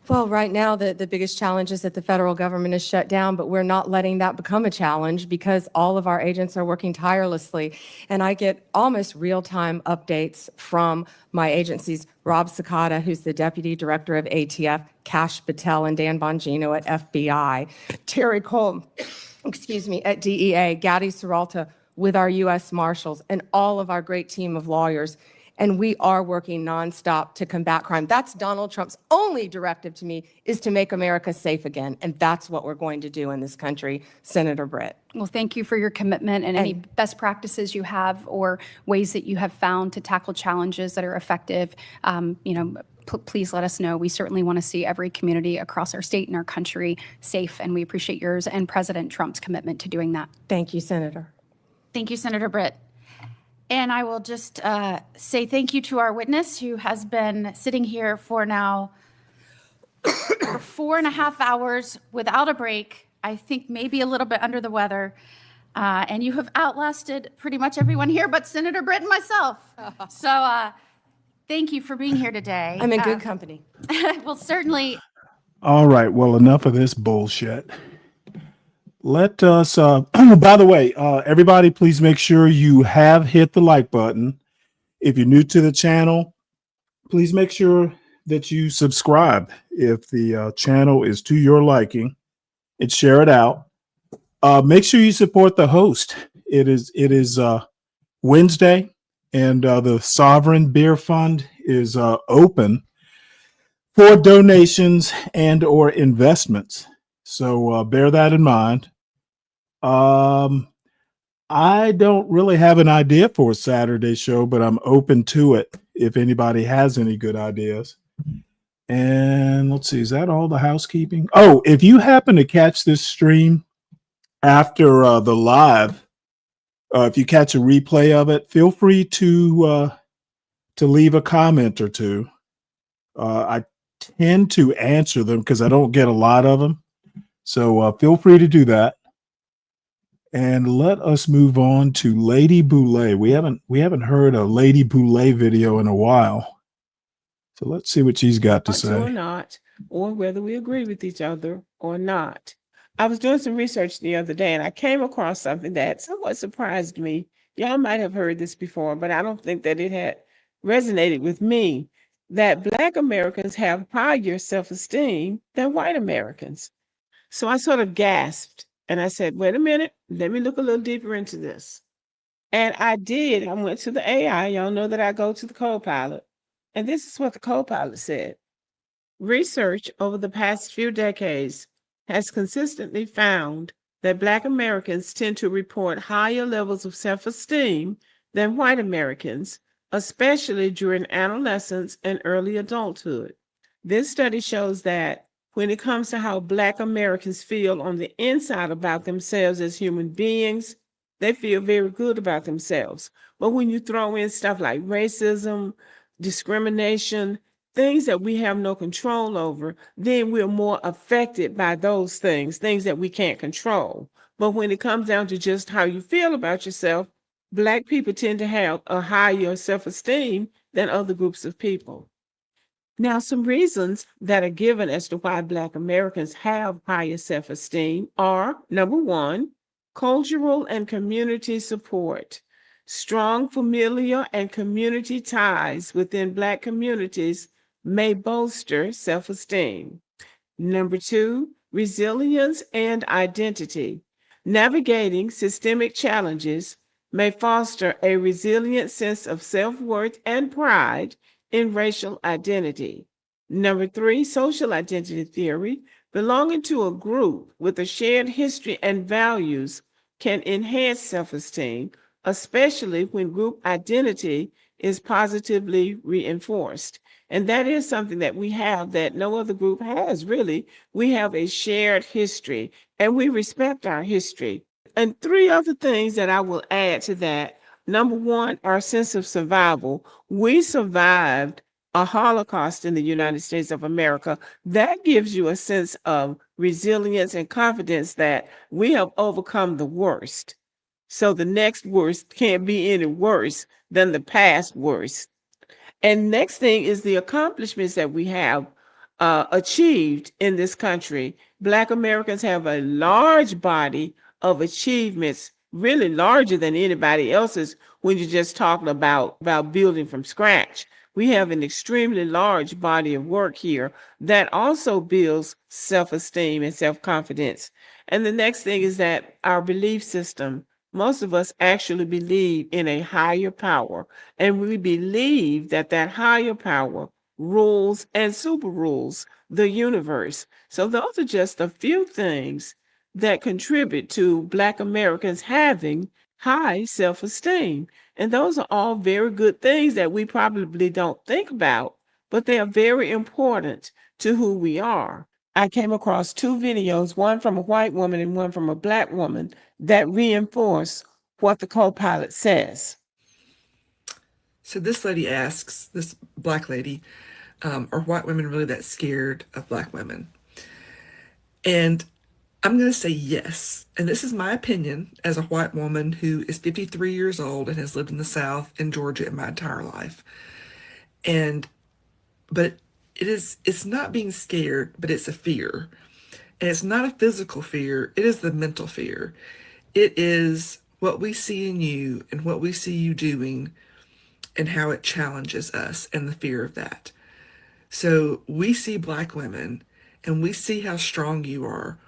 Well, right now, the biggest challenge is that the federal government is shut down, but we're not letting that become a challenge because all of our agents are working tirelessly. And I get almost real-time updates from my agencies, Rob Sakata, who's the Deputy Director of ATF, Kash Patel and Dan Bongino at FBI, Terry Cole, at DEA, Gadi Serralta with our U.S. Marshals, and all of our great team of lawyers. And we are working nonstop to combat crime. That's Donald Trump's only directive to me, is to make America safe again. And that's what we're going to do in this country, Senator Britt. Well, thank you for your commitment and any best practices you have or ways that you have found to tackle challenges that are effective. Please let us know. We certainly want to see every community across our state and our country safe, and we appreciate yours and President Trump's commitment to doing that. Thank you, Senator. Thank you, Senator Britt. And I will just say thank you to our witness who has been sitting here for now for 4.5 hours without a break. I think maybe a little bit under the weather. And you have outlasted pretty much everyone here but Senator Britt and myself. So thank you for being here today. I'm in good company. Well, certainly. All right. Well, enough of this bullshit. Let us, by the way, everybody, please make sure you have hit the like button. If you're new to the channel, please make sure that you subscribe if the channel is to your liking, and share it out. Make sure you support the host. It is Wednesday, and the Sovereign Beer Fund is open for donations and or investments. So bear that in mind. I don't really have an idea for a Saturday show, but I'm open to it if anybody has any good ideas. And let's see, is that all the housekeeping? Oh, if you happen to catch this stream after the live, if you catch a replay of it, feel free to leave a comment or two. I tend to answer them because I don't get a lot of them. So feel free to do that. And let us move on to Lady Boulay. We haven't heard a Lady Boulay video in a while. So let's see what she's got to say. Or not, or whether we agree with each other or not. I was doing some research the other day and I came across something that somewhat surprised me. Y'all might have heard this before, but I don't think that it had resonated with me, that Black Americans have higher self-esteem than white Americans. So I sort of gasped and I said, wait a minute, let me look a little deeper into this. And I did. I went to the AI. Y'all know that I go to the Copilot. And this is what the Copilot said. Research over the past few decades has consistently found that Black Americans tend to report higher levels of self-esteem than white Americans, especially during adolescence and early adulthood. This study shows that when it comes to how Black Americans feel on the inside about themselves as human beings, they feel very good about themselves. But when you throw in stuff like racism, discrimination, things that we have no control over, then we're more affected by those things that we can't control. But when it comes down to just how you feel about yourself, Black people tend to have a higher self-esteem than other groups of people. Now, some reasons that are given as to why Black Americans have higher self-esteem are, number one, cultural and community support. Strong familial and community ties within Black communities may bolster self-esteem. Number two, resilience and identity. Navigating systemic challenges may foster a resilient sense of self-worth and pride in racial identity. Number three, social identity theory. Belonging to a group with a shared history and values can enhance self-esteem, especially when group identity is positively reinforced. And that is something that we have that no other group has, really. We have a shared history and we respect our history. And three other things that I will add to that. Number one, our sense of survival. We survived a Holocaust in the United States of America. That gives you a sense of resilience and confidence that we have overcome the worst. So the next worst can't be any worse than the past worst. And next thing is the accomplishments that we have achieved in this country. Black Americans have a large body of achievements, really larger than anybody else's when you're just talking about building from scratch. We have an extremely large body of work here that also builds self-esteem and self-confidence. And the next thing is that our belief system. Most of us actually believe in a higher power, and we believe that that higher power rules and super rules the universe. So those are just a few things that contribute to Black Americans having high self-esteem. And those are all very good things that we probably don't think about, but they are very important to who we are. I came across two videos, one from a white woman and one from a Black woman, that reinforce what the co-pilot says. So this lady asks, this Black lady, Are white women really that scared of black women? And I'm going to say yes. And this is my opinion as a white woman who is 53 years old and has lived in the South in Georgia in my entire life. But it's not being scared, but it's a fear. And it's not a physical fear, it is the mental fear. It is what we see in you and what we see you doing and how it challenges us and the fear of that. So we see black women and we see how strong you are.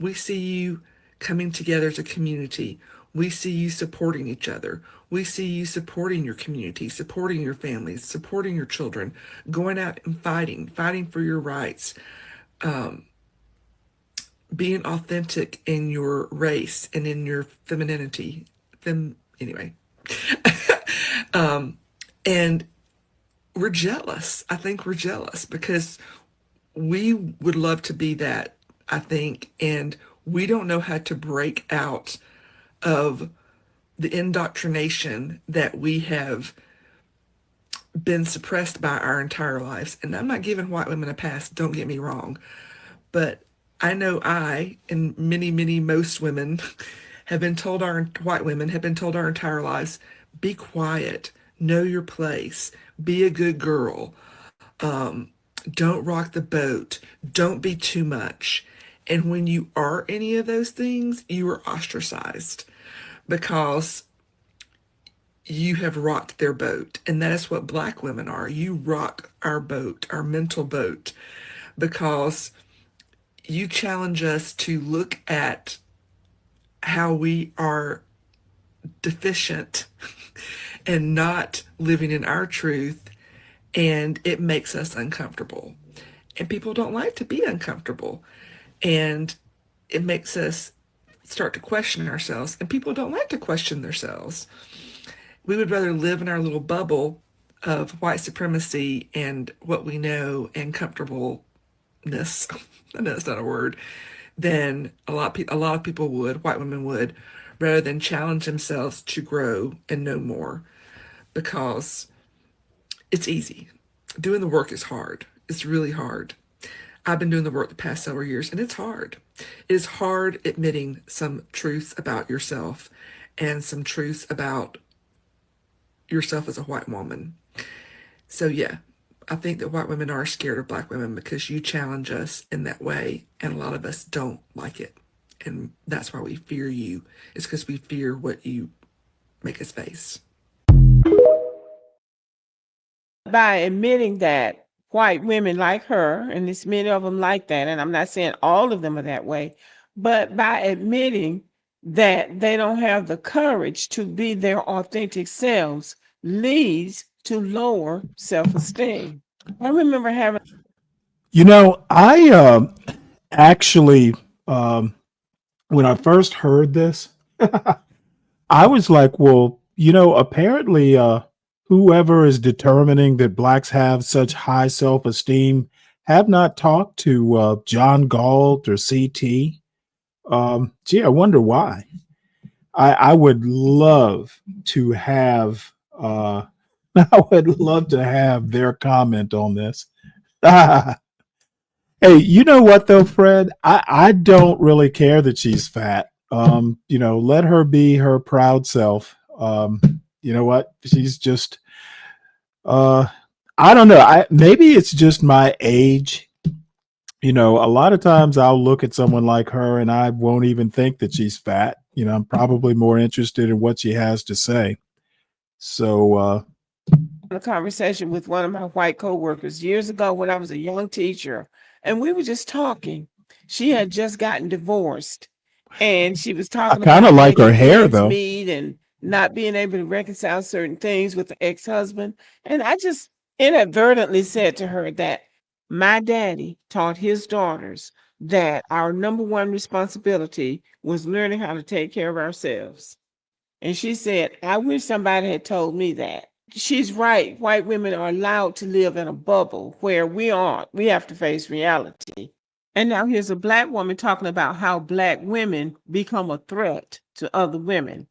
We see you coming together as a community. We see you supporting each other. We see you supporting your community, supporting your families, supporting your children, going out and fighting for your rights, being authentic in your race and in your femininity. Anyway. And we're jealous. I think we're jealous because we would love to be that, I think, and we don't know how to break out of the indoctrination that we have been suppressed by our entire lives. And I'm not giving white women a pass, don't get me wrong, but I know I and most women have been told, white women have been told our entire lives, be quiet, know your place, be a good girl, don't rock the boat, don't be too much. And when you are any of those things, you are ostracized because you have rocked their boat. And that is what black women are. You rock our boat, our mental boat, because you challenge us to look at how we are deficient and not living in our truth, and it makes us uncomfortable. And people don't like to be uncomfortable. And it makes us start to question ourselves, and people don't like to question themselves. We would rather live in our little bubble of white supremacy and what we know and comfortableness. I know it's not a word. Than a lot of people would, white women would, rather than challenge themselves to grow and know more, because it's easy. Doing the work is hard. It's really hard. I've been doing the work the past several years, and it's hard. It is hard admitting some truths about yourself and some truths about yourself as a white woman. So yeah, I think that white women are scared of black women because you challenge us in that way, and a lot of us don't like it. And that's why we fear you. It's because we fear what you make us face. By admitting that white women like her, and there's many of them like that, and I'm not saying all of them are that way, but by admitting that they don't have the courage to be their authentic selves leads to lower self-esteem. I remember having I actually, when I first heard this, I was like, well, apparently, whoever is determining that blacks have such high self-esteem have not talked to John Galt or CT. Gee, I wonder why. I would love to have I would love to have their comment on this. Hey, you know what though, Fred? I don't really care that she's fat. Let her be her proud self. You know what? She's just I don't know. Maybe it's just my age. A lot of times I'll look at someone like her and I won't even think that she's fat. I'm probably more interested in what she has to say. So a conversation with one of my white coworkers years ago when I was a young teacher, and we were just talking. She had just gotten divorced, and she was talking kinda about like her making hair, ends though. meet and not being able to reconcile certain things with the ex-husband. And I just inadvertently said to her that my daddy taught his daughters that our number one responsibility was learning how to take care of ourselves. And she said, I wish somebody had told me that. She's right. White women are allowed to live in a bubble where we aren't. We have to face reality. And now here's a black woman talking about how black women become a threat to other women.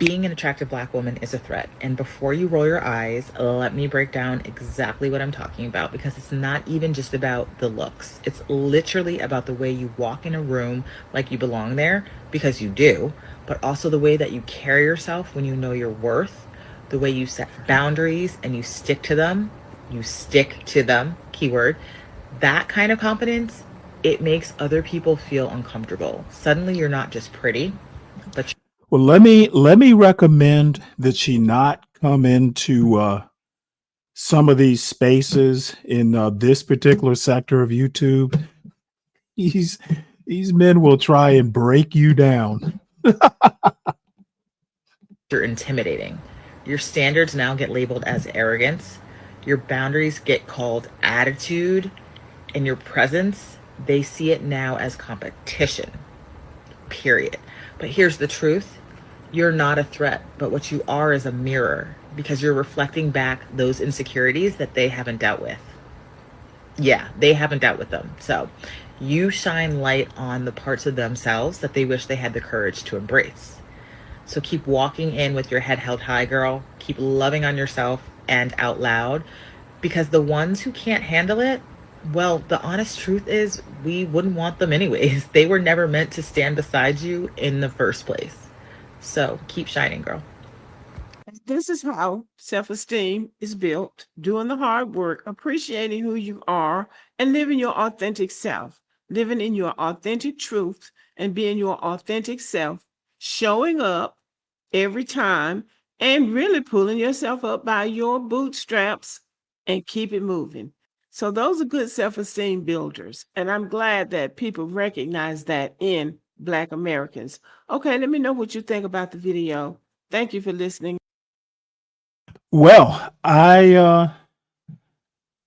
Being an attractive Black woman is a threat. And before you roll your eyes, let me break down exactly what I'm talking about, because it's not even just about the looks. It's literally about the way you walk in a room like you belong there, because you do, but also the way that you carry yourself when you know your worth, the way you set boundaries and you stick to them. You stick to them, keyword. That kind of confidence, it makes other people feel uncomfortable. Suddenly you're not just pretty, but Well, let me recommend that she not come into some of these spaces in this particular sector of YouTube. These men will try and break you down. you're intimidating. Your standards now get labeled as arrogance. Your boundaries get called attitude, and your presence, they see it now as competition. Period. But here's the truth. You're not a threat, but what you are is a mirror, because you're reflecting back those insecurities that they haven't dealt with. Yeah, they haven't dealt with them. So you shine light on the parts of themselves that they wish they had the courage to embrace. So keep walking in with your head held high, girl. Keep loving on yourself and out loud, because the ones who can't handle it, well, the honest truth is we wouldn't want them anyways. They were never meant to stand beside you in the first place. So keep shining, girl. This is how self-esteem is built: doing the hard work, appreciating who you are, and living your authentic self, living in your authentic truth and being your authentic self, showing up every time and really pulling yourself up by your bootstraps and keep it moving. So those are good self-esteem builders. And I'm glad that people recognize that in Black Americans. Okay, let me know what you think about the video. Thank you for listening. Well,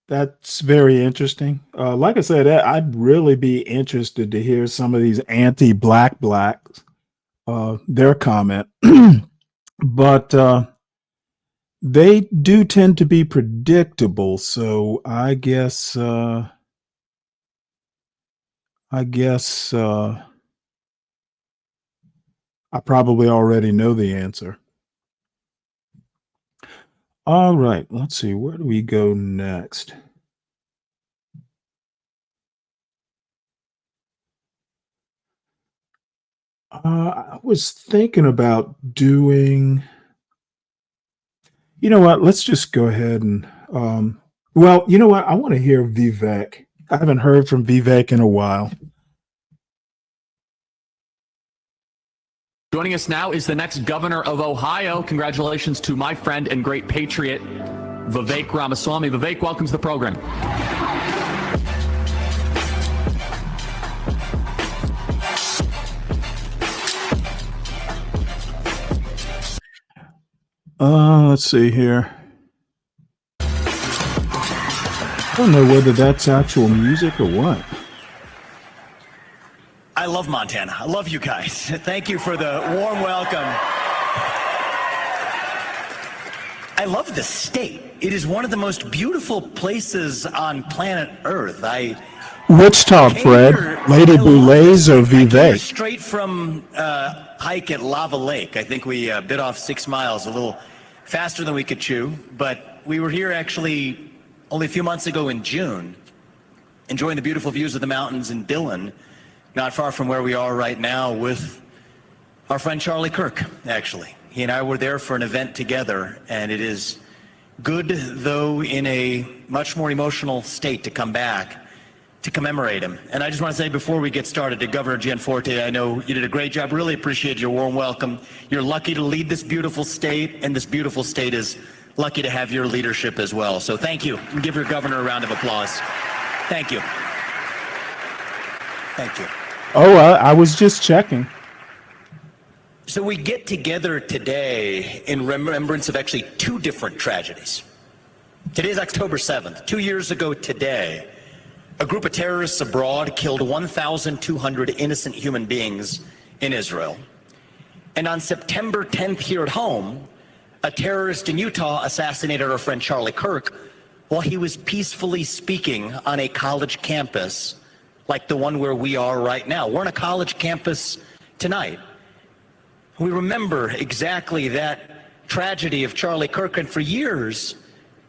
that's very interesting. Like I said, I'd really be interested to hear some of these anti-black blacks, their comment. But they do tend to be predictable, so I guess I probably already know the answer. All right, let's see, where do we go next? I was thinking about doing, you know what, let's just go ahead and, well, you know what, I want to hear Vivek. I haven't heard from Vivek in a while. Joining us now is the next governor of Ohio. Congratulations to my friend and great patriot, Vivek Ramaswamy. Vivek, welcome to the program. Let's see here. I don't know whether that's actual music or what. I love Montana. I love you guys. Thank you for the warm welcome. I love the state. It is one of the most beautiful places on planet Earth. Which top, Fred? Lady Boulez or I came here Vivek? straight from hike at Lava Lake. I think we bit off 6 miles, a little faster than we could chew. But we were here actually only a few months ago in June, enjoying the beautiful views of the mountains in Dillon, not far from where we are right now, with our friend Charlie Kirk, actually. He and I were there for an event together, and it is good, though in a much more emotional state, to come back to commemorate him. And I just want to say before we get started to Governor Gianforte, I know you did a great job. Really appreciate your warm welcome. You're lucky to lead this beautiful state, and this beautiful state is lucky to have your leadership as well. So thank you. And give your governor a round of applause. Thank you. Thank you. Oh, I was just checking. So we get together today in remembrance of actually two different tragedies. Today is October 7th. 2 years ago today, a group of terrorists abroad killed 1,200 innocent human beings in Israel. And on September 10th here at home, a terrorist in Utah assassinated our friend Charlie Kirk while he was peacefully speaking on a college campus like the one where we are right now. We're on a college campus tonight. We remember exactly that tragedy of Charlie Kirk, and for years,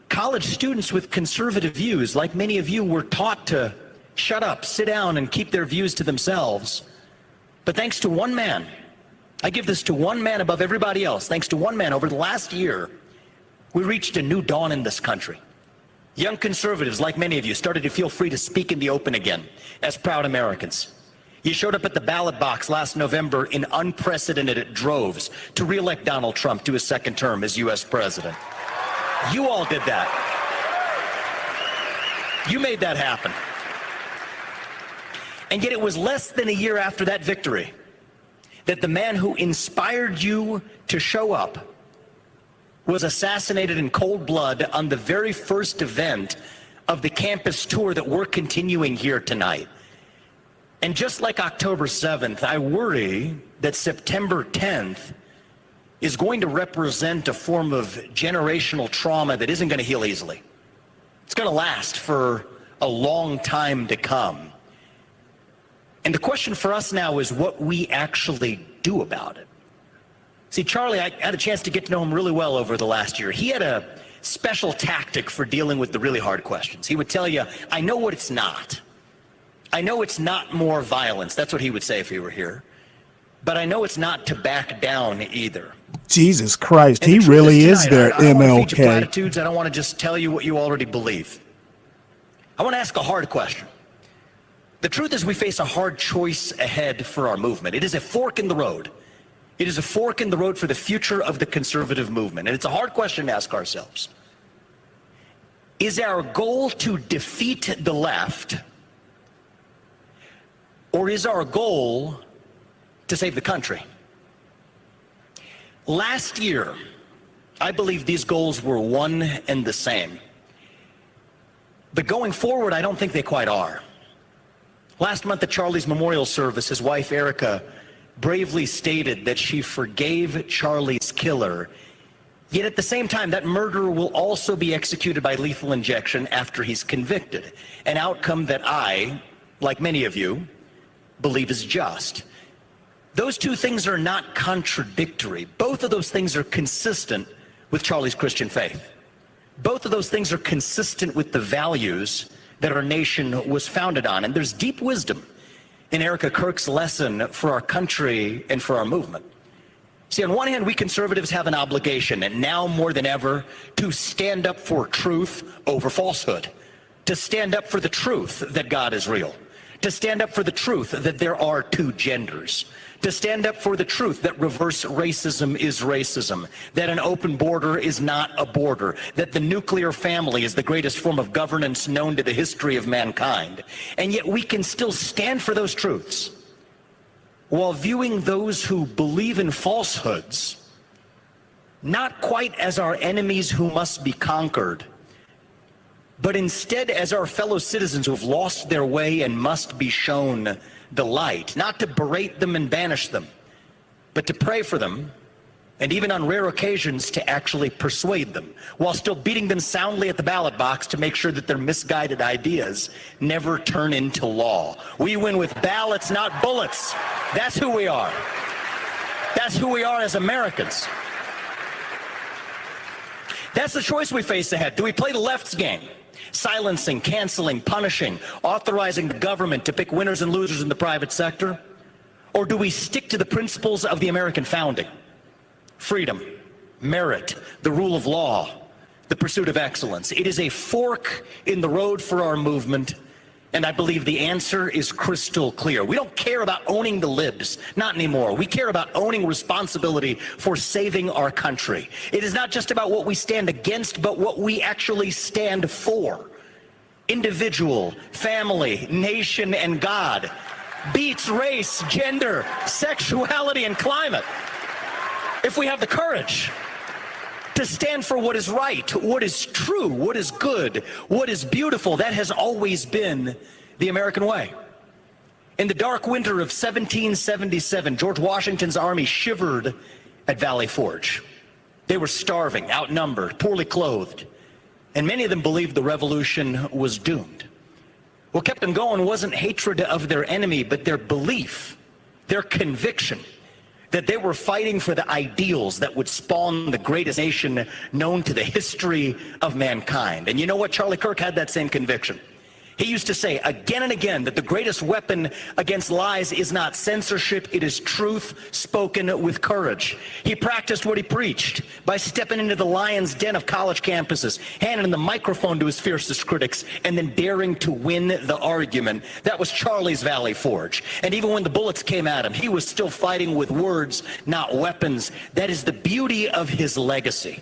college students with conservative views, like many of you, were taught to shut up, sit down, and keep their views to themselves. But thanks to one man, I give this to one man above everybody else, thanks to one man over the last year, we reached a new dawn in this country. Young conservatives, like many of you, started to feel free to speak in the open again as proud Americans. You showed up at the ballot box last November in unprecedented droves to re-elect Donald Trump to his second term as U.S. president. You all did that. You made that happen. And yet it was less than a year after that victory that the man who inspired you to show up was assassinated in cold blood on the very first event of the campus tour that we're continuing here tonight. And just like October 7th, I worry that September 10th is going to represent a form of generational trauma that isn't going to heal easily. It's going to last for a long time to come. And the question for us now is what we actually do about it. See, Charlie, I had a chance to get to know him really well over the last year. He had a special tactic for dealing with the really hard questions. He would tell you, I know what it's not. I know it's not more violence. That's what he would say if he were here. But I know it's not to back down either. Jesus Christ, And he the truth really is tonight, their I don't want to feed you MLK. platitudes. I don't want to just tell you what you already believe. I want to ask a hard question. The truth is we face a hard choice ahead for our movement. It is a fork in the road. It is a fork in the road for the future of the conservative movement. And it's a hard question to ask ourselves. Is our goal to defeat the left, or is our goal to save the country? Last year, I believe these goals were one and the same. But going forward, I don't think they quite are. Last month at Charlie's memorial service, his wife, Erica, bravely stated that she forgave Charlie's killer. Yet at the same time, that murderer will also be executed by lethal injection after he's convicted, an outcome that I, like many of you, believe is just. Those two things are not contradictory. Both of those things are consistent with Charlie's Christian faith. Both of those things are consistent with the values that our nation was founded on. And there's deep wisdom in Erica Kirk's lesson for our country and for our movement. See, on one hand, we conservatives have an obligation, and now more than ever, to stand up for truth over falsehood, to stand up for the truth that God is real, to stand up for the truth that there are two genders, to stand up for the truth that reverse racism is racism, that an open border is not a border, that the nuclear family is the greatest form of governance known to the history of mankind. And yet we can still stand for those truths while viewing those who believe in falsehoods not quite as our enemies who must be conquered, but instead as our fellow citizens who have lost their way and must be shown the light, not to berate them and banish them, but to pray for them, and even on rare occasions to actually persuade them, while still beating them soundly at the ballot box to make sure that their misguided ideas never turn into law. We win with ballots, not bullets. That's who we are. That's who we are as Americans. That's the choice we face ahead. Do we play the left's game? Silencing, canceling, punishing, authorizing the government to pick winners and losers in the private sector? Or do we stick to the principles of the American founding? Freedom, merit, the rule of law, the pursuit of excellence. It is a fork in the road for our movement, and I believe the answer is crystal clear. We don't care about owning the libs, not anymore. We care about owning responsibility for saving our country. It is not just about what we stand against, but what we actually stand for. Individual, family, nation, and God beats race, gender, sexuality, and climate. If we have the courage to stand for what is right, what is true, what is good, what is beautiful, that has always been the American way. In the dark winter of 1777, George Washington's army shivered at Valley Forge. They were starving, outnumbered, poorly clothed, and many of them believed the revolution was doomed. What kept them going wasn't hatred of their enemy, but their belief, their conviction that they were fighting for the ideals that would spawn the greatest nation known to the history of mankind. And you know what? Charlie Kirk had that same conviction. He used to say again and again that the greatest weapon against lies is not censorship, it is truth spoken with courage. He practiced what he preached by stepping into the lion's den of college campuses, handing the microphone to his fiercest critics, and then daring to win the argument. That was Charlie's Valley Forge. And even when the bullets came at him, he was still fighting with words, not weapons. That is the beauty of his legacy.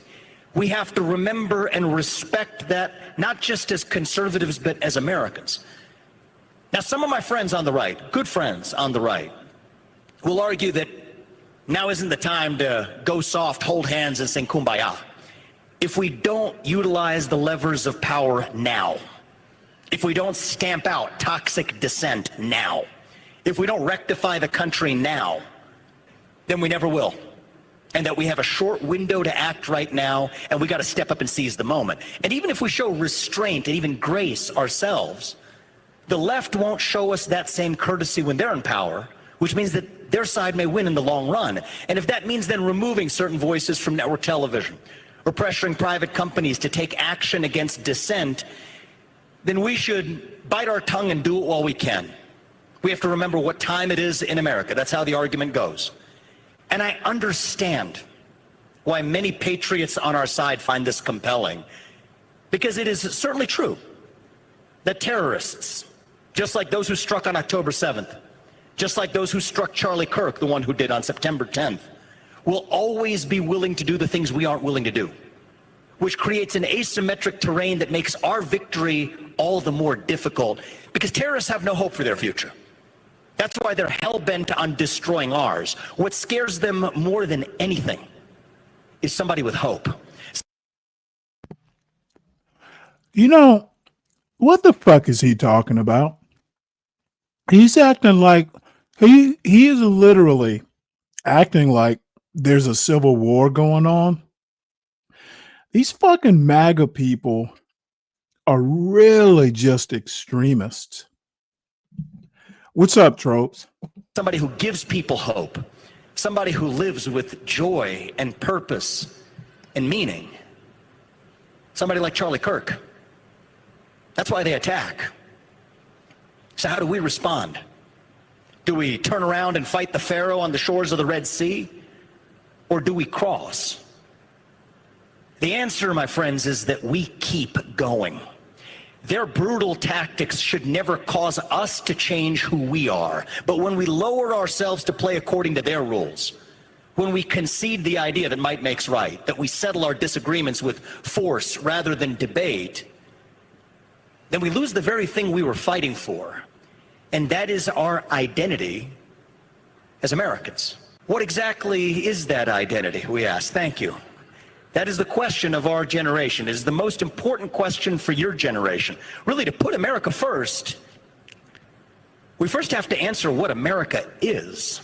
We have to remember and respect that, not just as conservatives, but as Americans. Now, some of my friends on the right, good friends on the right, will argue that now isn't the time to go soft, hold hands, and sing Kumbaya. If we don't utilize the levers of power now, if we don't stamp out toxic dissent now, if we don't rectify the country now, then we never will. And that we have a short window to act right now, and we got to step up and seize the moment. And even if we show restraint and even grace ourselves, the left won't show us that same courtesy when they're in power, which means that their side may win in the long run. And if that means then removing certain voices from network television or pressuring private companies to take action against dissent, then we should bite our tongue and do it while we can. We have to remember what time it is in America. That's how the argument goes. And I understand why many patriots on our side find this compelling, because it is certainly true that terrorists, just like those who struck on October 7th, just like those who struck Charlie Kirk, the one who did on September 10th, will always be willing to do the things we aren't willing to do, which creates an asymmetric terrain that makes our victory all the more difficult, because terrorists have no hope for their future. That's why they're hell-bent on destroying ours. What scares them more than anything is somebody with hope. You know, what the fuck is he talking about? He's acting like he is literally acting like there's a civil war going on. These fucking MAGA people are really just extremists. What's up, Tropes? Somebody who gives people hope. Somebody who lives with joy and purpose and meaning. Somebody like Charlie Kirk. That's why they attack. So how do we respond? Do we turn around and fight the Pharaoh on the shores of the Red Sea? Or do we cross? The answer, my friends, is that we keep going. Their brutal tactics should never cause us to change who we are. But when we lower ourselves to play according to their rules, when we concede the idea that might makes right, that we settle our disagreements with force rather than debate, then we lose the very thing we were fighting for. And that is our identity as Americans. What exactly is that identity, we ask? Thank you. That is the question of our generation. It is the most important question for your generation. Really, to put America first, we first have to answer what America is.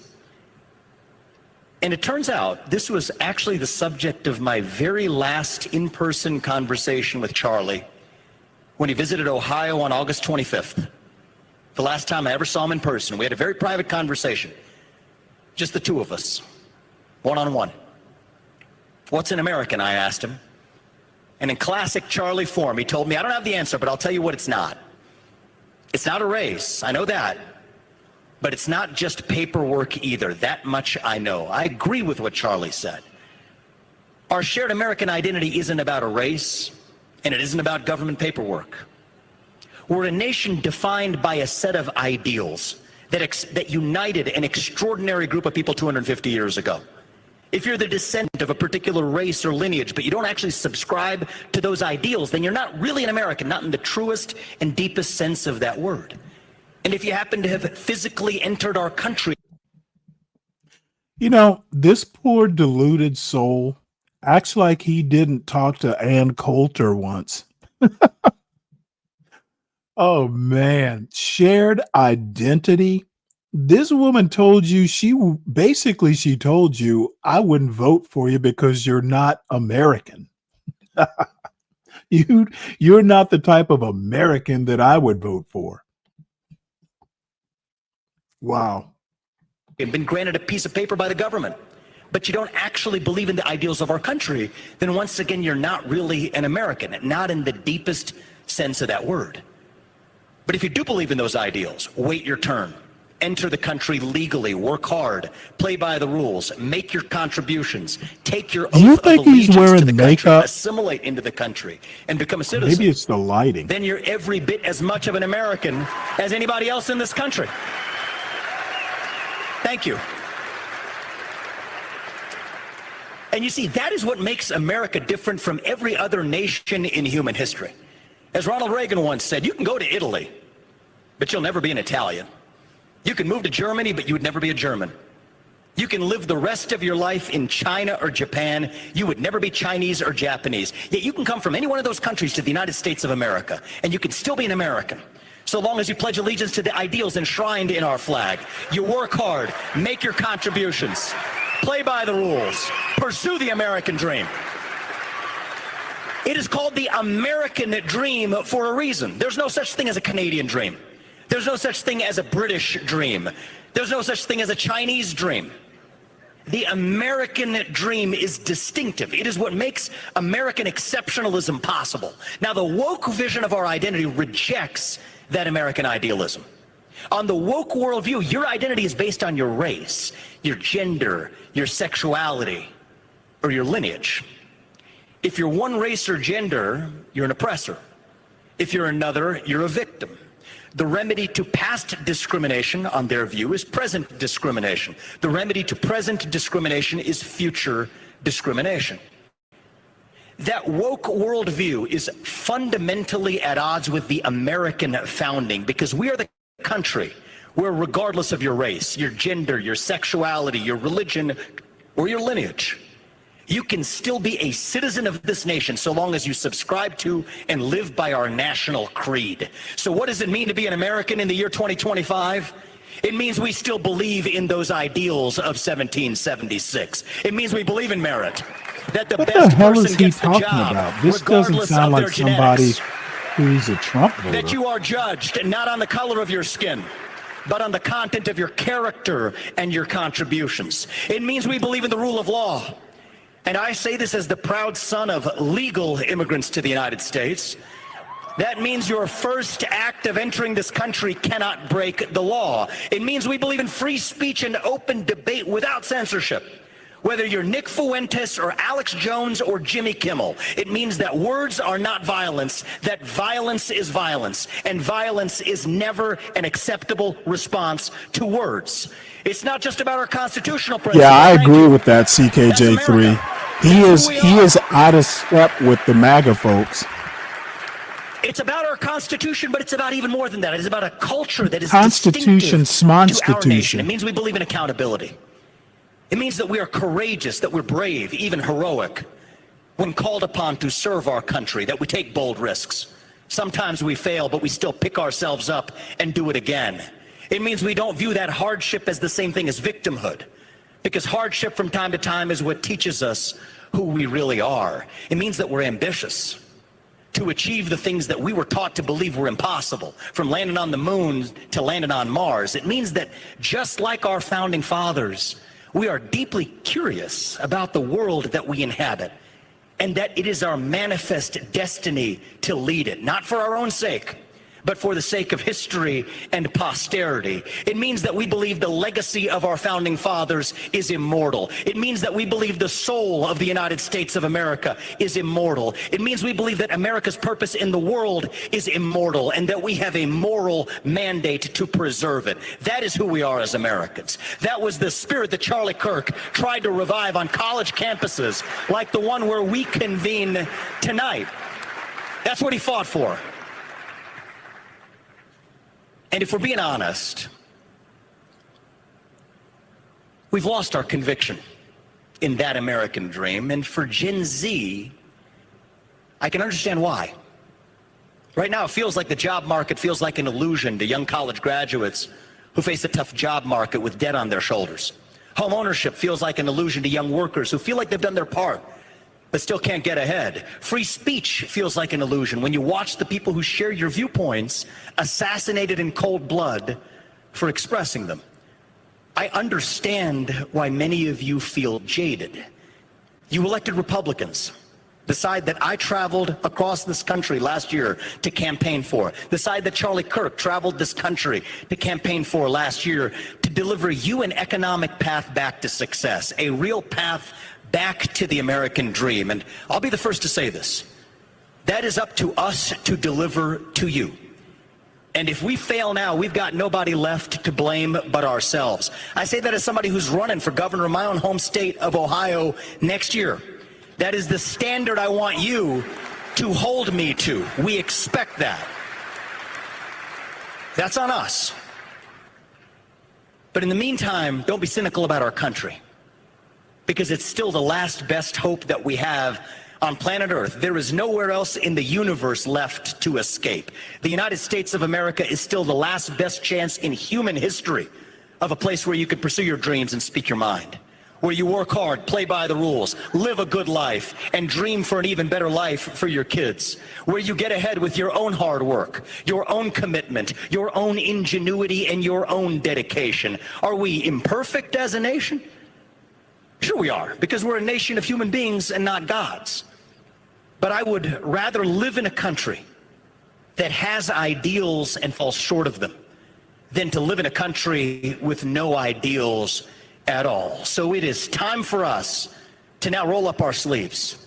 And it turns out this was actually the subject of my very last in-person conversation with Charlie when he visited Ohio on August 25th. The last time I ever saw him in person. We had a very private conversation. Just the two of us, one-on-one. What's an American? I asked him. And in classic Charlie form, he told me, I don't have the answer, but I'll tell you what it's not. It's not a race, I know that. But it's not just paperwork either. That much I know. I agree with what Charlie said. Our shared American identity isn't about a race, and it isn't about government paperwork. We're a nation defined by a set of ideals that united an extraordinary group of people 250 years ago. If you're the descendant of a particular race or lineage, but you don't actually subscribe to those ideals, then you're not really an American, not in the truest and deepest sense of that word. And if you happen to have physically entered our country. You know, this poor deluded soul acts like he didn't talk to Ann Coulter once. Oh, man. Shared identity. This woman told you she told you, I wouldn't vote for you because you're not American. You're not the type of American that I would vote for. Wow. and been granted a piece of paper by the government, but you don't actually believe in the ideals of our country, then once again, you're not really an American, not in the deepest sense of that word. But if you do believe in those ideals, wait your turn. Enter the country legally, work hard, play by the rules, make your contributions, take your Do you oath of think he's allegiance to wearing the country, makeup? assimilate into the country, and become a citizen. Maybe it's the lighting. Then you're every bit as much of an American as anybody else in this country. Thank you. And you see, that is what makes America different from every other nation in human history. As Ronald Reagan once said, you can go to Italy, but you'll never be an Italian. You can move to Germany, but you would never be a German. You can live the rest of your life in China or Japan. You would never be Chinese or Japanese. Yet you can come from any one of those countries to the United States of America, and you can still be an American, so long as you pledge allegiance to the ideals enshrined in our flag. You work hard, make your contributions, play by the rules, pursue the American dream. It is called the American dream for a reason. There's no such thing as a Canadian dream. There's no such thing as a British dream. There's no such thing as a Chinese dream. The American dream is distinctive. It is what makes American exceptionalism possible. Now, the woke vision of our identity rejects that American idealism. On the woke worldview, your identity is based on your race, your gender, your sexuality, or your lineage. If you're one race or gender, you're an oppressor. If you're another, you're a victim. The remedy to past discrimination, on their view, is present discrimination. The remedy to present discrimination is future discrimination. That woke worldview is fundamentally at odds with the American founding, because we are the country where, regardless of your race, your gender, your sexuality, your religion, or your lineage, you can still be a citizen of this nation so long as you subscribe to and live by our national creed. So what does it mean to be an American in the year 2025? It means we still believe in those ideals of 1776. It means we believe in merit, that the What the best hell person is he gets the talking job, about? This doesn't regardless sound of like their somebody genetics. who's a Trump voter. That you are judged not on the color of your skin, but on the content of your character and your contributions. It means we believe in the rule of law. And I say this as the proud son of legal immigrants to the United States. That means your first act of entering this country cannot break the law. It means we believe in free speech and open debate without censorship. Whether you're Nick Fuentes or Alex Jones or Jimmy Kimmel, it means that words are not violence, that violence is violence, and violence is never an acceptable response to words. It's not just about our constitutional principles. Yeah, I agree with that, CKJ3. He is out of step with the MAGA folks. It's about our Constitution, but it's about even more than that. It's about a culture that is Constitution, distinctive to our nation. smonstitution. It means we believe in accountability. It means that we are courageous, that we're brave, even heroic, when called upon to serve our country, that we take bold risks. Sometimes we fail, but we still pick ourselves up and do it again. It means we don't view that hardship as the same thing as victimhood, because hardship from time to time is what teaches us who we really are. It means that we're ambitious to achieve the things that we were taught to believe were impossible, from landing on the moon to landing on Mars. It means that just like our founding fathers, we are deeply curious about the world that we inhabit, and that it is our manifest destiny to lead it, not for our own sake, but for the sake of history and posterity. It means that we believe the legacy of our founding fathers is immortal. It means that we believe the soul of the United States of America is immortal. It means we believe that America's purpose in the world is immortal, and that we have a moral mandate to preserve it. That is who we are as Americans. That was the spirit that Charlie Kirk tried to revive on college campuses like the one where we convene tonight. That's what he fought for. And if we're being honest, we've lost our conviction in that American dream. And for Gen Z, I can understand why. Right now, it feels like the job market feels like an illusion to young college graduates who face a tough job market with debt on their shoulders. Home ownership feels like an illusion to young workers who feel like they've done their part, but still can't get ahead. Free speech feels like an illusion when you watch the people who share your viewpoints assassinated in cold blood for expressing them. I understand why many of you feel jaded. You elected Republicans, the side that I traveled across this country last year to campaign for, the side that Charlie Kirk traveled this country to campaign for last year, to deliver you an economic path back to success, a real path back to the American dream. And I'll be the first to say this. That is up to us to deliver to you. And if we fail now, we've got nobody left to blame but ourselves. I say that as somebody who's running for governor of my own home state of Ohio next year. That is the standard I want you to hold me to. We expect that. That's on us. But in the meantime, don't be cynical about our country, because it's still the last best hope that we have on planet Earth. There is nowhere else in the universe left to escape. The United States of America is still the last best chance in human history of a place where you could pursue your dreams and speak your mind, where you work hard, play by the rules, live a good life, and dream for an even better life for your kids, where you get ahead with your own hard work, your own commitment, your own ingenuity, and your own dedication. Are we imperfect as a nation? Sure we are, because we're a nation of human beings and not gods. But I would rather live in a country that has ideals and falls short of them than to live in a country with no ideals at all. So it is time for us to now roll up our sleeves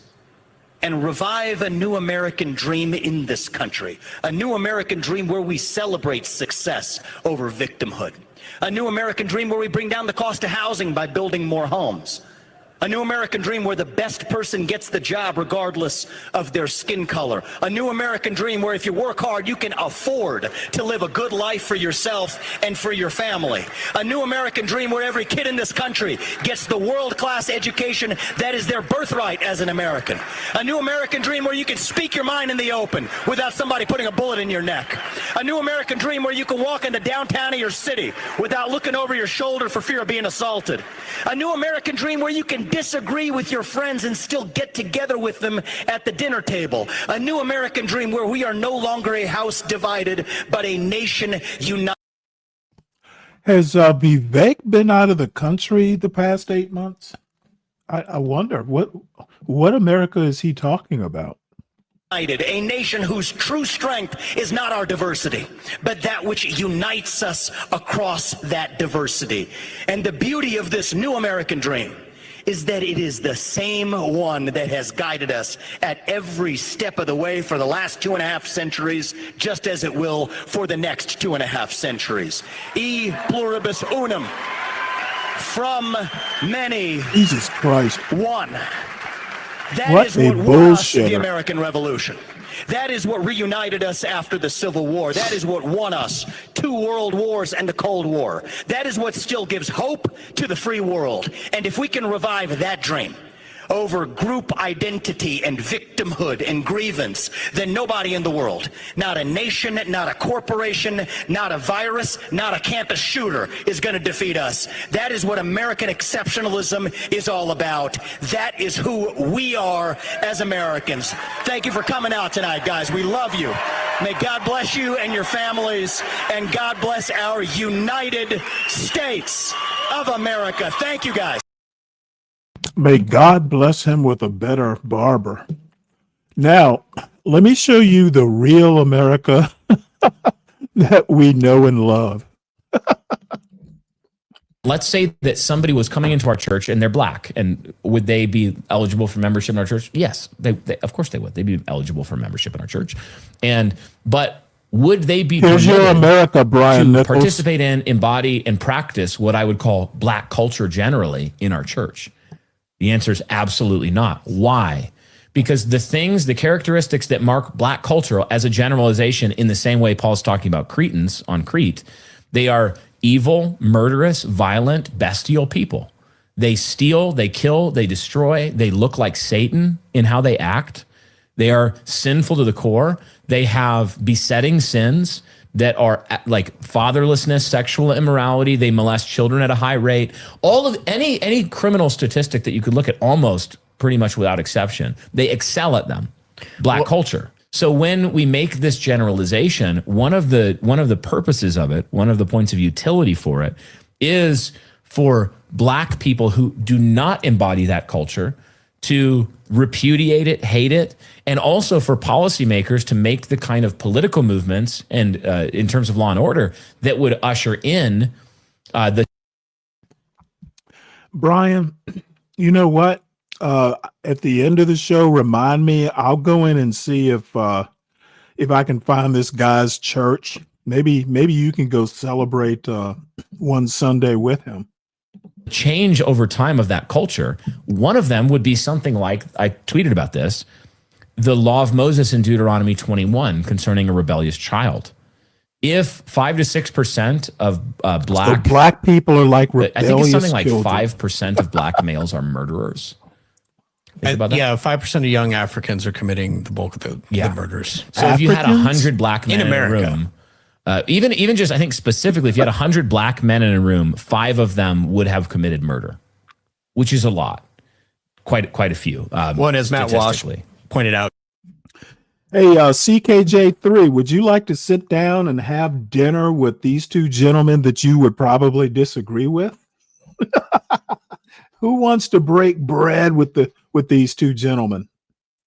and revive a new American dream in this country, a new American dream where we celebrate success over victimhood, a new American dream where we bring down the cost of housing by building more homes, a new American dream where the best person gets the job regardless of their skin color. A new American dream where if you work hard, you can afford to live a good life for yourself and for your family. A new American dream where every kid in this country gets the world-class education that is their birthright as an American. A new American dream where you can speak your mind in the open without somebody putting a bullet in your neck. A new American dream where you can walk into downtown of your city without looking over your shoulder for fear of being assaulted. A new American dream where you can disagree with your friends and still get together with them at the dinner table. A new American dream where we are no longer a house divided, but a nation united. Has Vivek been out of the country the past 8 months? I wonder what America is he talking about? A nation whose true strength is not our diversity, but that which unites us across that diversity. And the beauty of this new American dream is that it is the same one that has guided us at every step of the way for the last 2.5 centuries, just as it will for the next 2.5 centuries. E pluribus unum, from many, Jesus Christ, one. That what is a what won us the bullshitter. American Revolution. That is what reunited us after the Civil War. That is what won us 2 world wars and the Cold War. That is what still gives hope to the free world. And if we can revive that dream over group identity and victimhood and grievance, then nobody in the world, not a nation, not a corporation, not a virus, not a campus shooter is going to defeat us. That is what American exceptionalism is all about. That is who we are as Americans. Thank you for coming out tonight, guys. We love you. May God bless you and your families, and God bless our United States of America. Thank you, guys. May God bless him with a better barber. Now, let me show you the real America that we know and love. Let's say that somebody was coming into our church and they're black, and would they be eligible for membership in our church? Yes, they of course they would. They'd be eligible for membership in our church. But would they be Here's your permitted America, Brian to Nichols. participate in, embody, and practice what I would call black culture generally in our church? The answer is absolutely not. Why? Because the characteristics that mark black culture as a generalization, in the same way Paul's talking about Cretans on Crete, they are evil, murderous, violent, bestial people. They steal, they kill, they destroy, they look like Satan in how they act. They are sinful to the core. They have besetting sins that are like fatherlessness, sexual immorality. They molest children at a high rate. All of any criminal statistic that you could look at, almost pretty much without exception, they excel at them. Black culture. So when we make this generalization, one of the purposes of it, one of the points of utility for it, is for black people who do not embody that culture to repudiate it, hate it, and also for policymakers to make the kind of political movements and in terms of law and order that would usher in the. Brian, you know what? At the end of the show, remind me. I'll go in and see if I can find this guy's church. Maybe you can go celebrate one Sunday with him. Change over time of that culture. One of them would be something like, I tweeted about this, the law of Moses in Deuteronomy 21 concerning a rebellious child. If 5 to 6% of black, So black people are like rebellious I think it's something like children. 5% of black males are murderers. Think about that. Yeah, 5% of young Africans are committing the bulk of the murders. So if you had 100 black men in in America, a room, even just, I think specifically, if you had 100 black men in a room, 5 of them would have committed murder, which is a lot, quite a few. well, and as Matt Walsh pointed out, Hey, CKJ3, would you like to sit down and have dinner with these two gentlemen that you would probably disagree with? Who wants to break bread with these two gentlemen,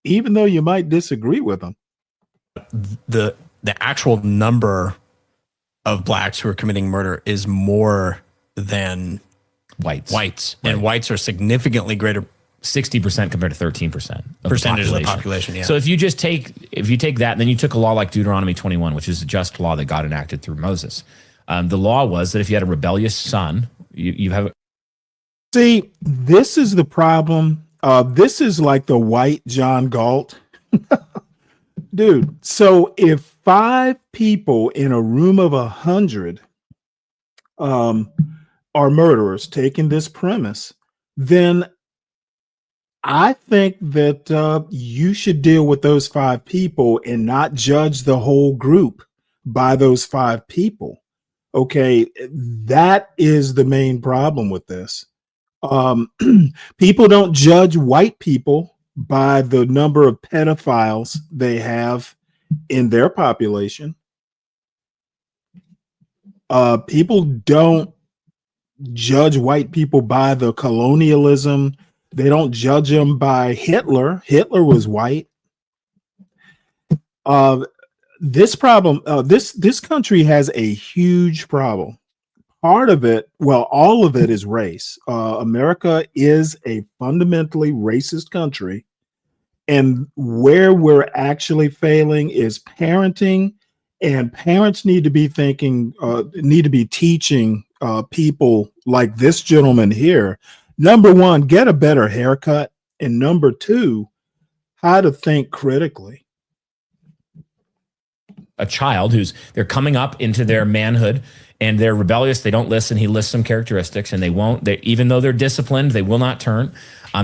even though you might disagree with them? the actual number of blacks who are committing murder is more than whites. Whites, and whites are significantly greater. 60% compared to 13% Percentage of the population, yeah. So if you take that, then you took a law like Deuteronomy 21, which is a just law that God enacted through Moses. The law was that if you had a rebellious son, you have. See, this is the problem. This is like the white John Galt. Dude, so if 5 people in a room of 100 are murderers, taking this premise, then I think that you should deal with those 5 people and not judge the whole group by those 5 people. Okay, that is the main problem with this. People don't judge white people by the number of pedophiles they have in their population. People don't judge white people by the colonialism. They don't judge them by Hitler. Hitler was white. This problem, this country has a huge problem. Part of it, well, all of it is race. America is a fundamentally racist country. And where we're actually failing is parenting, and parents need to be teaching people like this gentleman here. Number 1, get a better haircut. And number 2, how to think critically. A child they're coming up into their manhood and they're rebellious. They don't listen. He lists some characteristics and even though they're disciplined, they will not turn.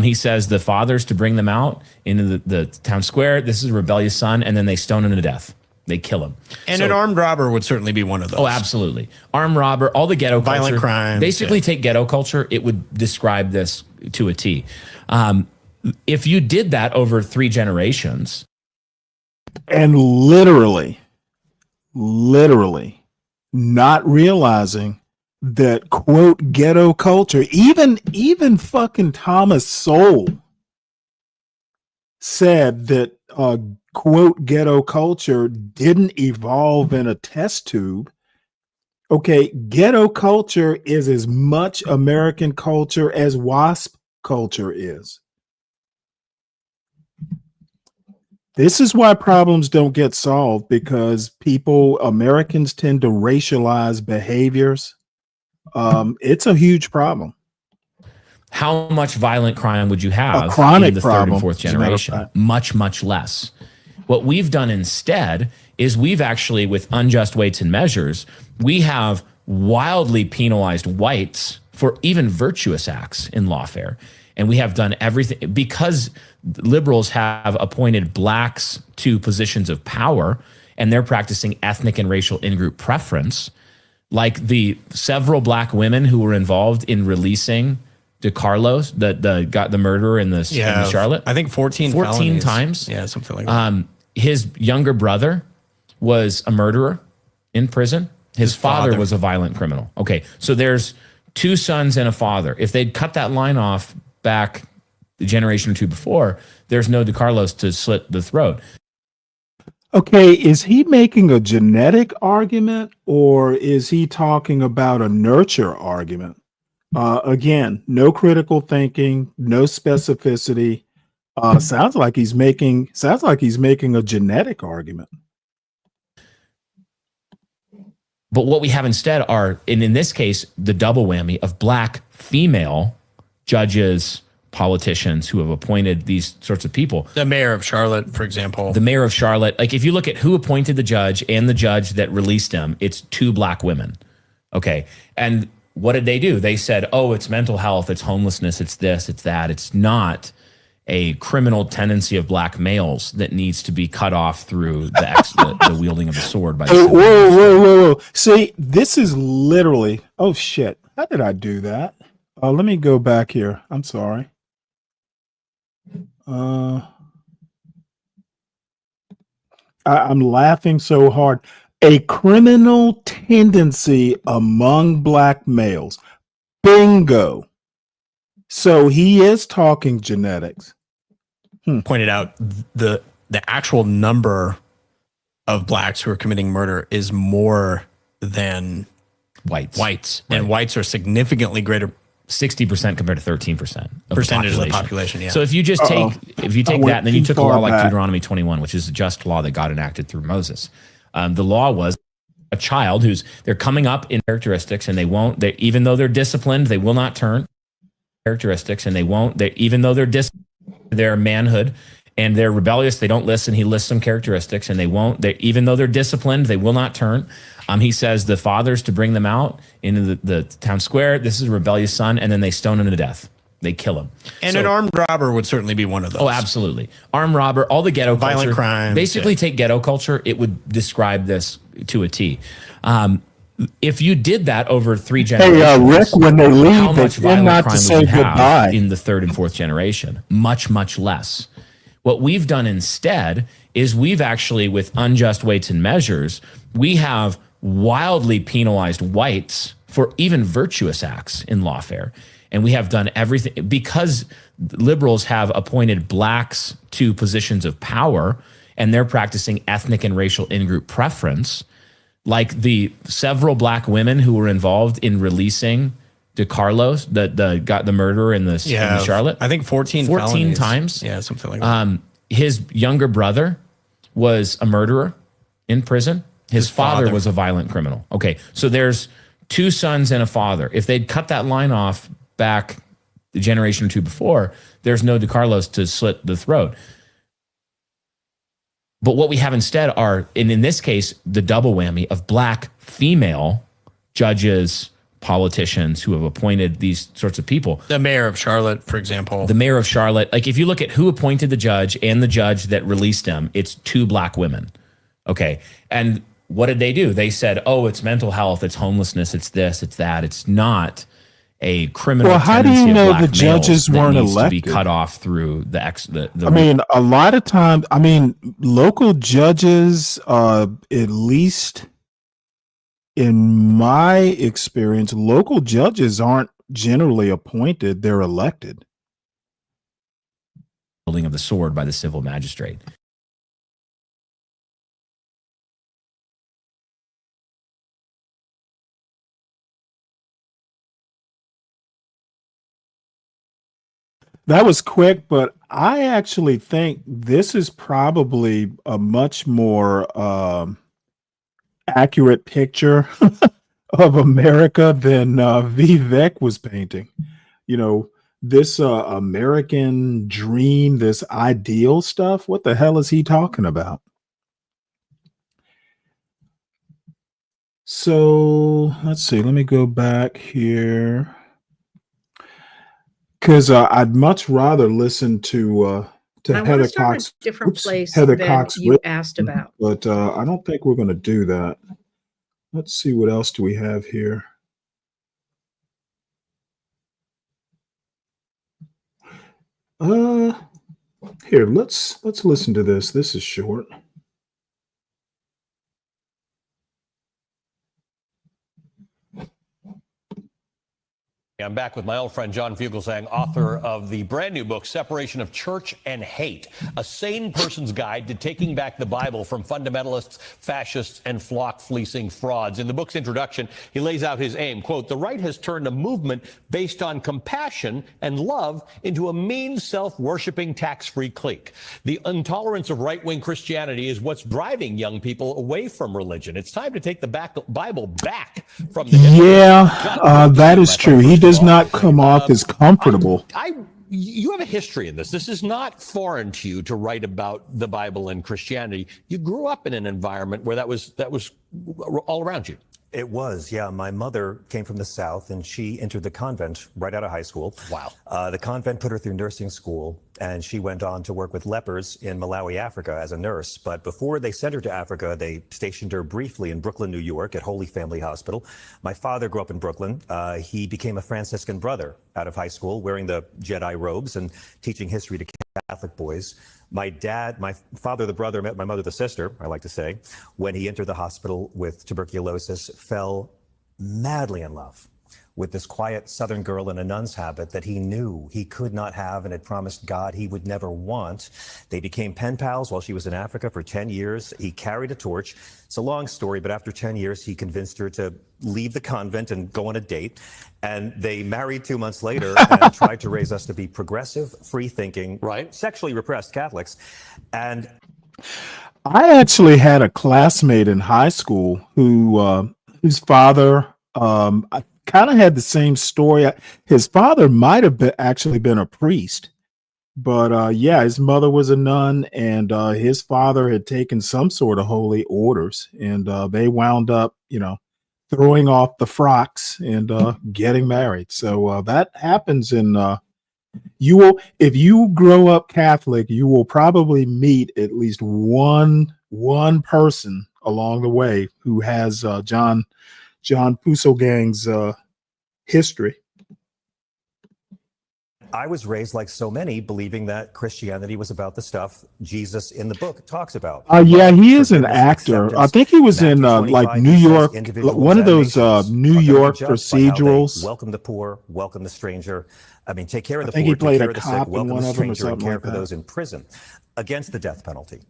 He says the fathers to bring them out into the town square. This is a rebellious son. And then they stone him to death. They kill him. And an armed robber would certainly be one of those. Oh, absolutely. Armed robber, all the ghetto violent culture. crimes. Basically, take ghetto culture. It would describe this to a T. If you did that over 3 generations. And literally not realizing that, quote, ghetto culture, even fucking Thomas Sowell said that, quote, ghetto culture didn't evolve in a test tube. Okay, ghetto culture is as much American culture as WASP culture is. This is why problems don't get solved, because Americans tend to racialize behaviors. It's a huge problem. How much violent crime would you have A chronic in the problem, 3rd and 4th as a matter of generation? fact. Much less. What we've done instead is we've actually, with unjust weights and measures, we have wildly penalized whites for even virtuous acts in lawfare. And we have done everything because liberals have appointed blacks to positions of power and they're practicing ethnic and racial in-group preference. Like the several black women who were involved in releasing DeCarlos, the murderer in the Charlotte. I think 14 felonies. times. Yeah, something like that. His younger brother was a murderer in prison. His father was a violent criminal. Okay, so there's 2 sons and a father. If they'd cut that line off back the generation or two before, there's no DeCarlos to slit the throat. Okay, is he making a genetic argument or is he talking about a nurture argument? Again, no critical thinking, no specificity. Sounds like he's making a genetic argument. But what we have instead are, and in this case, the double whammy of black female judges, politicians who have appointed these sorts of people. The mayor of Charlotte, for example. The mayor of Charlotte, like if you look at who appointed the judge and the judge that released him, it's 2 black women. Okay. And what did they do? They said, oh, it's mental health, it's homelessness, it's this, it's that. It's not a criminal tendency of black males that needs to be cut off through the wielding of a sword by the Whoa. See, this is literally, oh shit. How did I do that? Let me go back here. I'm sorry. I'm laughing so hard. A criminal tendency among black males. Bingo. So he is talking genetics. Pointed out the actual number of blacks who are committing murder is more than whites. Right. And whites are significantly greater. 60% compared to 13% of Percentage the of the population, yeah. So if you just take that, went then you too took a law far like back. Deuteronomy 21, which is a just law that God enacted through Moses. The law was a child they're coming up in characteristics and even though they're disciplined, they will not turn characteristics and even though their manhood and they're rebellious, they don't listen. He lists some characteristics and even though they're disciplined, they will not turn. He says the fathers to bring them out into the town square. This is a rebellious son. And then they stone him to death. They kill him. And an armed robber would certainly be one of those. Oh, absolutely. Armed robber, all the ghetto Violent culture. crimes, Basically, yeah. take ghetto culture. It would describe this to a T. If you did that over 3 generations, Hey, Rick, when they leave, how they much tend violent not crime to would say you have goodbye. in the 3rd and 4th generation? Much, much less. What we've done instead is we've actually, with unjust weights and measures, we have wildly penalized whites for even virtuous acts in lawfare. And we have done everything because liberals have appointed blacks to positions of power and they're practicing ethnic and racial in-group preference. Like the several black women who were involved in releasing DeCarlos, the murderer in the Charlotte. I think 14 felonies. times. Yeah, something like that. His younger brother was a murderer in prison. His father was a violent criminal. Okay, so there's 2 sons and a father. If they'd cut that line off back the generation or two before, there's no DeCarlos to slit the throat. But what we have instead are, and in this case, the double whammy of black female judges, politicians who have appointed these sorts of people. The mayor of Charlotte, for example. The mayor of Charlotte, like if you look at who appointed the judge and the judge that released him, it's 2 black women. Okay. And what did they do? They said, oh, it's mental health, it's homelessness, it's this, it's that. It's not a criminal Well, how do tendency you of know black the judges males that weren't needs to be elected? cut off through I mean, a lot of times, local judges, at least in my experience, local judges aren't generally appointed, they're elected. wielding of the sword by the civil magistrate. That was quick, but I actually think this is probably a much more accurate picture of America than Vivek was painting. You know, this American dream, this ideal stuff. What the hell is he talking about? So let's see. Let me go back here. Because I'd much rather listen to I want Heather to start Cox. a different place Heather than Cox you Whitman, asked about. but I don't think we're going to do that. Let's see what else do we have here. Here, let's listen to this. This is short. I'm back with my old friend John Fugelsang, author of the brand new book, Separation of Church and Hate, a sane person's guide to taking back the Bible from fundamentalists, fascists, and flock-fleecing frauds. In the book's introduction, he lays out his aim, quote, "The right has turned a movement based on compassion and love into a mean, self-worshiping, tax-free clique. The intolerance of right-wing Christianity is what's driving young people away from religion. It's time to take the Bible back from the that is true. He does not come off as comfortable. You have a history in this. This is not foreign to you to write about the Bible and Christianity. You grew up in an environment where that was all around you. It was, yeah. My mother came from the South, and she entered the convent right out of high school. Wow. The convent put her through nursing school, and she went on to work with lepers in Malawi, Africa, as a nurse. But before they sent her to Africa, they stationed her briefly in Brooklyn, New York, at Holy Family Hospital. My father grew up in Brooklyn. He became a Franciscan brother out of high school, wearing the Jedi robes and teaching history to Catholic boys. My father, the brother, met my mother, the sister, I like to say, when he entered the hospital with tuberculosis, fell madly in love with this quiet Southern girl in a nun's habit that he knew he could not have and had promised God he would never want. They became pen pals while she was in Africa for 10 years. He carried a torch. It's a long story, but after 10 years, he convinced her to leave the convent and go on a date. And they married 2 months later and tried to raise us to be progressive, free-thinking, sexually repressed Catholics. And I actually had a classmate in high school whose father, I kind of had the same story. His father might have actually been a priest, but yeah, his mother was a nun, and his father had taken some sort of holy orders, and they wound up, throwing off the frocks and getting married. So that happens in if you grow up Catholic, you will probably meet at least one person along the way who has John Fugelsang's history. I was raised, like so many, believing that Christianity was about the stuff Jesus in the book talks about. Yeah, he is an actor. I think he was in like New York, one of those New York procedurals. Welcome the poor, welcome the stranger. I mean, take care of the I think poor, he played take care a of the cop sick, in welcome one the of them or stranger, and something care like for that. those in prison. Against the death penalty.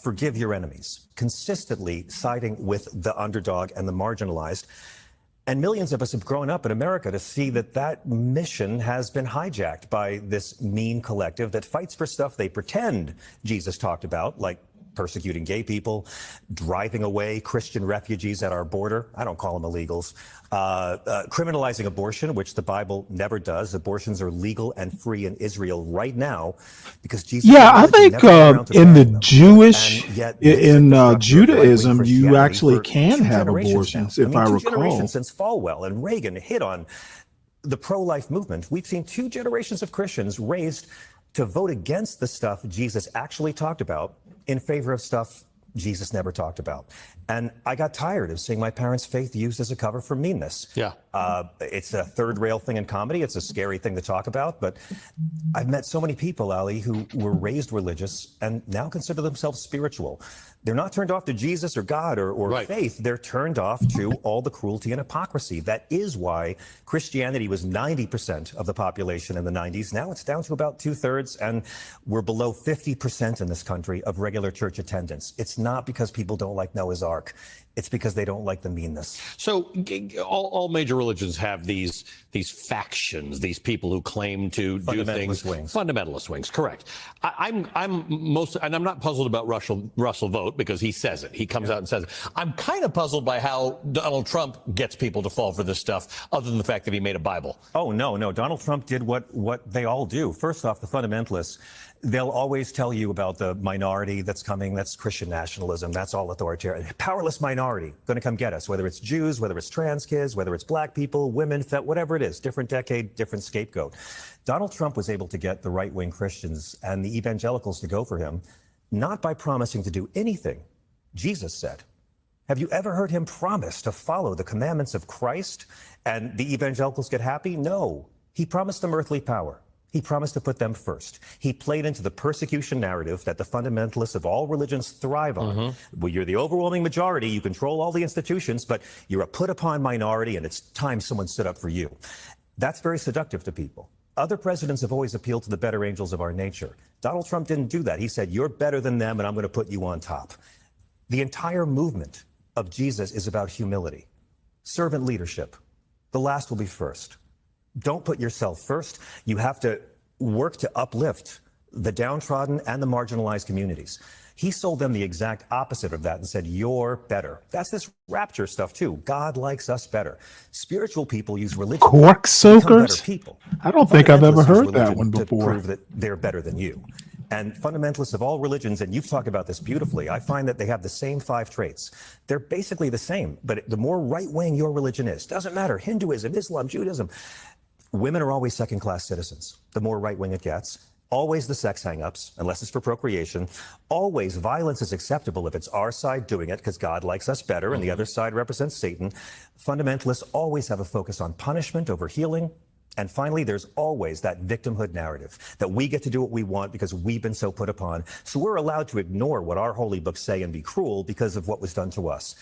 Forgive your enemies. Consistently siding with the underdog and the marginalized. And millions of us have grown up in America to see that mission has been hijacked by this mean collective that fights for stuff they pretend Jesus talked about, like persecuting gay people, driving away Christian refugees at our border. I don't call them illegals. Criminalizing abortion, which the Bible never does. Abortions are legal and free in Israel right now because Jesus. Yeah, I think in the Judaism, you actually can have abortions, if I 2 recall. generations since Falwell and Reagan hit on the pro-life movement. We've seen 2 generations of Christians raised to vote against the stuff Jesus actually talked about in favor of stuff Jesus never talked about. And I got tired of seeing my parents' faith used as a cover for meanness. Yeah. It's a third rail thing in comedy. It's a scary thing to talk about. But I've met so many people, Ali, who were raised religious and now consider themselves spiritual. They're not turned off to Jesus or God or faith. They're turned off to all the cruelty and hypocrisy. That is why Christianity was 90% of the population in the 90s. Now it's down to about 2/3, and we're below 50% in this country of regular church attendance. It's not because people don't like Noah's Ark. It's because they don't like the meanness. So all major religions have these factions, these people who claim to do things. Fundamentalist wings, correct. I'm not puzzled about Russell Vogt because he says it. He comes out and says it. I'm kind of puzzled by how Donald Trump gets people to fall for this stuff, other than the fact that he made a Bible. Oh, no. Donald Trump did what they all do. First off, the fundamentalists, they'll always tell you about the minority that's coming. That's Christian nationalism. That's all authoritarian. Powerless minority going to come get us, whether it's Jews, whether it's trans kids, whether it's black people, women, whatever it is, different decade, different scapegoat. Donald Trump was able to get the right-wing Christians and the evangelicals to go for him, not by promising to do anything Jesus said. Have you ever heard him promise to follow the commandments of Christ and the evangelicals get happy? No. He promised them earthly power. He promised to put them first. He played into the persecution narrative that the fundamentalists of all religions thrive on. Well, you're the overwhelming majority. You control all the institutions, but you're a put upon minority, and it's time someone stood up for you. That's very seductive to people. Other presidents have always appealed to the better angels of our nature. Donald Trump didn't do that. He said, you're better than them, and I'm going to put you on top. The entire movement of Jesus is about humility, servant leadership. The last will be first. Don't put yourself first. You have to work to uplift the downtrodden and the marginalized communities. He sold them the exact opposite of that and said, you're better. That's this rapture stuff too. God likes us better. Spiritual people use religion Cork to become soakers? better people. I don't think I've ever Fundamentalists use heard that religion one to before. prove that they're better than you. And fundamentalists of all religions, and you've talked about this beautifully, I find that they have the same 5 traits. They're basically the same, but the more right-wing your religion is, doesn't matter, Hinduism, Islam, Judaism, women are always second-class citizens, the more right-wing it gets. Always the sex hang-ups, unless it's for procreation. Always violence is acceptable if it's our side doing it because God likes us better and the other side represents Satan. Fundamentalists always have a focus on punishment over healing. And finally, there's always that victimhood narrative that we get to do what we want because we've been so put upon. So we're allowed to ignore what our holy books say and be cruel because of what was done to us.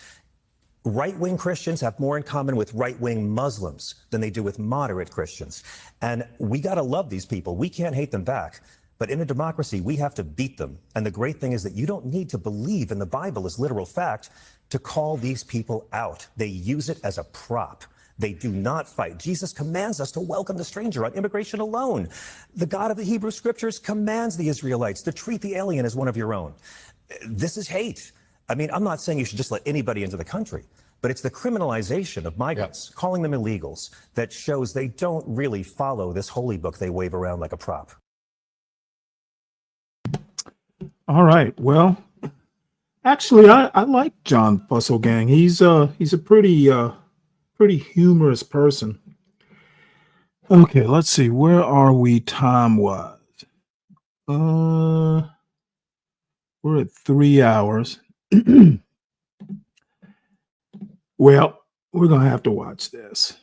Right-wing Christians have more in common with right-wing Muslims than they do with moderate Christians. And we got to love these people. We can't hate them back. But in a democracy, we have to beat them. And the great thing is that you don't need to believe in the Bible as literal fact to call these people out. They use it as a prop. They do not fight. Jesus commands us to welcome the stranger on immigration alone. The God of the Hebrew Scriptures commands the Israelites to treat the alien as one of your own. This is hate. I mean, I'm not saying you should just let anybody into the country, but it's the criminalization of migrants, calling them illegals, that shows they don't really follow this holy book they wave around like a prop. All right. Well, actually, I like John Fusselgang. He's a pretty humorous person. Okay, let's see. Where are we time-wise? We're at 3 hours. Well, we're gonna have to watch this.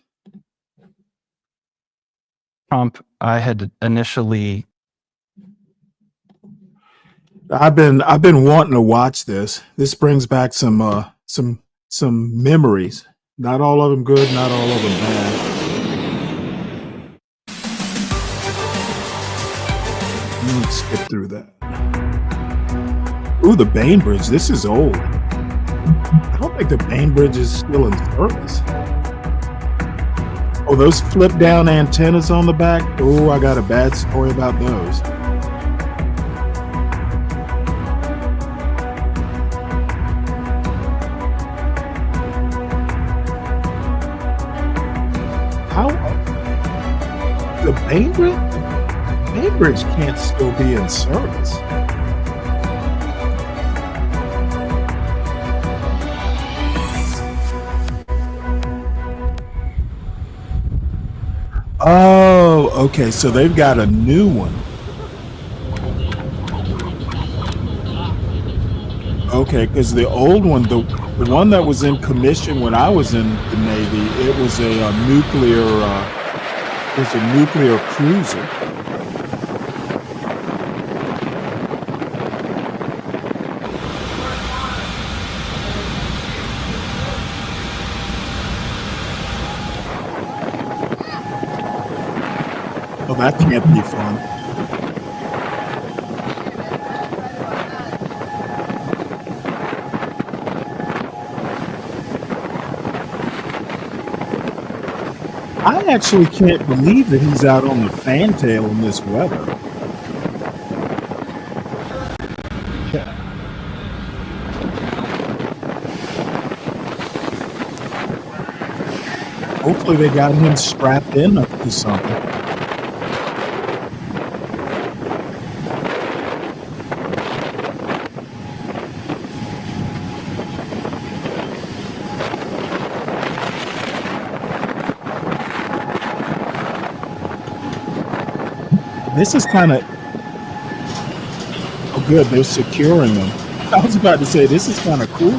Trump, I had initially I've been wanting to watch this. This brings back some memories. Not all of them good, not all of them bad. Let me skip through that. Ooh, the Bainbridge. This is old. I don't think the Bainbridge is still in service. Oh, those flip down antennas on the back. Oh, I got a bad story about those. How? The Bainbridge? Bainbridge can't still be in service. Oh, okay. So they've got a new one. Okay, because the old one, the one that was in commission when I was in the Navy, it was a nuclear cruiser. Oh, that can't be fun. I actually can't believe that he's out on the fantail in this weather. Yeah. Hopefully they got him strapped in to something. This is kind of, oh good, they're securing them. I was about to say, this is kind of cool.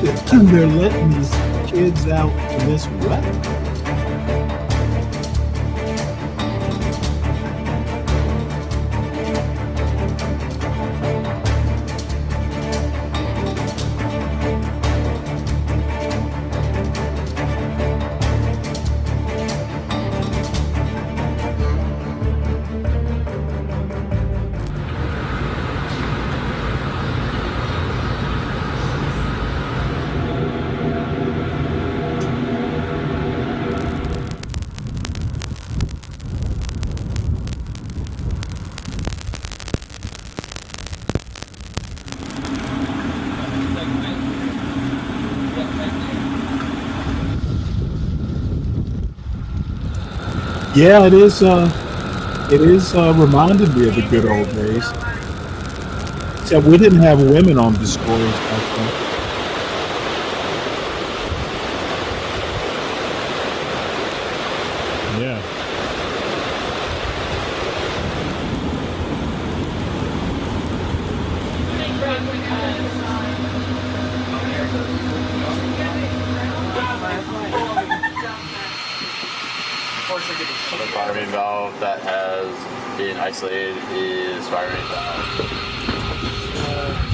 they're letting these kids out in this weather. Yeah, it is. It is reminded me of the good old days. Except we didn't have women on destroyers back then. Yeah. The firing valve that has been isolated is firing valve.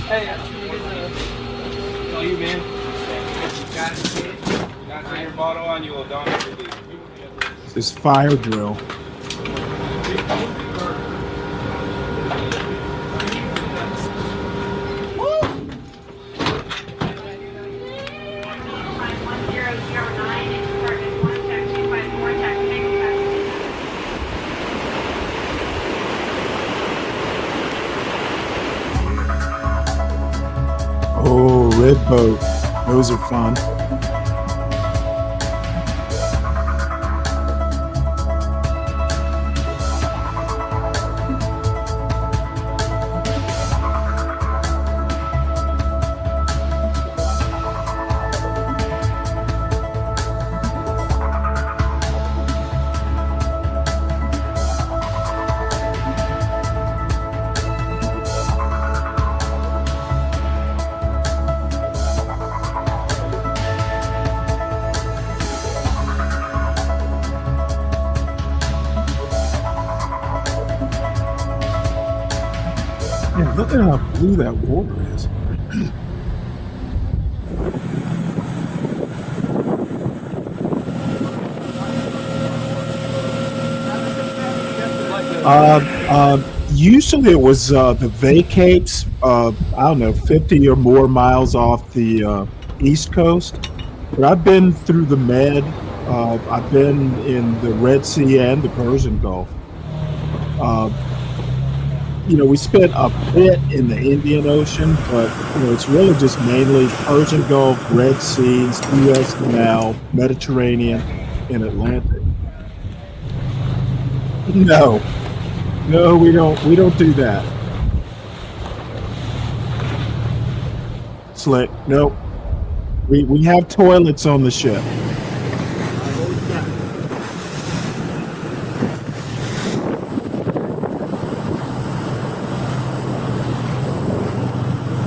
Hey, oh, you man. Got your bottle on you will don every day. This fire drill. Oh, red boat. Those are fun. Yeah, look at how blue that water is. Usually it was the vacates, I don't know, 50 or more miles off the East Coast. But I've been through the Med. I've been in the Red Sea and the Persian Gulf. You know, we spent a bit in the Indian Ocean, but you know, it's really just mainly Persian Gulf, Red Seas, U.S. Canal, Mediterranean, and Atlantic. No, no, we don't do that. Slick, nope. We have toilets on the ship.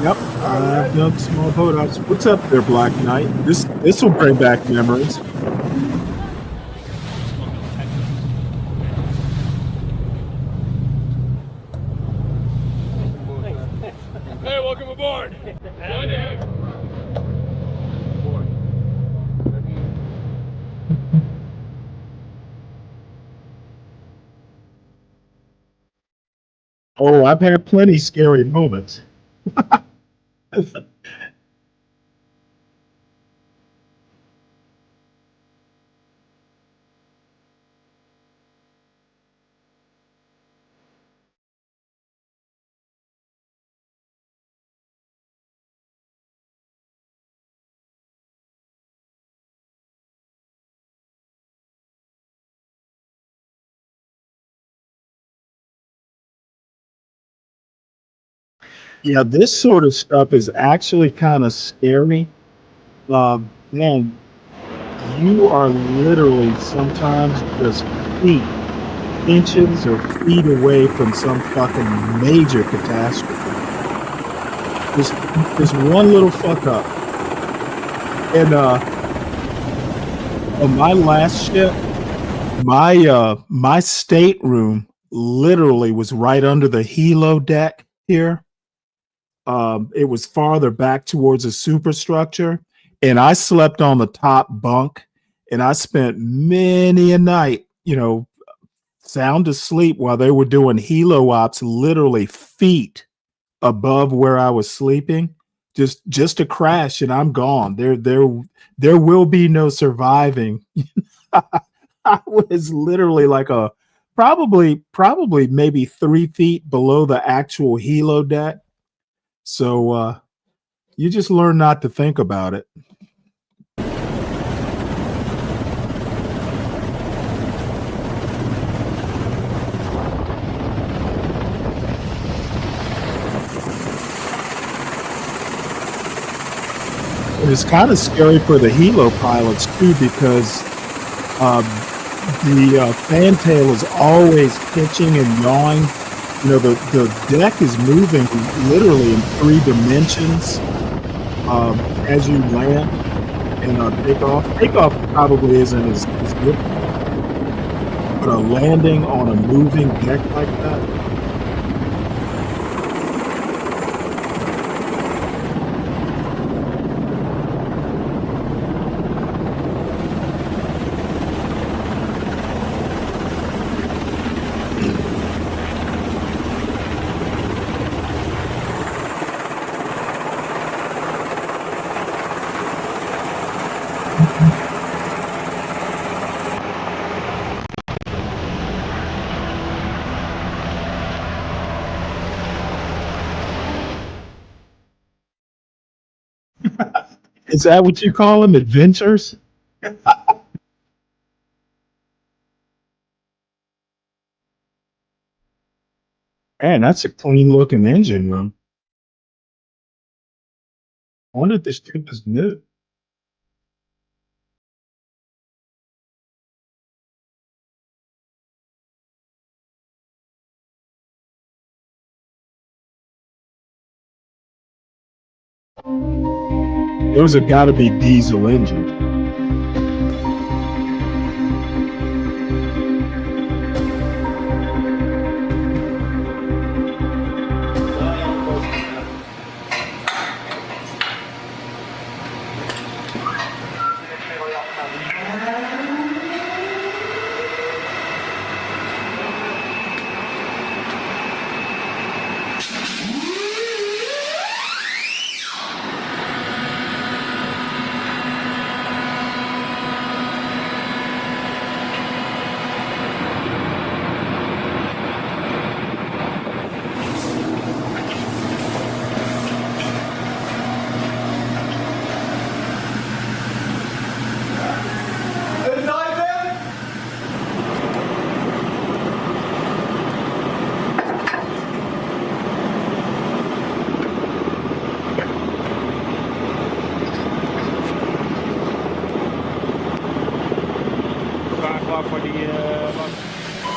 Yep, I've done small boat outs. What's up there, Black Knight? This will bring back memories. Hey, welcome aboard. Oh, I've had plenty scary moments. Yeah, this sort of stuff is actually kind of scary. Man, you are literally sometimes just feet, inches or feet away from some fucking major catastrophe. Just one little fuck up And on my last ship, my stateroom literally was right under the helo deck here. It was farther back towards the superstructure, and I slept on the top bunk, and I spent many a night, sound asleep while they were doing helo ops, literally feet above where I was sleeping, just a crash, and I'm gone. There will be no surviving. I was literally like probably maybe 3 feet below the actual helo deck. So you just learn not to think about it. And it's kind of scary for the helo pilots too, because the fantail is always pitching and yawing. The deck is moving literally in 3 dimensions as you land and take off. Takeoff probably isn't as good, but a landing on a moving deck like that. Is that what you call them? Adventures? Man, that's a clean looking engine room. I wonder if this ship is new. Those have got to be diesel engines.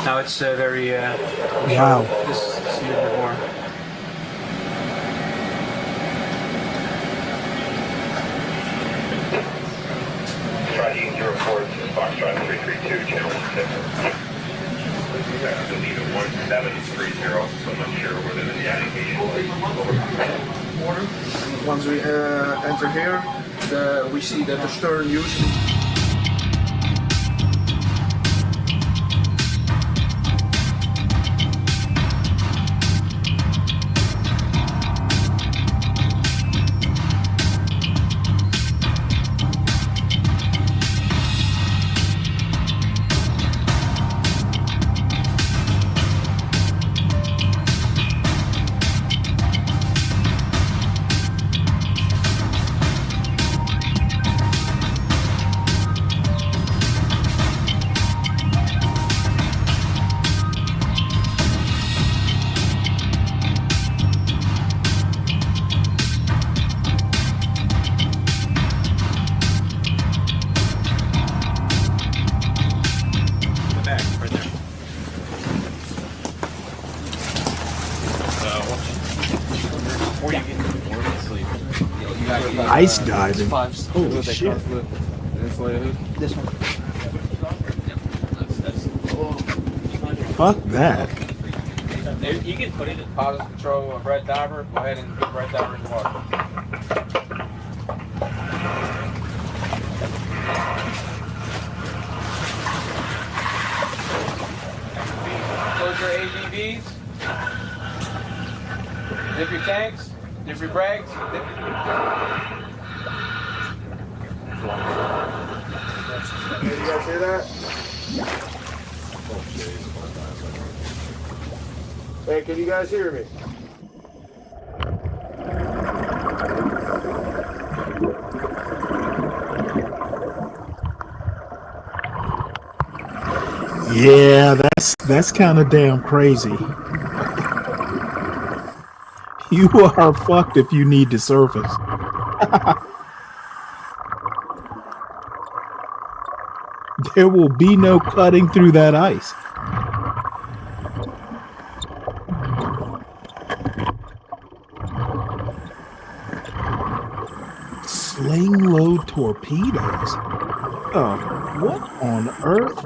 Now it's very Wow. Just see a bit more. Try to use your report to Foxtrot 332, channel 6. I believe it 1730, so I'm not sure whether the indication was. Once we enter here, we see that the stern usually. Ice diving. Holy What they shit. cost with insulated. This one. Fuck that. You can put it in positive control of red diver. Go ahead and put red diver in the water. Close your AGVs. Dip your tanks. Dip your brakes. Did you guys hear that? Hey, can you guys hear me? Yeah, that's kind of damn crazy. You are fucked if you need to surface. There will be no cutting through that ice. Sling load torpedoes? Oh, what on earth?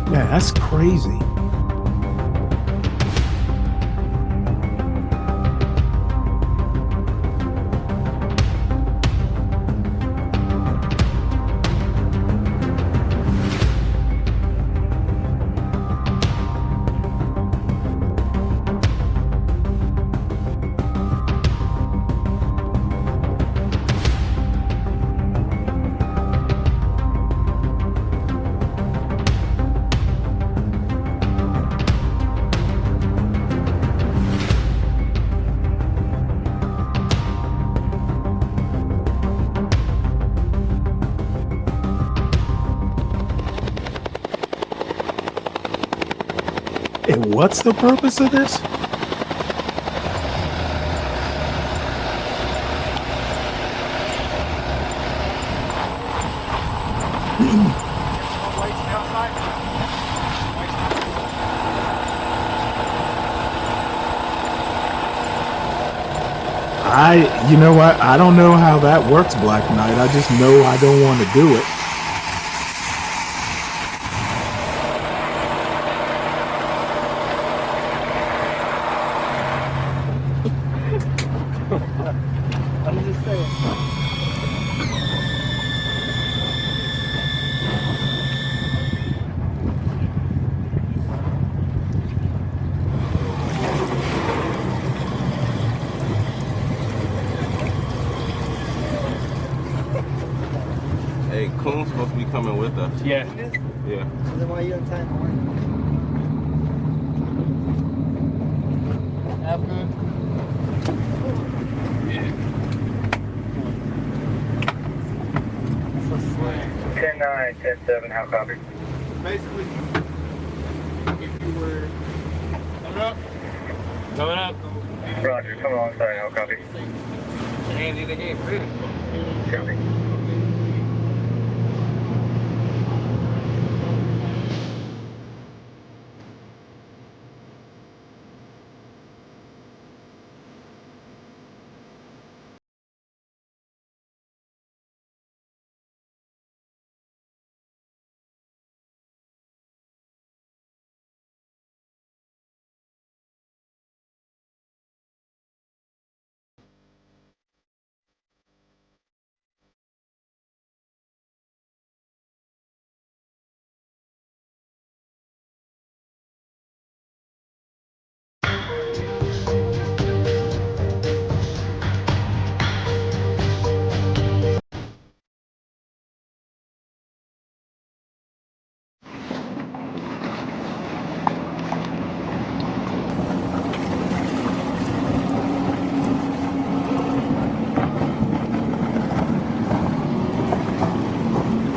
Man, that's crazy. And what's the purpose of this? You know what? I don't know how that works, Black Knight. I just know I don't want to do it. I'm just saying. Hey, Coon's supposed to be coming with us. Yeah. Yeah. Then why are you on time? Have good. Yeah. 10-9, 10-7, how copy? Basically, if you were coming up. Coming up. Roger, come on, sorry, how copy? Andy, they gave food. Copy.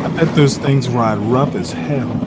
I bet those things ride rough as hell.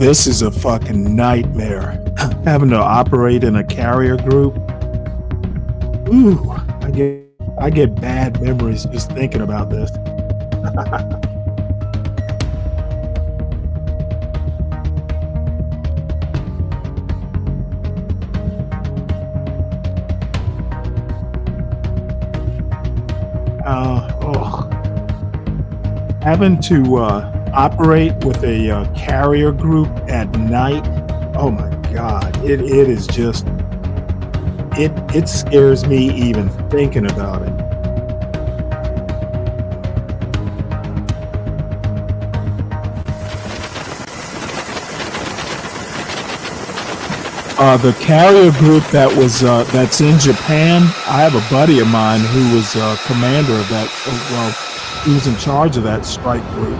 this is a fucking nightmare. Having to operate in a carrier group. Ooh, I get bad memories just thinking about this. Having to operate with a carrier group at night. Oh my God, it is just it scares me even thinking about it. The carrier group that was that's in Japan. I have a buddy of mine who was commander of that. Well, he was in charge of that strike group.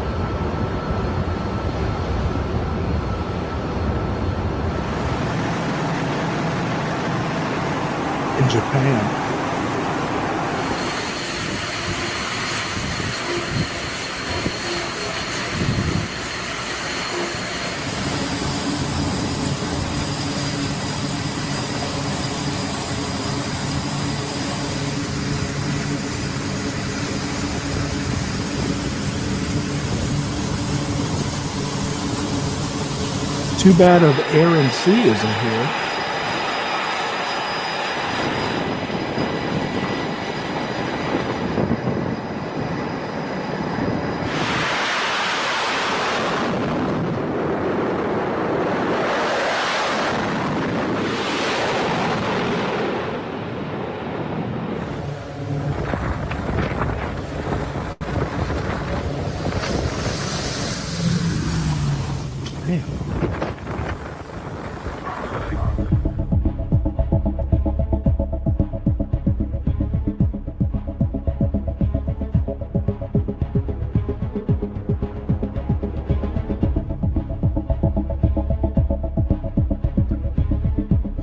In Japan. Too bad of Air and Sea isn't here.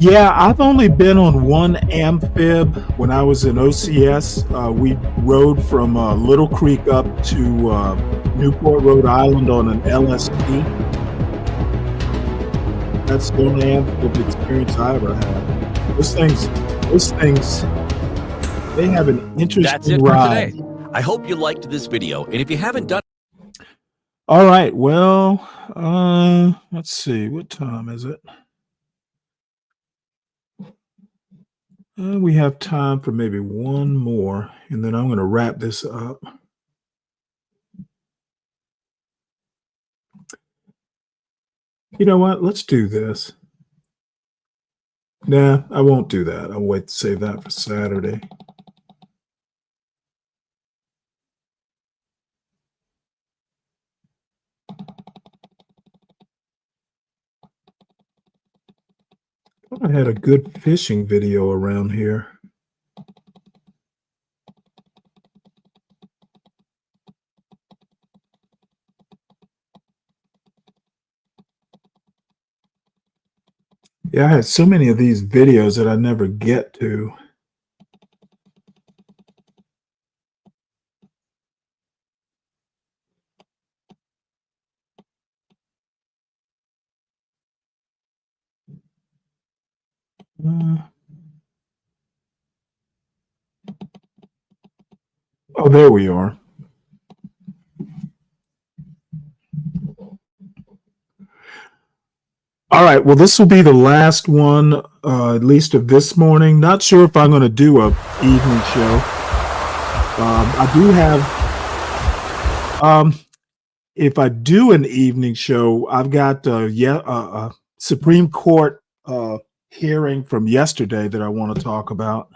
Yeah, I've only been on one amphib. When I was in OCS, we rode from Little Creek up to Newport, Rhode Island on an LSP. That's the only amphib experience I ever had. Those things, they have an interesting That's it for ride. today. I hope you liked this video, and if you haven't done All right, well, let's see, what time is it? We have time for maybe one more, and then I'm going to wrap this up. You know what? Let's do this. Nah, I won't do that. I'll wait to save that for Saturday. I had a good fishing video around here. Yeah, I had so many of these videos that I never get to. Oh, there we are. All right, well, this will be the last one, at least of this morning. Not sure if I'm going to do a evening show. I do have, if I do an evening show, I've got a Supreme Court hearing from yesterday that I want to talk about.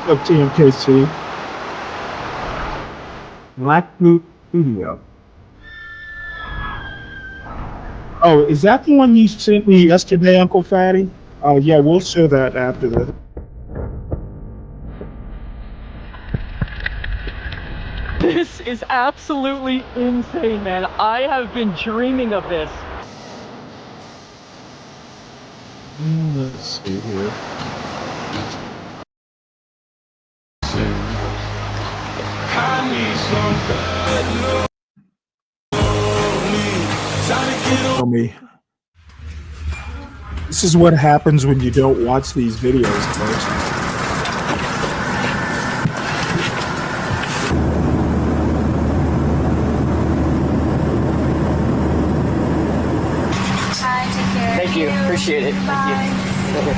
Of TMKC. Black Boot Studio. Oh, is that the one you sent me yesterday, Uncle Fatty? Oh, yeah, we'll show that after this. This is absolutely insane, man. I have been dreaming of this. Let's see here. Tell me. This is what happens when you don't watch these videos, folks. Thank you. Appreciate it. Thank you.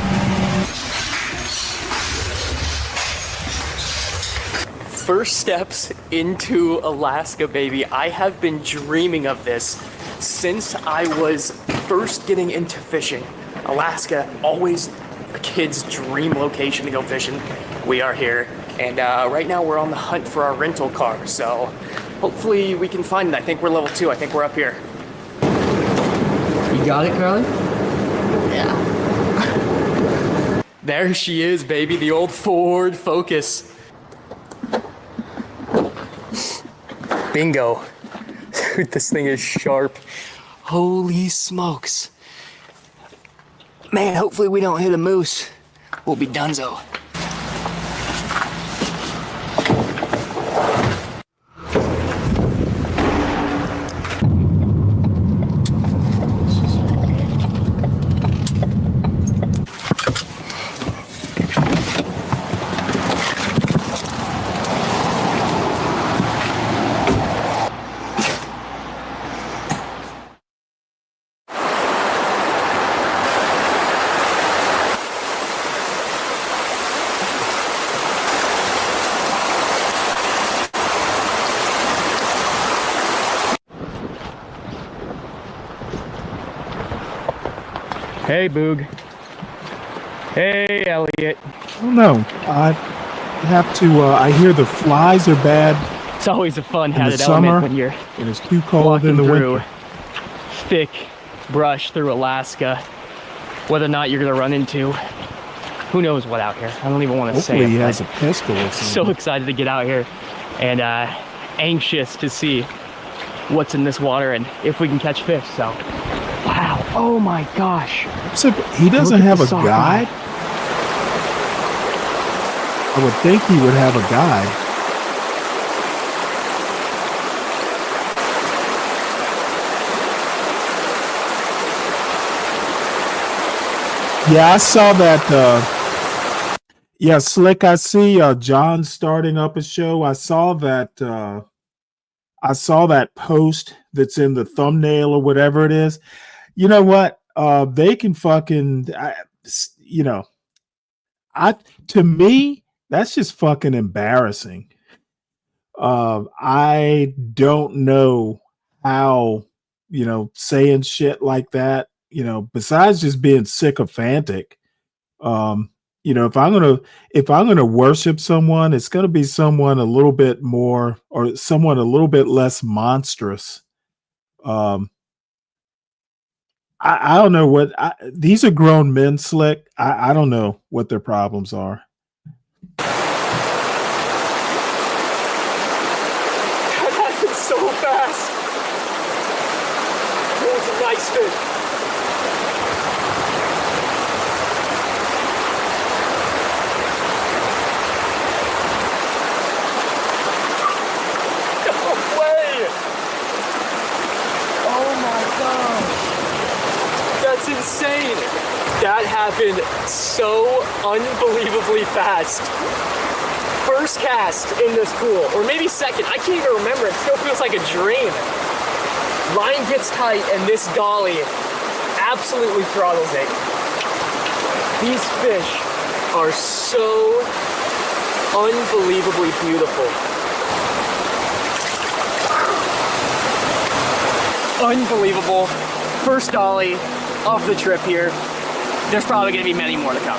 First steps into Alaska, baby. I have been dreaming of this since I was first getting into fishing. Alaska, always a kid's dream location to go fishing. We are here, and right now we're on the hunt for our rental car, so hopefully we can find it. I think we're level 2. I think we're up here. You got it, Carly? Yeah. There she is, baby, the old Ford Focus. Bingo. Dude, this thing is sharp. Holy smokes. Man, hopefully we don't hit a moose. We'll be donezo. Hey, Boog. Hey, Elliot. I don't know. I have to. I hear the flies are bad. It's always a fun in the added summer. element when you're It is too cold walking in the through winter. thick brush through Alaska. Whether or not you're gonna run into, who knows what out here. I don't even want to say Hopefully it. he has a but pistol or something. so excited to get out here and anxious to see what's in this water and if we can catch fish. So, wow. Oh my gosh. So he doesn't Look at have the a soft guide? I would think he would have a guide. Yeah, I saw that. Yeah, Slick, I see John starting up a show. I saw that post that's in the thumbnail or whatever it is. You know what? They can fucking, to me, that's just fucking embarrassing. I don't know how, saying shit like that, besides just being sycophantic. If I'm gonna worship someone, it's gonna be someone a little bit more or someone a little bit less monstrous. I don't know what these are grown men, Slick. I don't know what their problems are. That happened so fast. That was a nice fish. No way. Oh my gosh. That's insane. That happened so unbelievably fast. First cast in this pool, or maybe second, I can't even remember, it still feels like a dream. Line gets tight and this dolly absolutely throttles it. These fish are so unbelievably beautiful. Unbelievable. First dolly of the trip here. There's probably gonna be many more to come.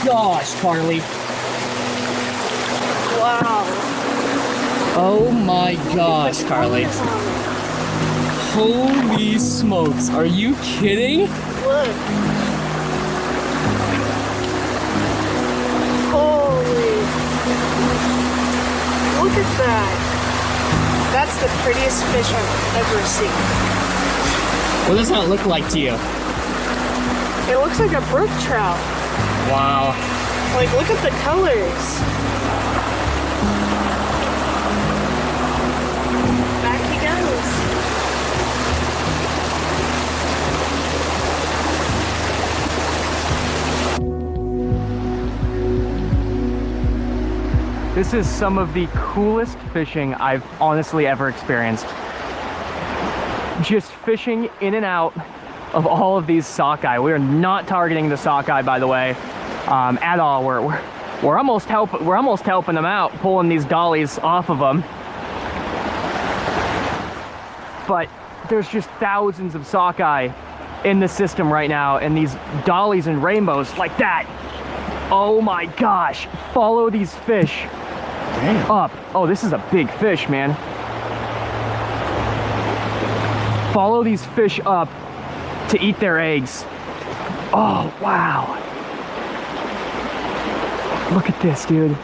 gosh, Carly. Wow. Oh my gosh, Carly. Holy smokes, are you kidding? Look. Holy. Look at that. That's the prettiest fish I've ever seen. What does that look like to you? It looks like a brook trout. Wow. Like, look at the colors. Back he goes. This is some of the coolest fishing I've honestly ever experienced. Just fishing in and out of all of these sockeye. We are not targeting the sockeye, by the way, at all. We're almost helping them out, pulling these dollies off of them. But there's just thousands of sockeye in the system right now, and these dollies and rainbows like that. Oh my gosh! Follow these fish. Damn. Up. Oh, this is a big fish, man. Follow these fish up to eat their eggs. Oh, wow. Look at this, dude.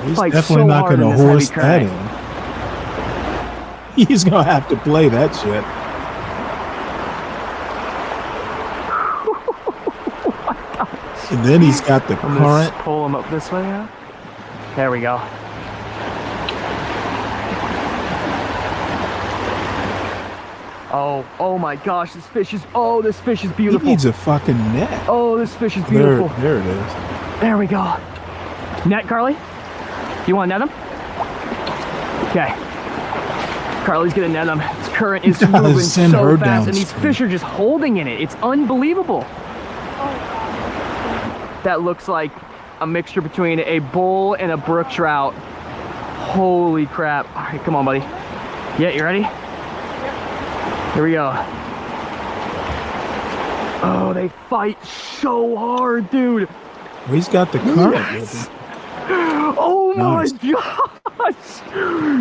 He's Like, definitely so not hard going in to this horse heavy that current. in. He's going to have to play that shit. And then he's got the I'm current. gonna pull him up this way now. There we go. Oh my gosh, this fish is beautiful. He needs a fucking net. Oh, this fish is beautiful. There it is. There we go. Net, Carly? You want to net him? Okay. Carly's gonna net him. This current is Guys, moving send so her fast, and these downstream. fish are just holding in it. It's unbelievable. That looks like a mixture between a bull and a brook trout. Holy crap. All right, come on, buddy. Yeah, you ready? Here we go. Oh, they fight so hard, dude. Well, he's got the current with him. Oh Nice. my gosh!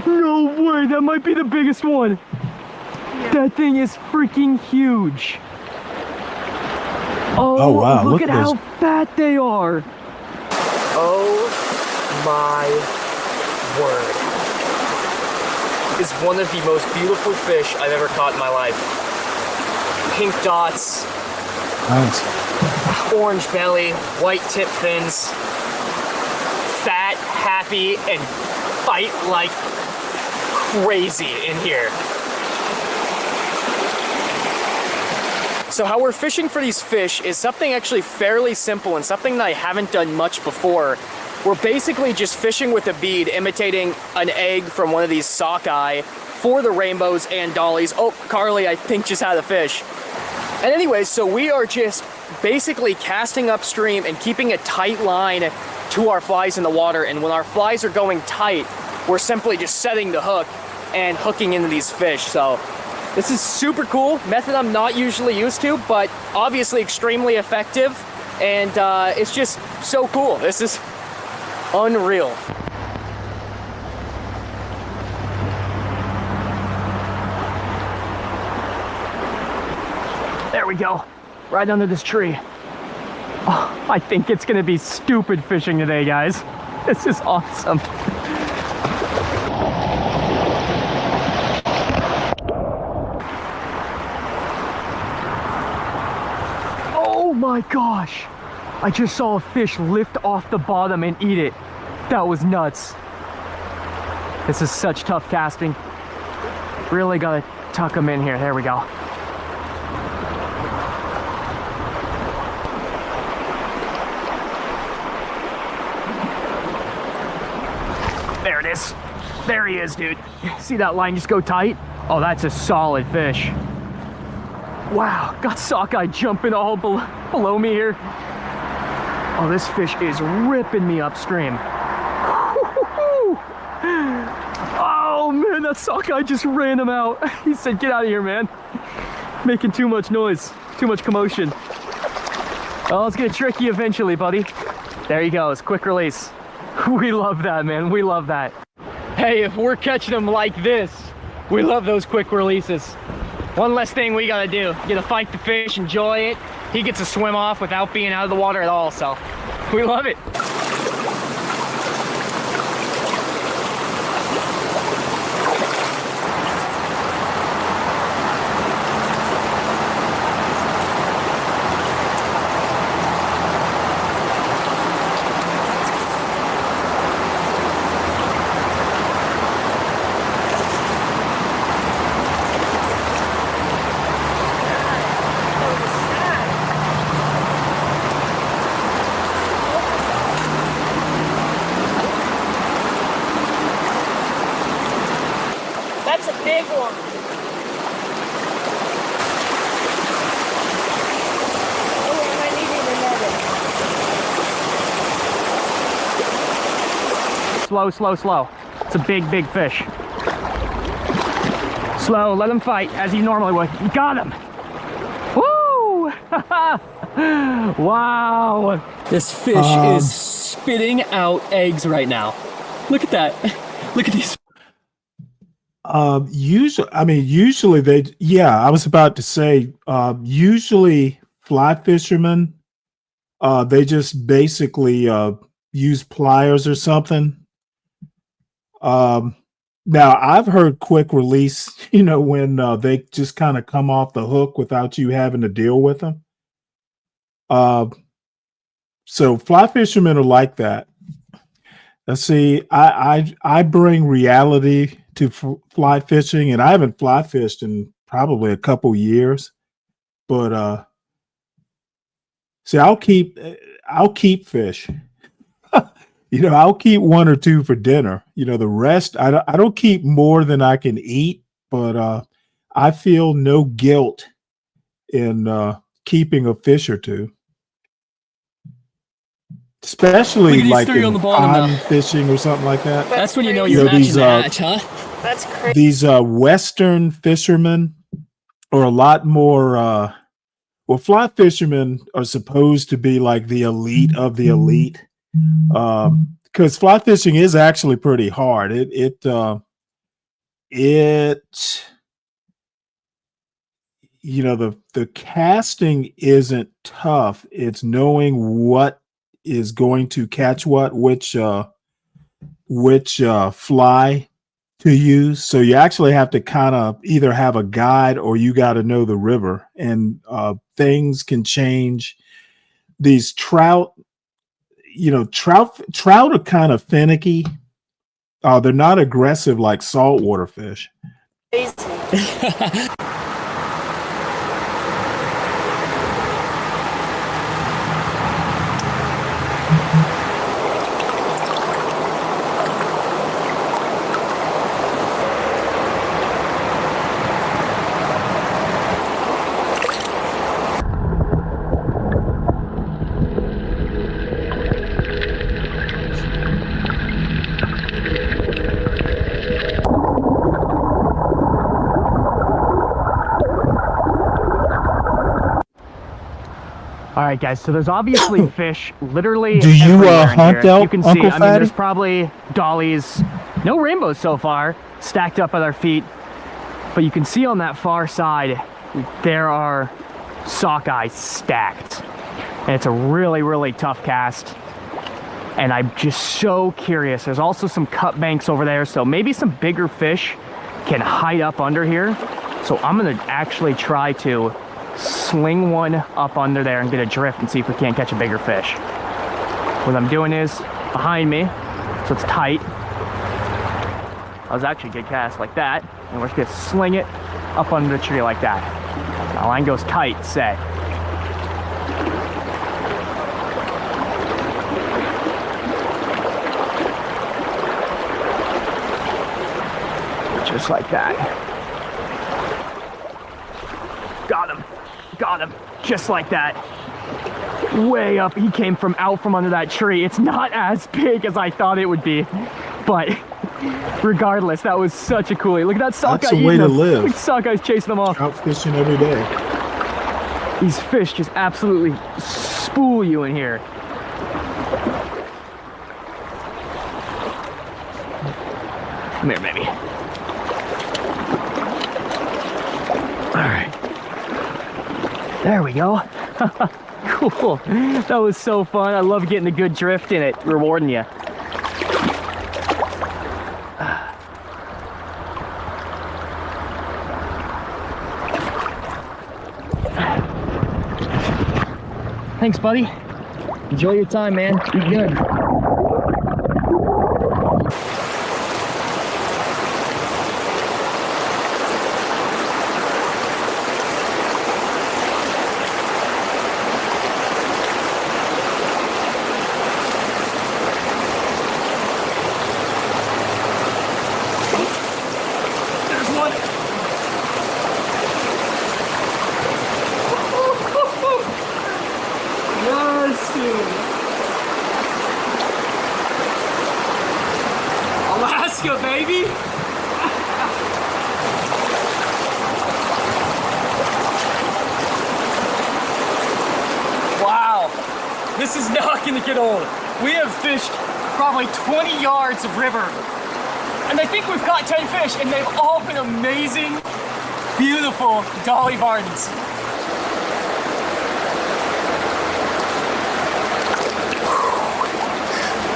No way, that might be the biggest one. That thing is freaking huge. Oh, wow, look look at at how fat they are. Oh my word. Is one of the most beautiful fish I've ever caught in my life. Pink dots, Nice. orange belly, white tip fins, fat, happy, and fight like crazy in here. So how we're fishing for these fish is something actually fairly simple and something that I haven't done much before. We're basically just fishing with a bead, imitating an egg from one of these sockeye for the rainbows and dollies. Oh, Carly, I think just had a fish. And anyways, so we are just basically casting upstream and keeping a tight line to our flies in the water. And when our flies are going tight, we're simply just setting the hook and hooking into these fish. So this is super cool, method I'm not usually used to, but obviously extremely effective. And it's just so cool. This is unreal. There we go, right under this tree. Oh, I think it's gonna be stupid fishing today, guys. This is awesome. Oh my gosh! I just saw a fish lift off the bottom and eat it. That was nuts. This is such tough casting. Really gotta tuck them in here. There we go. There it is. There he is, dude. See that line just go tight? Oh, that's a solid fish. Wow, got sockeye jumping all below me here. Oh, this fish is ripping me upstream. Oh man, that sockeye just ran him out. He said, get out of here, man. Making too much noise, too much commotion. Oh, it's gonna trick you eventually, buddy. There he goes, quick release. We love that, man, we love that. Hey, if we're catching them like this, we love those quick releases. One less thing we gotta do, get to fight the fish, enjoy it. He gets to swim off without being out of the water at all, so we love it. That's a big one. Oh, I might need another. Slow, slow, slow. It's a big, big fish. Slow, let him fight as he normally would. You got him. Woo! Wow. This fish is spitting out eggs right now. Look at that. Look at these. Usually they, yeah, I was about to say, usually fly fishermen, they just basically use pliers or something. Now I've heard quick release, when they just kind of come off the hook without you having to deal with them. So fly fishermen are like that. Let's see, I bring reality to fly fishing, and I haven't fly fished in probably a couple years, but see, I'll keep fish. I'll keep one or two for dinner. The rest I don't keep more than I can eat, but I feel no guilt in keeping a fish or two. Especially like in pond fishing or something like that. That's when you know you're matching the hatch, huh? That's crazy. These Western fishermen are a lot more. Fly fishermen are supposed to be like the elite of the elite, because fly fishing is actually pretty hard. The casting isn't tough. It's knowing what is going to catch which fly to use. So you actually have to kind of either have a guide or you got to know the river, and things can change. These trout are kind of finicky. They're not aggressive like saltwater fish. All right, guys, so there's obviously fish literally Do you everywhere in hunt here. out, You can see, Uncle I mean, Fatty? there's probably dollies, no rainbows so far, stacked up at our feet. But you can see on that far side, there are sockeyes stacked. And it's a really, really tough cast. And I'm just so curious. There's also some cut banks over there, so maybe some bigger fish can hide up under here. So I'm gonna actually try to sling one up under there and get a drift and see if we can't catch a bigger fish. What I'm doing is behind me, so it's tight. That was actually a good cast like that. And we're just gonna sling it up under the tree like that. Now line goes tight, set. Just like that. Got him. Got him. Just like that. Way up. He came from out from under that tree. It's not as big as I thought it would be. But regardless, that was such a coolie. Look at that sockeye. That's a way to live. Look at sockeyes chasing them off. Out fishing every day. These fish just absolutely spool you in here. Come here, baby. All right. There we go. Cool. That was so fun. I love getting a good drift in it, rewarding you. Thanks, buddy. Enjoy your time, man. Be good. There's one. Yes, dude. Alaska, baby. Wow, this is not gonna get old. We have fished probably 20 yards of river, and I think we've caught 10 fish, and they've all been amazing, beautiful Dolly Vardens.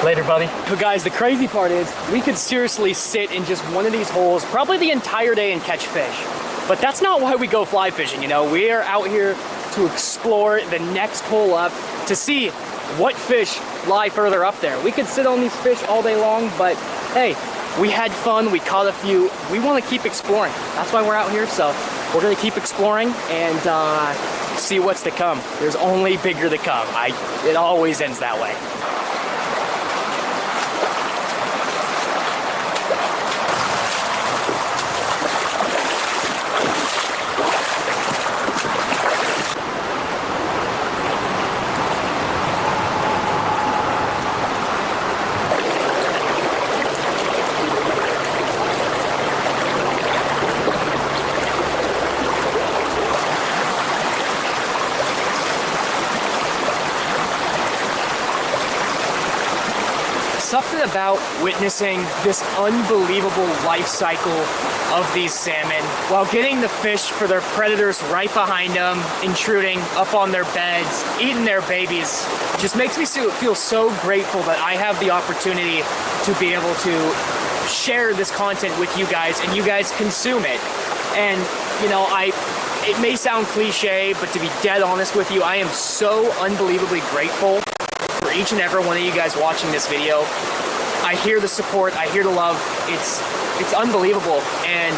Later, buddy. But guys, the crazy part is we could seriously sit in just one of these holes probably the entire day and catch fish. But that's not why we go fly fishing, you know? We are out here to explore the next hole up to see what fish lie further up there. We could sit on these fish all day long, but hey, we had fun, we caught a few. We want to keep exploring. That's why we're out here, so we're gonna keep exploring and see what's to come. There's only bigger to come. It always ends that way. Something about witnessing this unbelievable life cycle of these salmon while getting the fish for their predators right behind them, intruding up on their beds, eating their babies, just makes me feel so grateful that I have the opportunity to be able to share this content with you guys and you guys consume it. And, you know, it may sound cliche, but to be dead honest with you, I am so unbelievably grateful for each and every one of you guys watching this video. I hear the support, I hear the love. It's unbelievable. And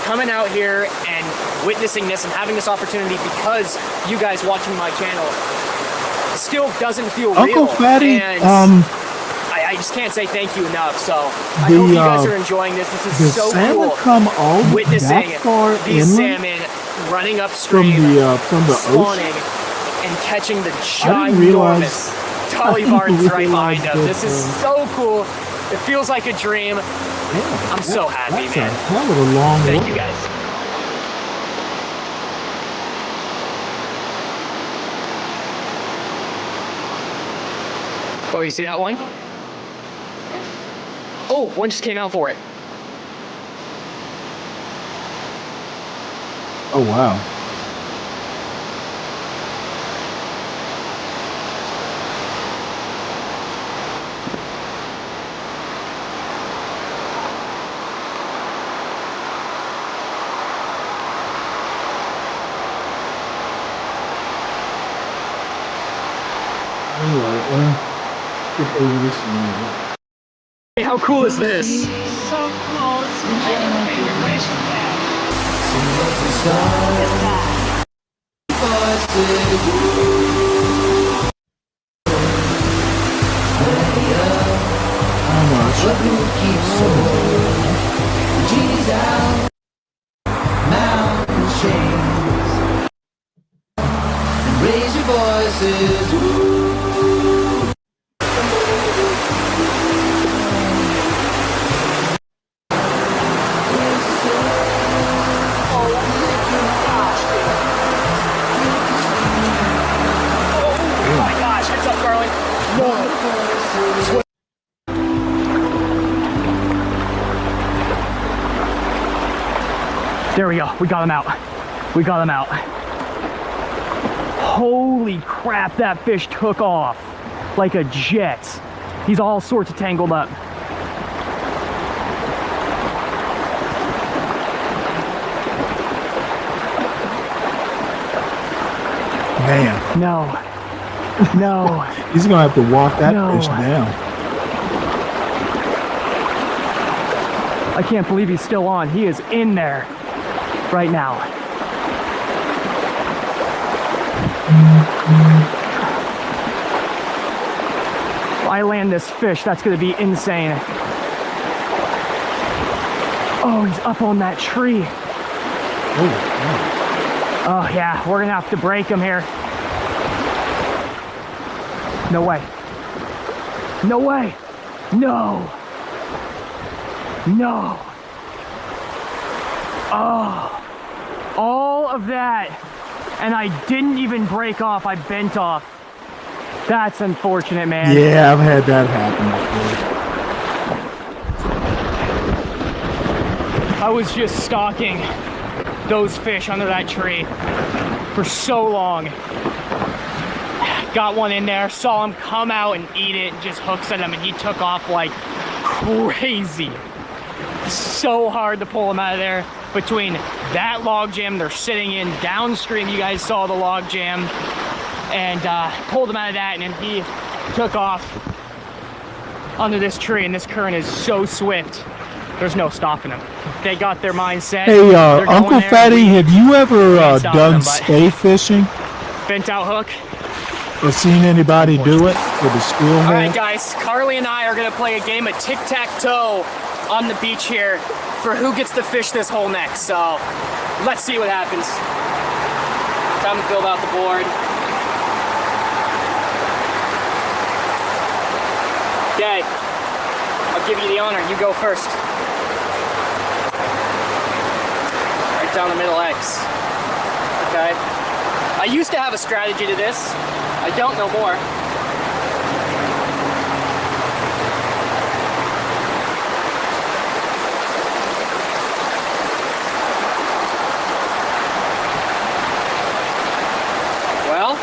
coming out here and witnessing this and having this opportunity because you guys watching my channel still doesn't feel Uncle real. Fatty, And I just can't say thank you enough. So I hope you guys are enjoying this. This is so salmon cool. come all Witnessing that far these inland salmon running upstream, from the spawning, ocean? and catching the I didn't realize. ginormous Dolly Vardens right behind them. that, This is so cool. It feels like a dream. Yeah, I'm so happy, that's man. a hell of a long Thank way. you guys. Oh, you see that one? Oh, one just came out for it. Oh wow. Alright, well, get over this one. Hey, how cool is this? Raise your voices. Oh my gosh, what's up, Garland? No. There we go. We got him out. We got him out. Holy crap, that fish took off like a jet. He's all sorts of tangled up. Man. No. No. He's going to have to walk that fish down. I can't believe he's still on. He is in there right now. If I land this fish, that's going to be insane. Oh, he's up on that tree. Oh, yeah, we're going to have to break him here. No way. No way. No. No. Oh. All of that. And I didn't even break off. I bent off. That's unfortunate, man. Yeah, I've had that happen before. I was just stalking those fish under that tree for so long. Got one in there, saw him come out and eat it, and just hooks at him, and he took off like crazy. So hard to pull him out of there. Between that log jam they're sitting in downstream, you guys saw the log jam, and pulled him out of that, and then he took off under this tree, and this current is so swift, there's no stopping him. They got their mind set. Hey, Uncle Fatty, have you ever done stay fishing? Bent out hook. Or seen anybody do it with a steel All hook? right, guys, Carly and I are gonna play a game of tic-tac-toe on the beach here for who gets to fish this hole next. So let's see what happens. Time to build out the board. Okay, I'll give you the honor. You go first. Right down the middle X. Okay. I used to have a strategy to this. I don't know more. Well,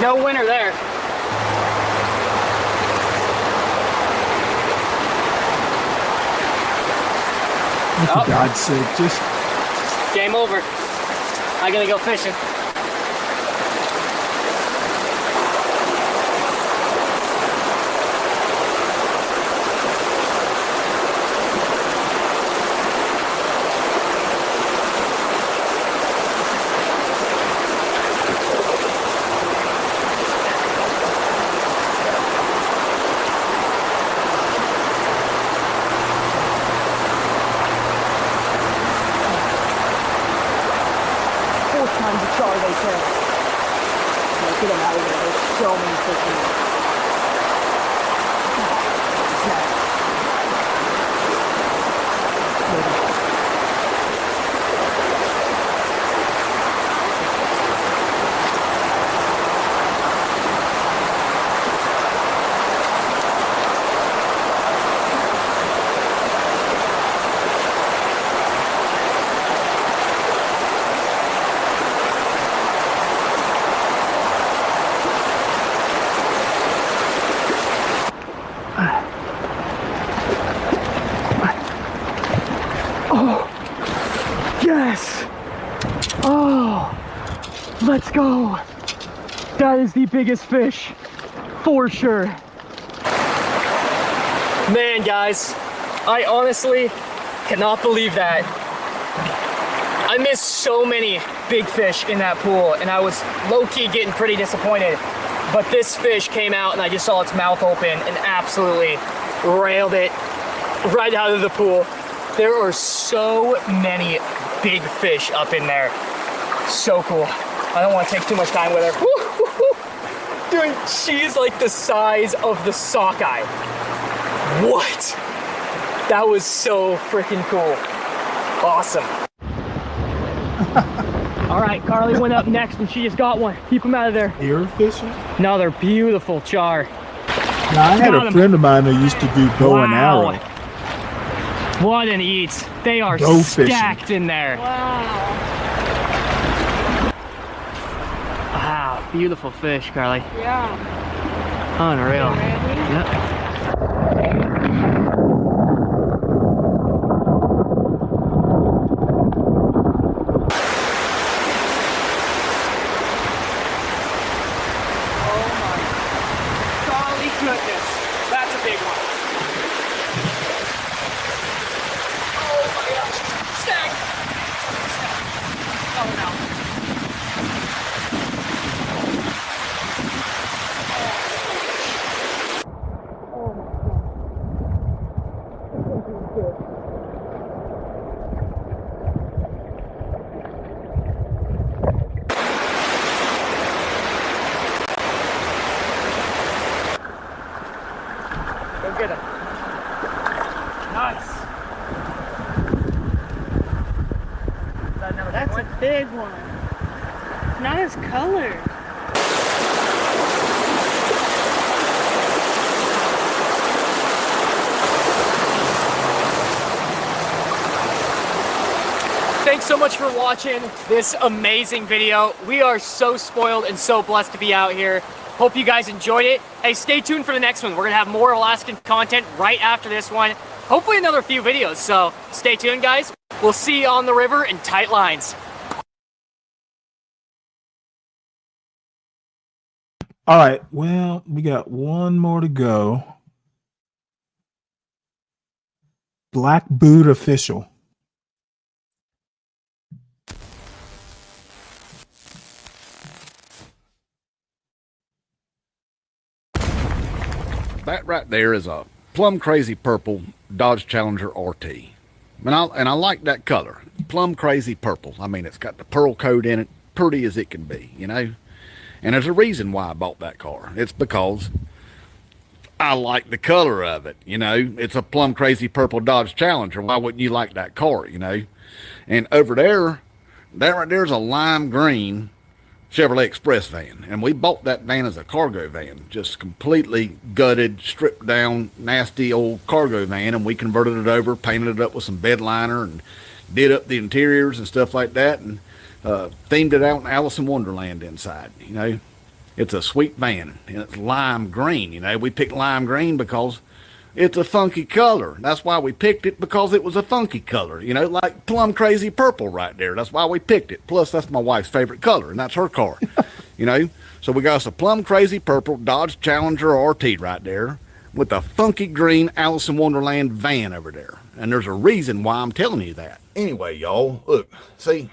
no winner there. For God's sake, just game over. I gotta go fishing. Yes! Oh, let's go. That is the biggest fish, for sure. Man, guys, I honestly cannot believe that. I missed so many big fish in that pool, and I was low-key getting pretty disappointed. But this fish came out, and I just saw its mouth open and absolutely railed it right out of the pool. There are so many big fish up in there. So cool. I don't want to take too much time with her. Dude, she's like the size of the sockeye. What? That was so freaking cool. Awesome. All right, Carly went up next and she just got one. Keep them out of there. Ear fishing? No, they're beautiful char. Now, I had a friend of mine that used to do bow and arrow. What an eats. They are Go fishing. stacked in there. Wow. Wow, beautiful fish, Carly. Yeah. Unreal. Really? Yep. Golly goodness. That's a big one. Oh my gosh. Stag. Oh no. Go get him. Nice. That's a big one. Not as colored. Thanks so much for watching this amazing video. We are so spoiled and so blessed to be out here. Hope you guys enjoyed it. Hey, stay tuned for the next one. We're gonna have more Alaskan content right after this one. Hopefully another few videos, so stay tuned, guys. We'll see you on the river in tight lines. All right. Well, we got one more to go. Black Boot Official. That right there is a plum crazy purple Dodge Challenger RT. And I like that color. Plum crazy purple. I mean, it's got the pearl coat in it, pretty as it can be, you know? And there's a reason why I bought that car. It's because I like the color of it, you know? It's a plum crazy purple Dodge Challenger. Why wouldn't you like that car, you know? And over there, that right there is a lime green Chevrolet Express van, and we bought that van as a cargo van, just completely gutted, stripped down, nasty old cargo van, and we converted it over, painted it up with some bed liner, and did up the interiors and stuff like that, and themed it out in Alice in Wonderland inside. You know, it's a sweet van, and it's lime green. You know, we picked lime green because it's a funky color. That's why we picked it, because it was a funky color, you know, like plum crazy purple right there. That's why we picked it. Plus, that's my wife's favorite color, and that's her car, you know. So we got us a plum crazy purple Dodge Challenger RT right there with a funky green Alice in Wonderland van over there. And there's a reason why I'm telling you that. Anyway, y'all, look, see,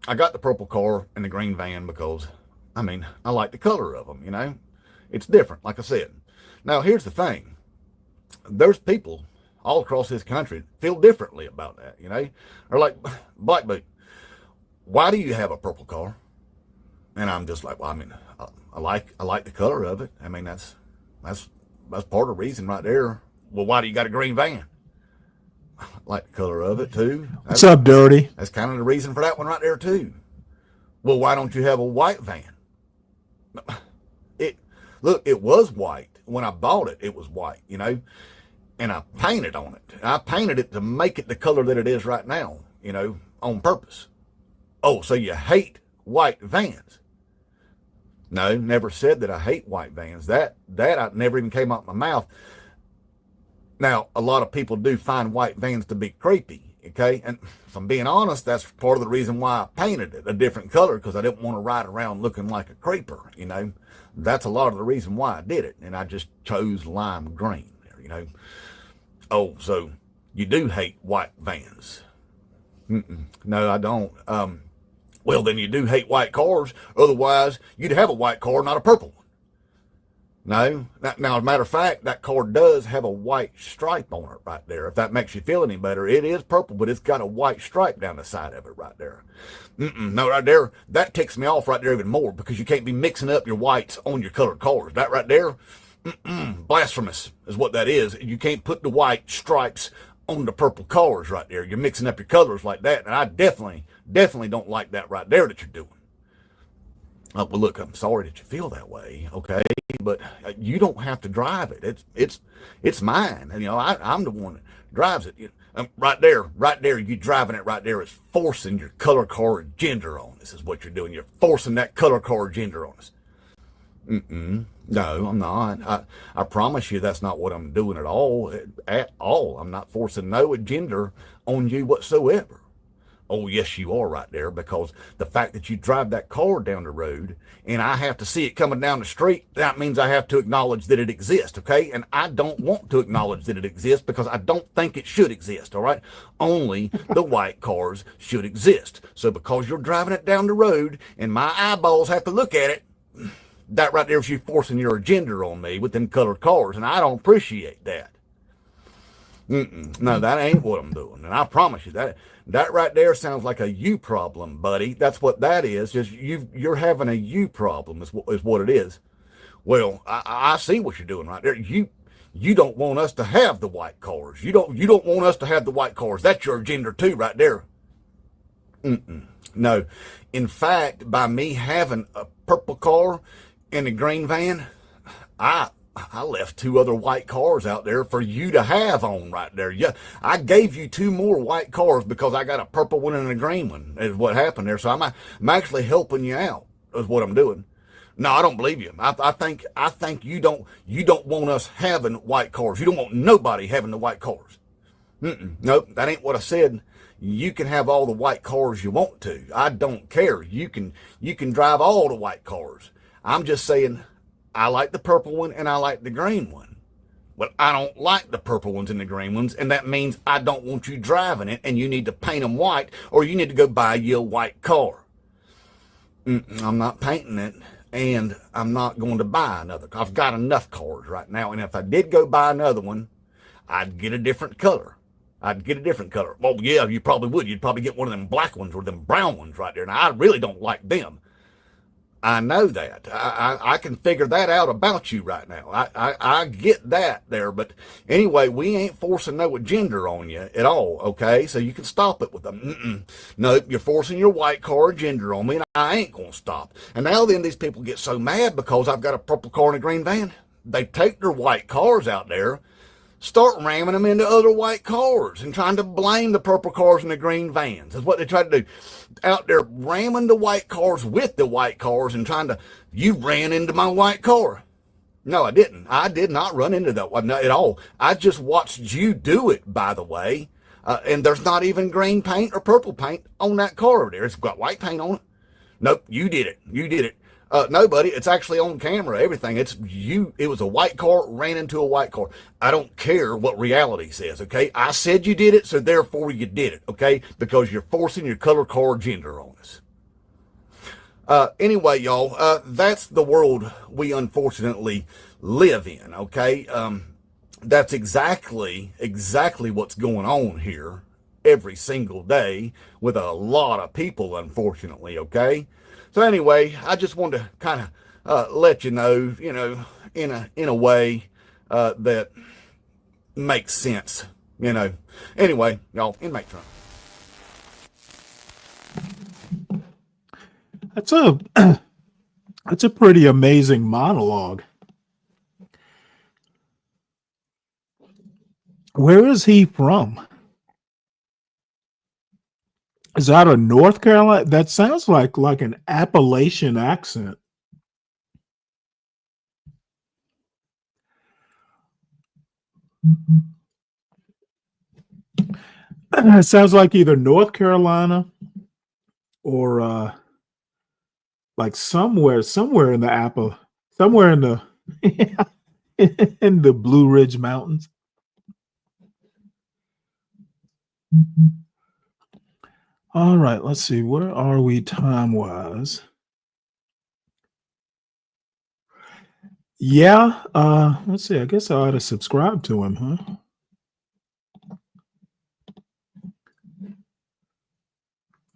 I got the purple car and the green van because, I mean, I like the color of them, you know. It's different, like I said. Now, here's the thing. There's people all across this country feel differently about that, you know. They're like, Black Boot, why do you have a purple car? And I'm just like, well, I mean, I like the color of it. I mean, that's part of the reason right there. Well, why do you got a green van? I like the color of it too. What's up, Dirty? That's kind of the reason for that one right there too. Well, why don't you have a white van? Look, it was white. When I bought it, it was white, you know, and I painted on it. I painted it to make it the color that it is right now, you know, on purpose. Oh, so you hate white vans? No, never said that I hate white vans. That I never even came out my mouth. Now, a lot of people do find white vans to be creepy, okay? And if I'm being honest, that's part of the reason why I painted it a different color, because I didn't want to ride around looking like a creeper, you know? That's a lot of the reason why I did it, and I just chose lime green there, you know? Oh, so you do hate white vans? No, I don't. Well, then you do hate white cars. Otherwise, you'd have a white car, not a purple one. No. Now, as a matter of fact, that car does have a white stripe on it right there. If that makes you feel any better, it is purple, but it's got a white stripe down the side of it right there. No, right there, that ticks me off right there even more, because you can't be mixing up your whites on your colored cars. That right there, blasphemous is what that is. You can't put the white stripes on the purple cars right there. You're mixing up your colors like that, and I definitely don't like that right there that you're doing. Well, look, I'm sorry that you feel that way, okay? But you don't have to drive it. It's mine. And, you know, I'm the one that drives it. Right there, you driving it right there is forcing your color card gender on us, is what you're doing. You're forcing that color card gender on us. No, I'm not. I promise you that's not what I'm doing at all. At all. I'm not forcing no gender on you whatsoever. Oh, yes, you are right there, because the fact that you drive that car down the road and I have to see it coming down the street, that means I have to acknowledge that it exists, okay? And I don't want to acknowledge that it exists because I don't think it should exist, all right? Only the white cars should exist. So because you're driving it down the road and my eyeballs have to look at it, that right there is you forcing your agenda on me with them colored cars, and I don't appreciate that. No, that ain't what I'm doing. And I promise you that right there sounds like a you problem, buddy. That's what that is. Just you're having a you problem is what it is. Well, I see what you're doing right there. You don't want us to have the white cars. You don't want us to have the white cars. That's your agenda too, right there. No. In fact, by me having a purple car and a green van, I left 2 other white cars out there for you to have on right there. Yeah, I gave you 2 more white cars because I got a purple one and a green one, is what happened there. So I'm actually helping you out, is what I'm doing. No, I don't believe you. I think you don't want us having white cars. You don't want nobody having the white cars. Nope, that ain't what I said. You can have all the white cars you want to. I don't care. You can drive all the white cars. I'm just saying, I like the purple one and I like the green one. But I don't like the purple ones and the green ones, and that means I don't want you driving it, and you need to paint them white, or you need to go buy you a white car. I'm not painting it, and I'm not going to buy another. I've got enough cars right now, and if I did go buy another one, I'd get a different color. Well, yeah, you probably would. You'd probably get one of them black ones or them brown ones right there. Now, I really don't like them. I know that. I can figure that out about you right now. I get that there. But anyway, we ain't forcing no agenda on you at all, okay? So you can stop it with them. No, you're forcing your white car agenda on me, and I ain't going to stop. And now then these people get so mad because I've got a purple car and a green van. They take their white cars out there, start ramming them into other white cars and trying to blame the purple cars and the green vans. That's what they try to do. Out there ramming the white cars with the white cars and you ran into my white car. No, I didn't. I did not run into that one at all. I just watched you do it, by the way. And there's not even green paint or purple paint on that car over there. It's got white paint on it. Nope, you did it. No, buddy, it's actually on camera, everything. It's you. It was a white car, ran into a white car. I don't care what reality says, okay? I said you did it, so therefore you did it, okay? Because you're forcing your color card gender on us. Anyway, y'all, that's the world we unfortunately live in, okay? That's exactly what's going on here every single day with a lot of people, unfortunately, okay? So anyway, I just wanted to kind of let you know, in a way that makes sense, Anyway, y'all, inmate Trump. That's a pretty amazing monologue. Where is he from? Is that a North Carolina? That sounds like an Appalachian accent. It sounds like either North Carolina or like somewhere in the somewhere in the in the Blue Ridge Mountains. All right, let's see. Where are we time-wise? Yeah, let's see. I guess I ought to subscribe to him, huh?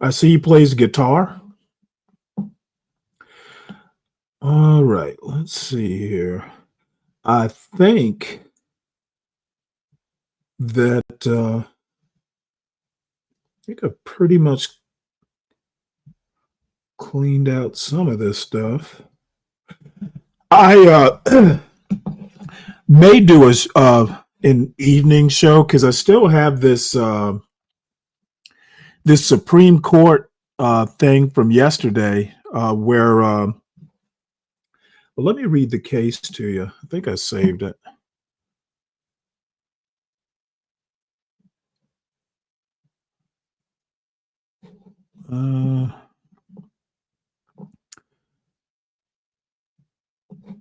I see he plays guitar. All right, let's see here. I think that I think I've pretty much cleaned out some of this stuff. I may do a an evening show because I still have this this Supreme Court thing from yesterday where well, let me read the case to you. I think I saved it.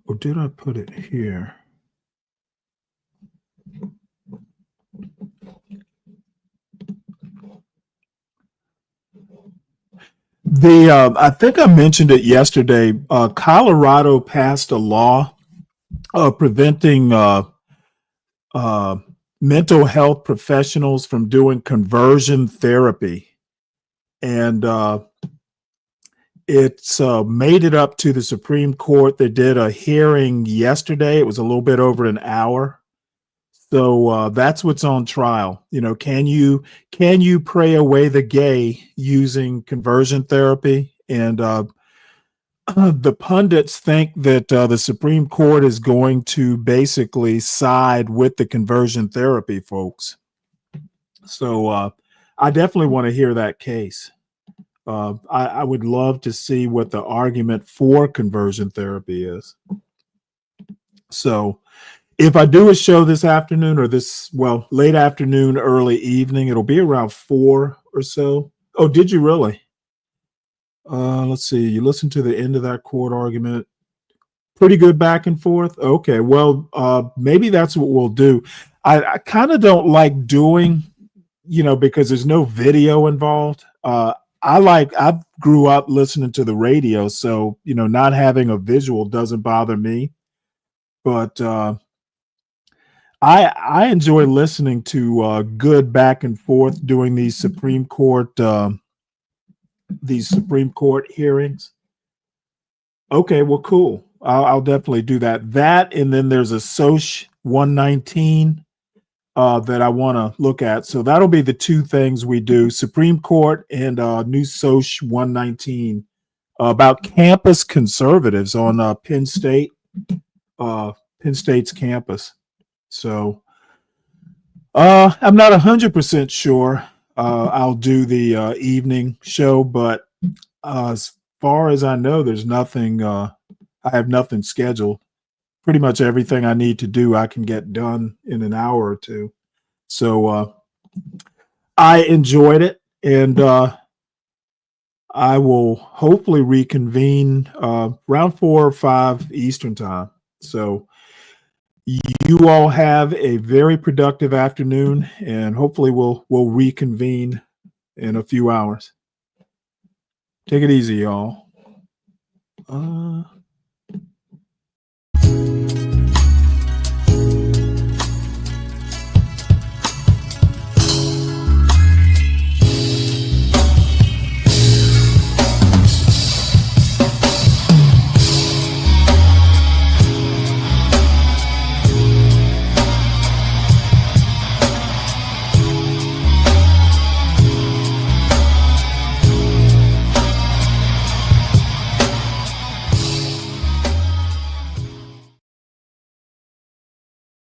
Or did I put it here? I think I mentioned it yesterday. Colorado passed a law preventing mental health professionals from doing conversion therapy, and it's made it up to the Supreme Court. They did a hearing yesterday. It was a little bit over an hour. So that's what's on trial. You know, can you pray away the gay using conversion therapy? And the pundits think that the Supreme Court is going to basically side with the conversion therapy folks. So I definitely want to hear that case. I would love to see what the argument for conversion therapy is. So if I do a show this afternoon or late afternoon, early evening, it'll be around 4 or so. Oh, did you really? Let's see. You listened to the end of that court argument. Pretty good back and forth. Okay. Well, maybe that's what we'll do. I kind of don't like doing, because there's no video involved. I grew up listening to the radio, so, not having a visual doesn't bother me. But I enjoy listening to good back and forth doing these Supreme Court hearings. Okay, well, cool. I'll definitely do that. That, and then there's a SOCH 119 that I want to look at. So that'll be the two things we do: Supreme Court and new SOCH 119 about campus conservatives on Penn State's campus. So I'm not 100% sure I'll do the evening show, but as far as I know, there's nothing, I have nothing scheduled. Pretty much everything I need to do, I can get done in an hour or two. So I enjoyed it, and I will hopefully reconvene around 4 or 5 Eastern time. So you all have a very productive afternoon, and hopefully we'll reconvene in a few hours. Take it easy, y'all.